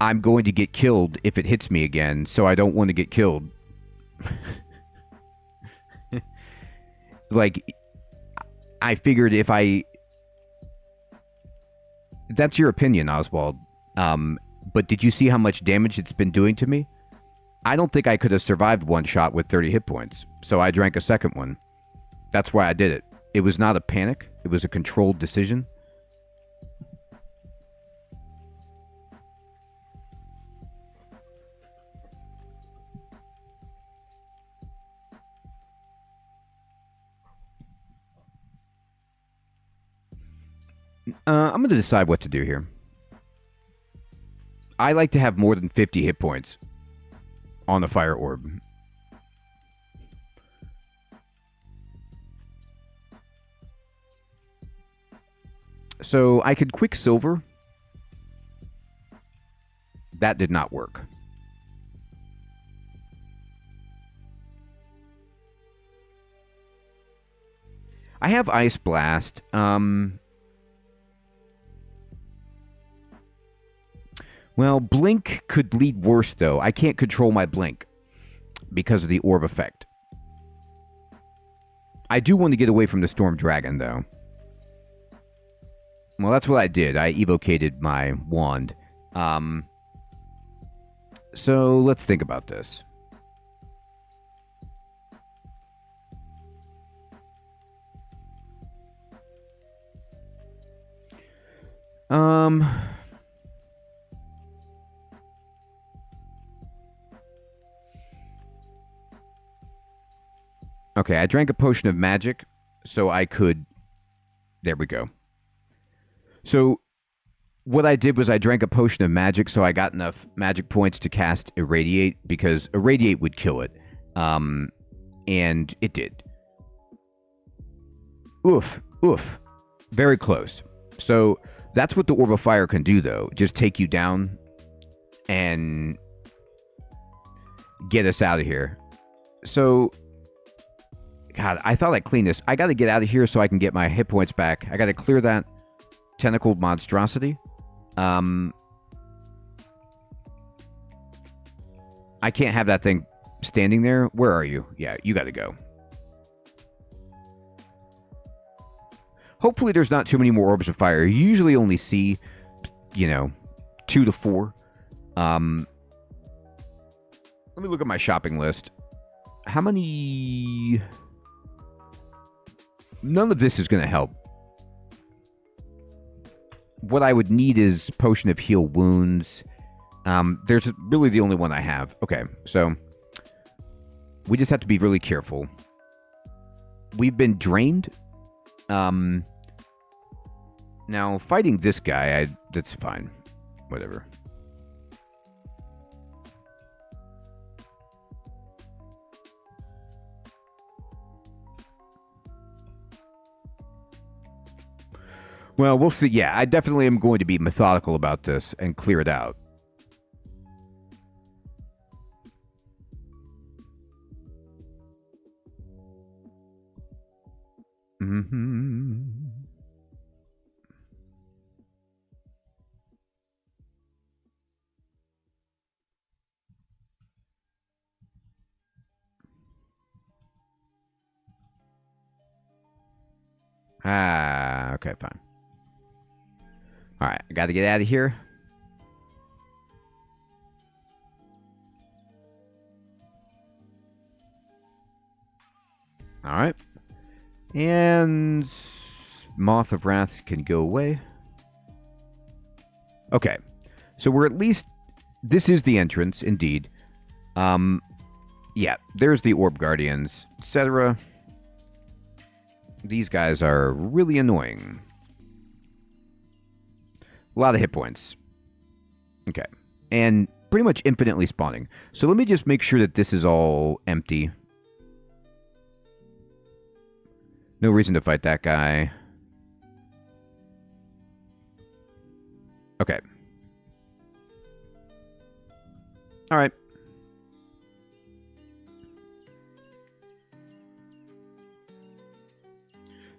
I'm going to get killed if it hits me again, so I don't want to get killed. Like, I figured if I... That's your opinion, Oswald. But did you see how much damage it's been doing to me? I don't think I could have survived one shot with 30 hit points, so I drank a second one. That's why I did it. It was not a panic. It was a controlled decision. I'm going to decide what to do here. I like to have more than 50 hit points on a fire orb. So I could Quicksilver. That did not work. I have Ice Blast. Well, Blink could lead worse, though. I can't control my Blink because of the orb effect. I do want to get away from the Storm Dragon, though. Well, that's what I did. I evocated my wand. So let's think about this. Okay, I drank a potion of magic, so I could... There we go. So, what I did was I drank a potion of magic, so I got enough magic points to cast Irradiate, because Irradiate would kill it. And it did. Oof. Very close. So, that's what the Orb of Fire can do, though. Just take you down and get us out of here. So... God, I thought I'd clean this. I got to get out of here so I can get my hit points back. I got to clear that tentacled monstrosity. I can't have that thing standing there. Where are you? Yeah, you got to go. Hopefully there's not too many more orbs of fire. You usually only see, 2 to 4. Let me look at my shopping list. How many... None of this is going to help. What I would need is Potion of Heal Wounds. There's really the only one I have. Okay, so we just have to be really careful. We've been drained. Now, fighting this guy, that's fine. Whatever. Well, we'll see. Yeah, I definitely am going to be methodical about this and clear it out. Mm-hmm. Okay, fine. All right, I got to get out of here. All right. And Moth of Wrath can go away. Okay. So we're at least... This is the entrance, indeed. Yeah, there's the Orb Guardians, etc. These guys are really annoying. A lot of hit points. Okay. And pretty much infinitely spawning. So let me just make sure that this is all empty. No reason to fight that guy. Okay. All right.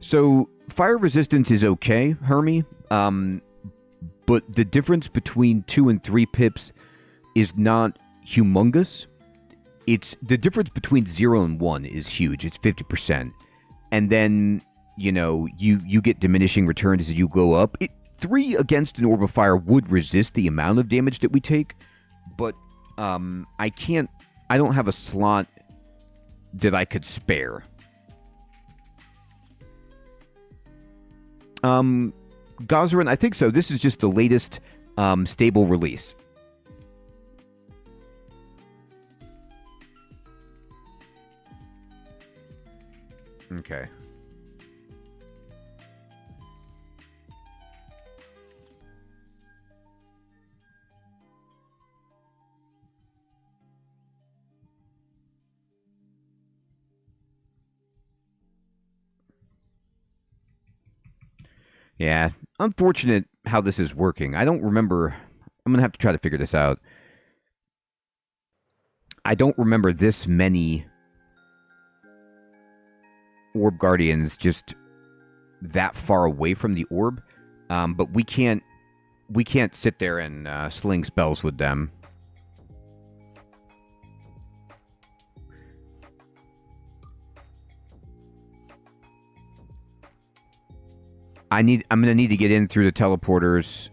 So, fire resistance is okay, Hermie. But the difference between 2 and 3 pips is not humongous. It's the difference between 0 and 1 is huge. It's 50%. And then, you know, you get diminishing returns as you go up. 3 against an Orb of Fire would resist the amount of damage that we take. But I don't have a slot that I could spare. Gozran, I think so. This is just the latest stable release. Okay. Yeah, unfortunate how this is working. I don't remember. I'm going to have to try to figure this out. I don't remember this many Orb Guardians just that far away from the orb. But we can't sit there and sling spells with them. I'm gonna need to get in through the teleporters.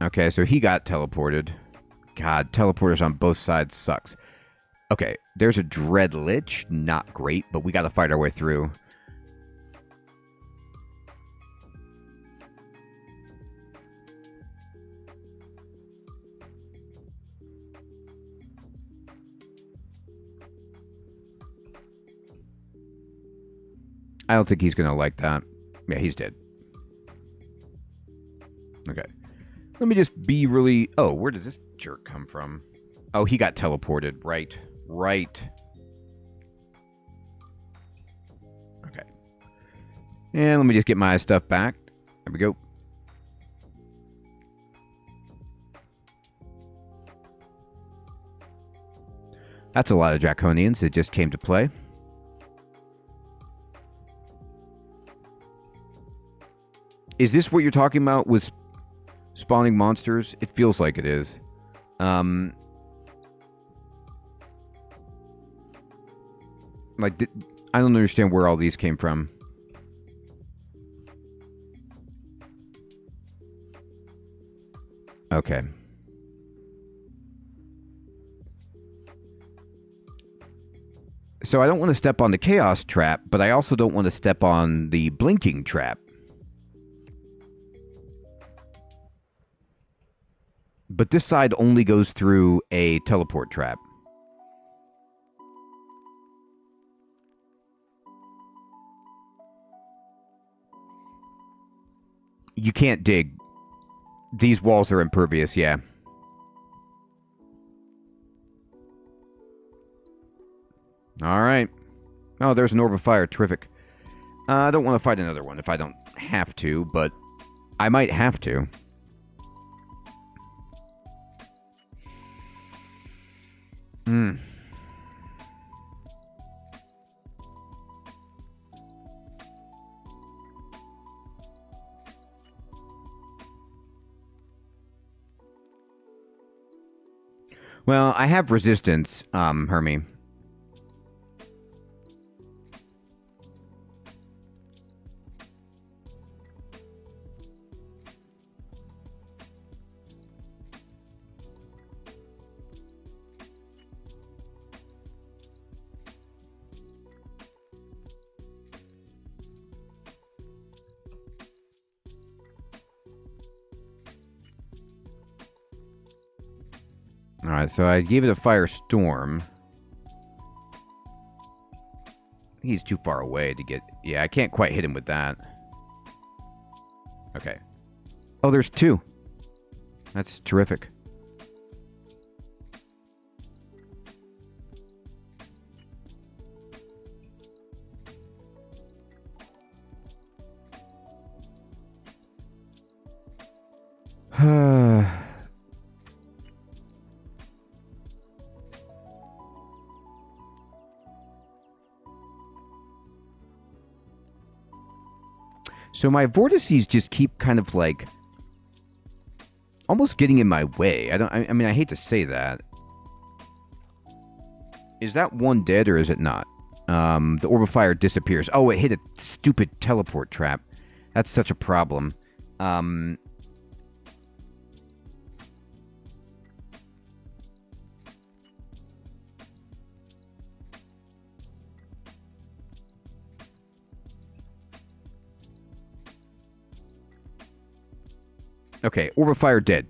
Okay, so he got teleported. God, teleporters on both sides sucks. Okay, there's a Dread Lich. Not great, but we gotta fight our way through. I don't think he's going to like that. Yeah, he's dead. Okay. Let me just be really... Oh, where did this jerk come from? Oh, he got teleported. Right. Right. Okay. And let me just get my stuff back. There we go. That's a lot of Draconians that just came to play. Is this what you're talking about with spawning monsters? It feels like it is. Like, I don't understand where all these came from. Okay. So I don't want to step on the Chaos Trap, but I also don't want to step on the Blinking Trap. But this side only goes through a teleport trap. You can't dig. These walls are impervious, yeah. Alright. Oh, there's an orb of fire. Terrific. I don't want to fight another one if I don't have to, but I might have to. Well, I have resistance, Hermie. Alright, so I gave it a firestorm. He's too far away to get... Yeah, I can't quite hit him with that. Okay. Oh, there's two. That's terrific. So my vortices just keep kind of like almost getting in my way. I mean, I hate to say that. Is that one dead or is it not? The orb of fire disappears. Oh, it hit a stupid teleport trap. That's such a problem. Okay, orb of fire dead.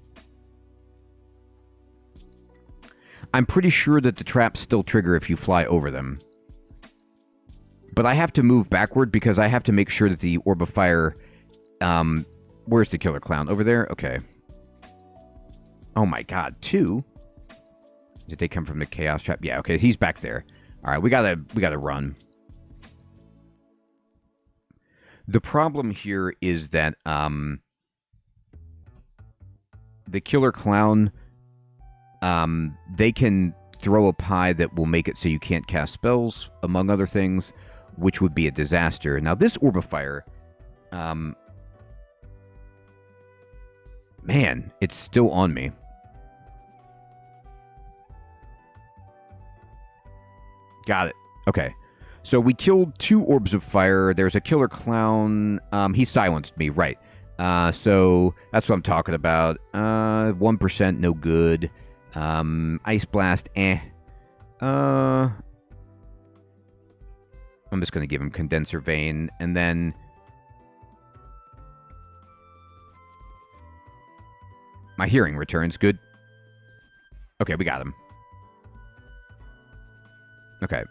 I'm pretty sure that the traps still trigger if you fly over them. But I have to move backward because I have to make sure that the orb of fire... where's the killer clown? Over there? Okay. Oh my god, two? Did they come from the chaos trap? Yeah, okay, he's back there. Alright, we gotta run. The problem here is that, the killer clown, they can throw a pie that will make it so you can't cast spells, among other things, which would be a disaster. Now, this orb of fire, man, it's still on me. Got it. Okay. So we killed two orbs of fire. There's a killer clown. He silenced me, right. So that's what I'm talking about. 1%, no good. Ice Blast, I'm just going to give him Condenser Vein, and then... My hearing returns, good. Okay, we got him. Okay.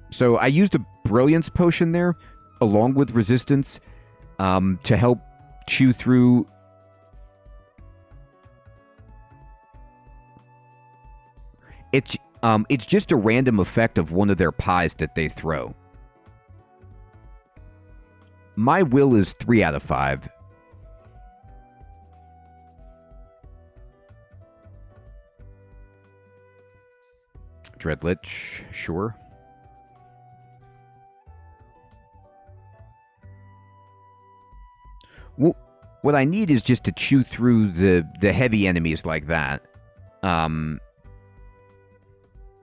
So I used a Brilliance Potion there, along with Resistance, to help chew through... It's just a random effect of one of their pies that they throw. My will is 3 out of 5. Dreadlich, sure. Well, what I need is just to chew through the heavy enemies like that.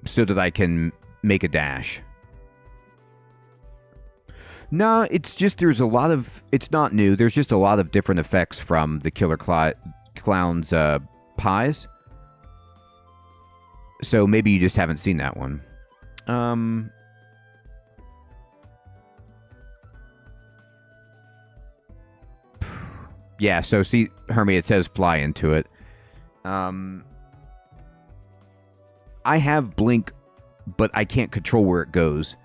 So that I can make a dash. No, it's just there's a lot of... It's not new. There's just a lot of different effects from the Killer Clown's pies. So maybe you just haven't seen that one. Yeah, so see, Hermie, it says fly into it. I have blink, but I can't control where it goes.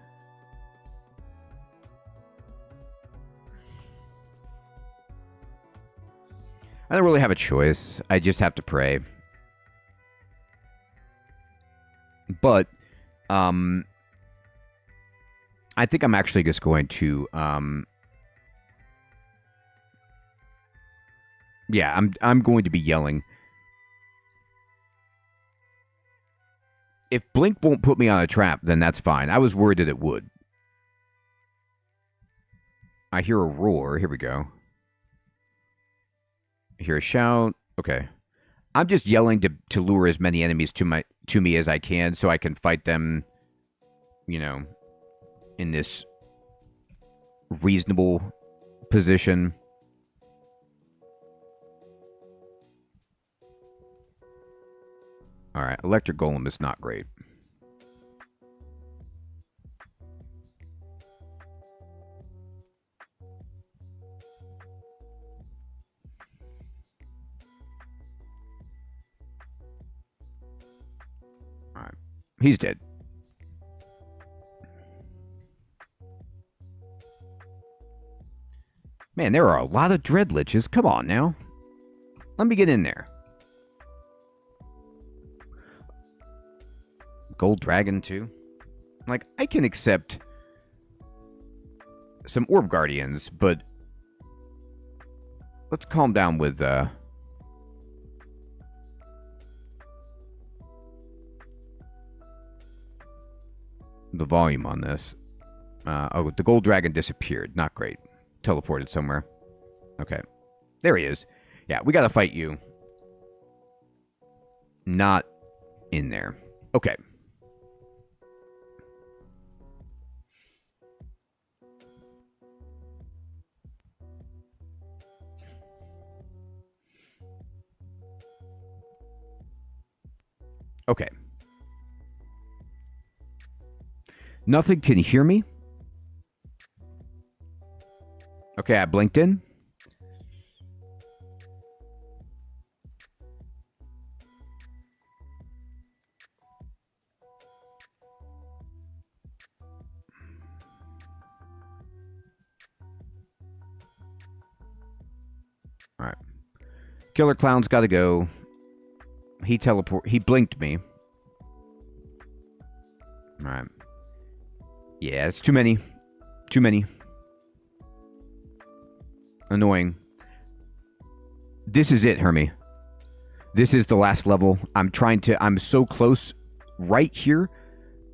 I don't really have a choice. I just have to pray. But, I think I'm actually just going to, yeah, I'm going to be yelling. If blink won't put me on a trap, then that's fine. I was worried that it would. I hear a roar. Here we go. I hear a shout. Okay. I'm just yelling to lure as many enemies to me as I can so I can fight them, you know, in this reasonable position. Alright, Electric Golem is not great. Alright, he's dead. Man, there are a lot of Dreadliches. Come on now. Let me get in there. Gold Dragon, too. Like, I can accept some Orb Guardians, but let's calm down with, the volume on this. Oh, the Gold Dragon disappeared. Not great. Teleported somewhere. Okay. There he is. Yeah, we gotta fight you. Not in there. Okay. Okay. Nothing can hear me. Okay, I blinked in. Alright. Killer Clown's gotta go. He blinked me. Alright. Yeah, it's too many. Too many. Annoying. This is it, Hermie. This is the last level. I'm so close right here.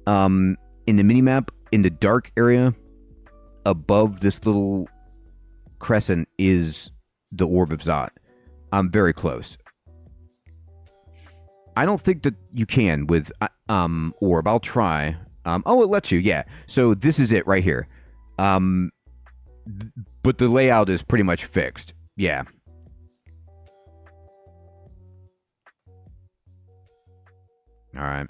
In the minimap, in the dark area, above this little crescent is the Orb of Zot. I'm very close. I don't think that you can with Orb. I'll try. Oh, it lets you, yeah. So this is it right here. But the layout is pretty much fixed. Yeah. All right.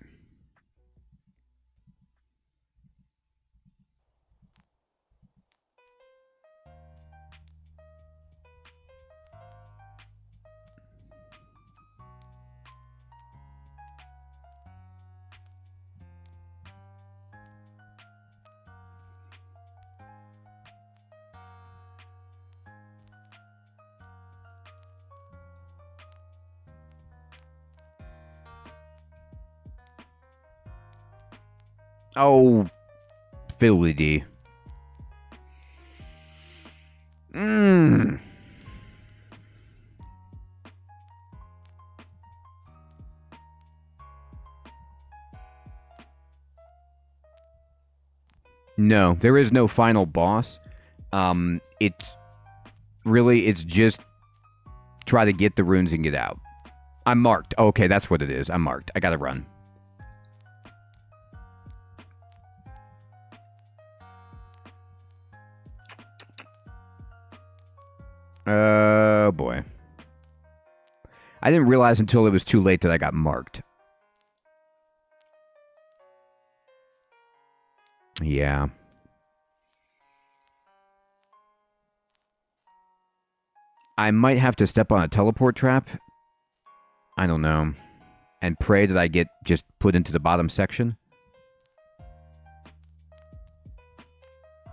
Oh, Philly D. No, there is no final boss. It's just try to get the runes and get out. I'm marked. Okay, that's what it is. I'm marked. I gotta run. Oh, boy. I didn't realize until it was too late that I got marked. Yeah. I might have to step on a teleport trap. I don't know. And pray that I get just put into the bottom section.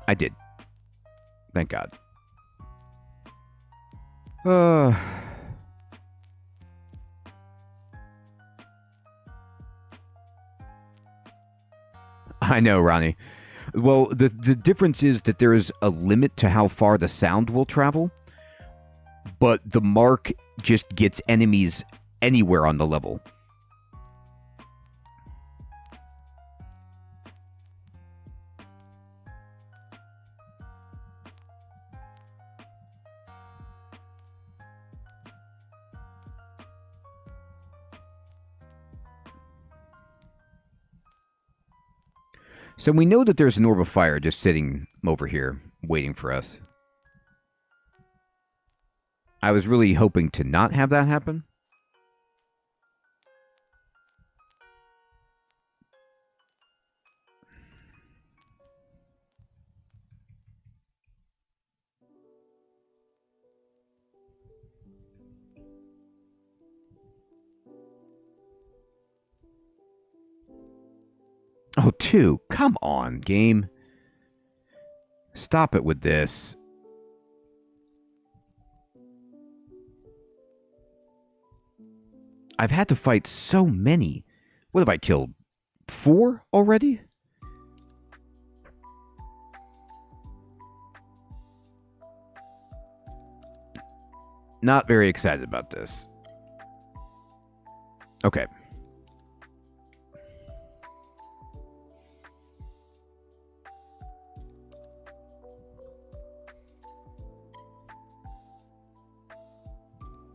I did. Thank God. I know, Ronnie. Well, the difference is that there is a limit to how far the sound will travel, but the mark just gets enemies anywhere on the level. So we know that there's an orb of fire just sitting over here, waiting for us. I was really hoping to not have that happen. Oh, 2. Come on, game. Stop it with this. I've had to fight so many. What have I killed? 4 already? Not very excited about this. Okay.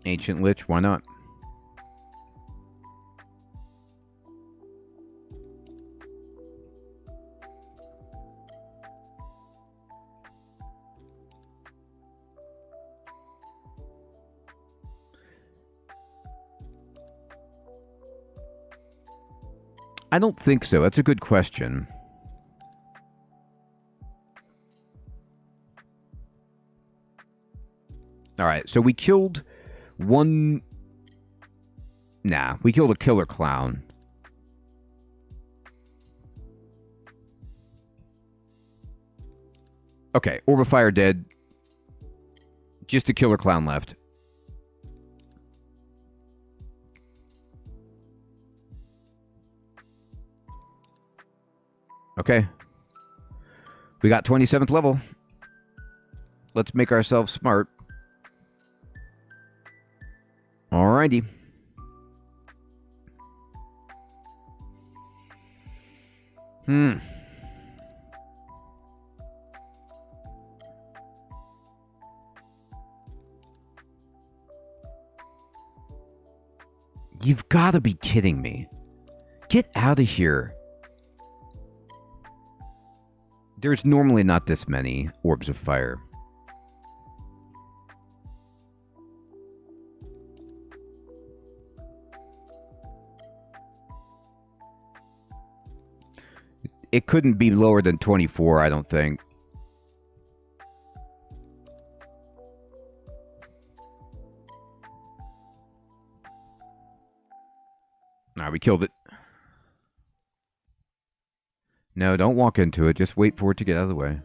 Ancient Lich, why not? I don't think so. That's a good question. All right, so we killed one... Nah, we killed a killer clown. Okay, Orb of Fire dead. Just a killer clown left. Okay. We got 27th level. Let's make ourselves smart. Alrighty. You've got to be kidding me. Get out of here. There's normally not this many orbs of fire. It couldn't be lower than 24, I don't think. We killed it. No, don't walk into it. Just wait for it to get out of the way.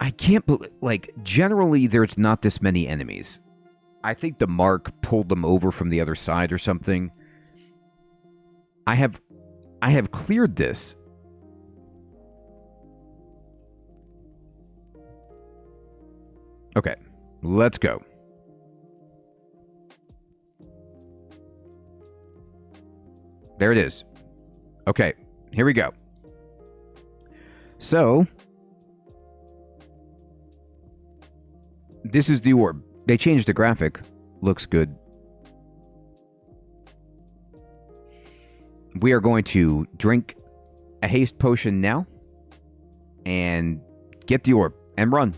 I can't believe... Like, generally, there's not this many enemies. I think the mark pulled them over from the other side or something. I have cleared this. Okay, let's go. There it is. Okay, here we go. So, this is the orb. They changed the graphic. Looks good. We are going to drink a haste potion now and get the orb and run.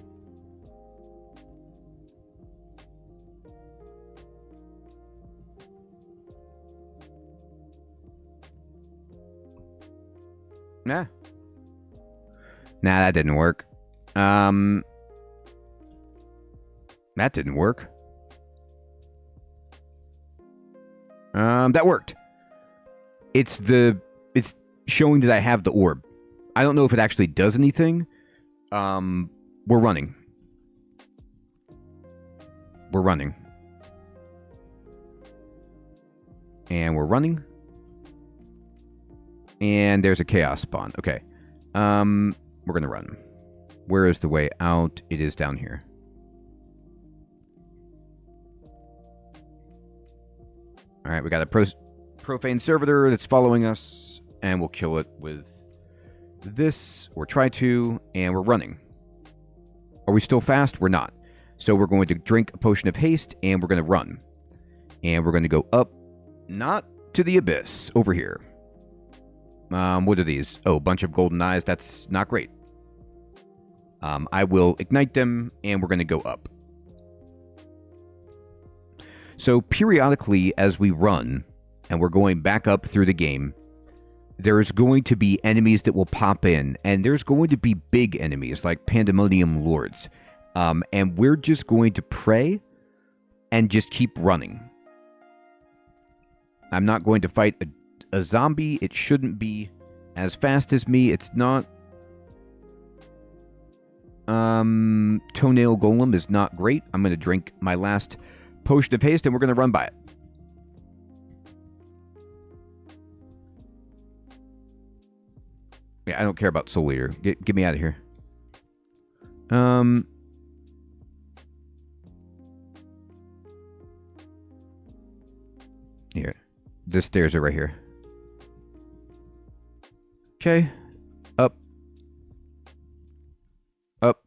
Nah. Nah, that didn't work. That didn't work. That worked. It's showing that I have the orb. I don't know if it actually does anything. We're running. We're running. And we're running. And there's a chaos spawn. Okay. We're gonna run. Where is the way out? It is down here. Alright, we got a profane servitor that's following us, and we'll kill it with this, or try to, and we're running. Are we still fast? We're not. So we're going to drink a potion of haste, and we're going to run. And we're going to go up, not to the abyss, over here. What are these? Oh, bunch of golden eyes. That's not great. I will ignite them, and we're going to go up. So periodically, as we run, and we're going back up through the game, there's going to be enemies that will pop in, and there's going to be big enemies like Pandemonium Lords. And we're just going to pray and just keep running. I'm not going to fight a zombie. It shouldn't be as fast as me. It's not. Toenail Golem is not great. I'm going to drink my last potion of haste, and we're going to run by it. Yeah, I don't care about Soul Eater. Get me out of here. Here. The stairs are right here. Okay. Up. Up.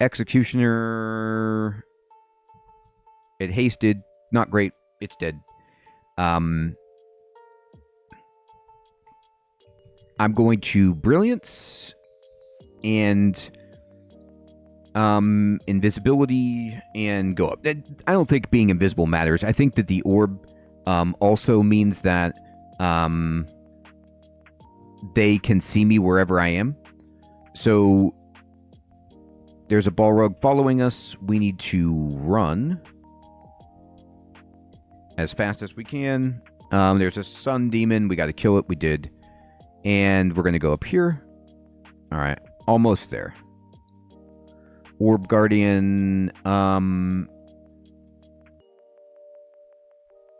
Executioner. It hasted. Not great. It's dead. I'm going to Brilliance and invisibility and go up. I don't think being invisible matters. I think that the orb also means that they can see me wherever I am. So there's a Balrog following us. We need to run as fast as we can. There's a sun demon. We got to kill it. We did. And we're going to go up here. All right. Almost there. Orb Guardian. I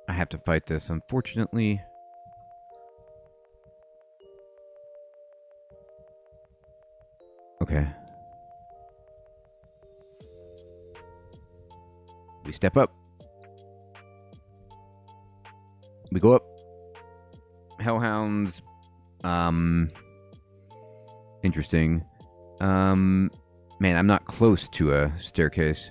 have to fight this, unfortunately. Okay. We step up. We go up. Hellhounds. Interesting. Man, I'm not close to a staircase.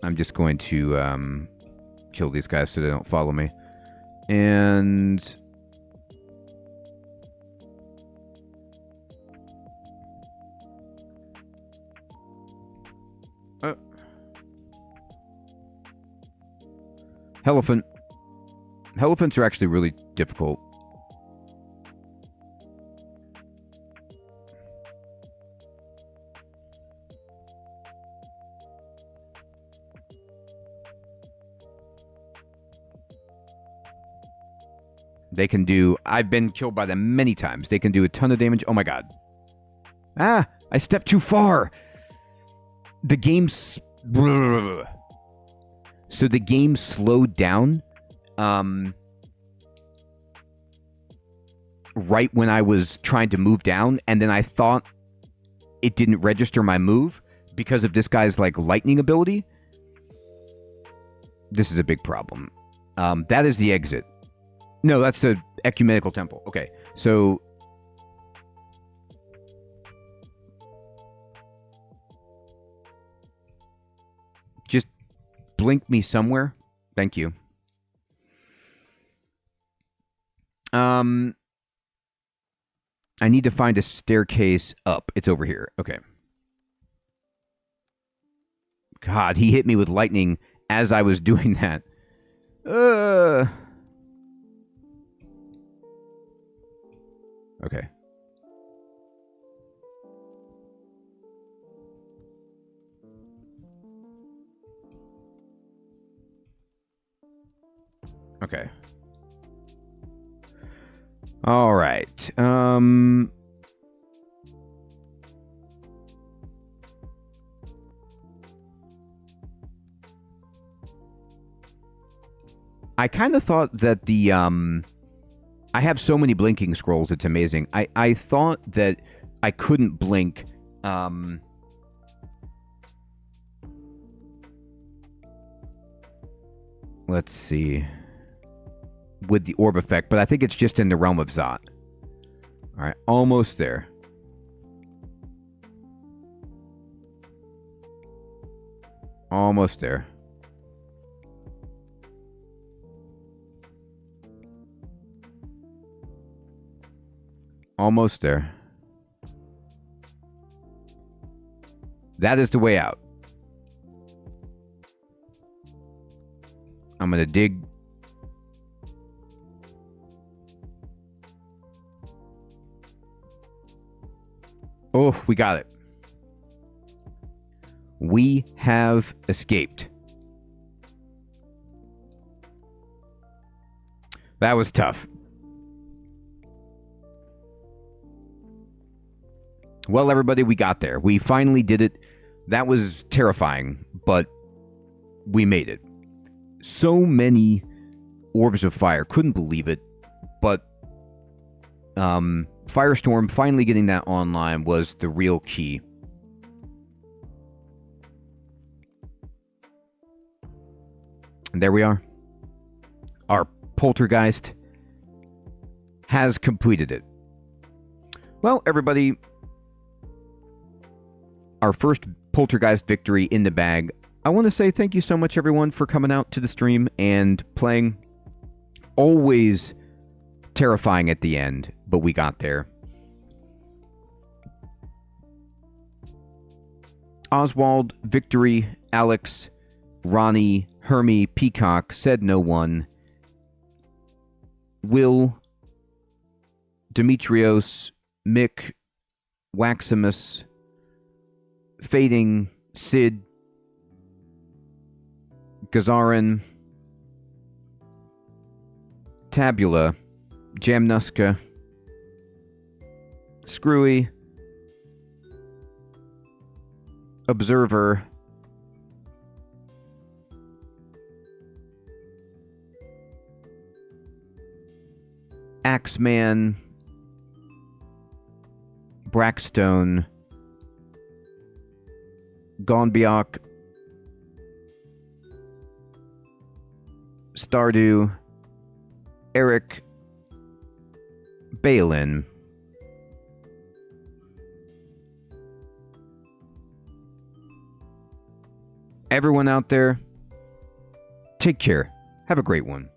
I'm just going to kill these guys so they don't follow me. And Elephant. Elephants are actually really difficult. They can do... I've been killed by them many times. They can do a ton of damage. Oh my god. Ah! I stepped too far! The game's... So the game slowed down right when I was trying to move down, and then I thought it didn't register my move because of this guy's like lightning ability. This is a big problem. That is the exit. No, that's the ecumenical temple. Okay, so just blink me somewhere. Thank you. I need to find a staircase up. It's over here. Okay. God, he hit me with lightning as I was doing that. Okay. Okay. All right. I kind of thought that the I have so many blinking scrolls, it's amazing. I thought that I couldn't blink let's see, with the orb effect, but I think it's just in the realm of Zot. All right, almost there. Almost there. Almost there. That is the way out. I'm going to dig. Oh, we got it. We have escaped. That was tough. Well, everybody, we got there. We finally did it. That was terrifying, but we made it. So many orbs of fire. Couldn't believe it. But Firestorm, finally getting that online was the real key. And there we are. Our Poltergeist has completed it. Well, everybody, our first Poltergeist victory in the bag. I want to say thank you so much, everyone, for coming out to the stream and playing. Always terrifying at the end, but we got there. Oswald, Victory, Alex, Ronnie, Hermie, Peacock, Said No One, Will, Demetrios, Mick, Waximus, Fading, Sid, Gazarin, Tabula, Jamnuska, Screwy, Observer, Axeman, Brackstone, Gonbiok, Stardew, Eric, Balin, everyone out there, take care. Have a great one.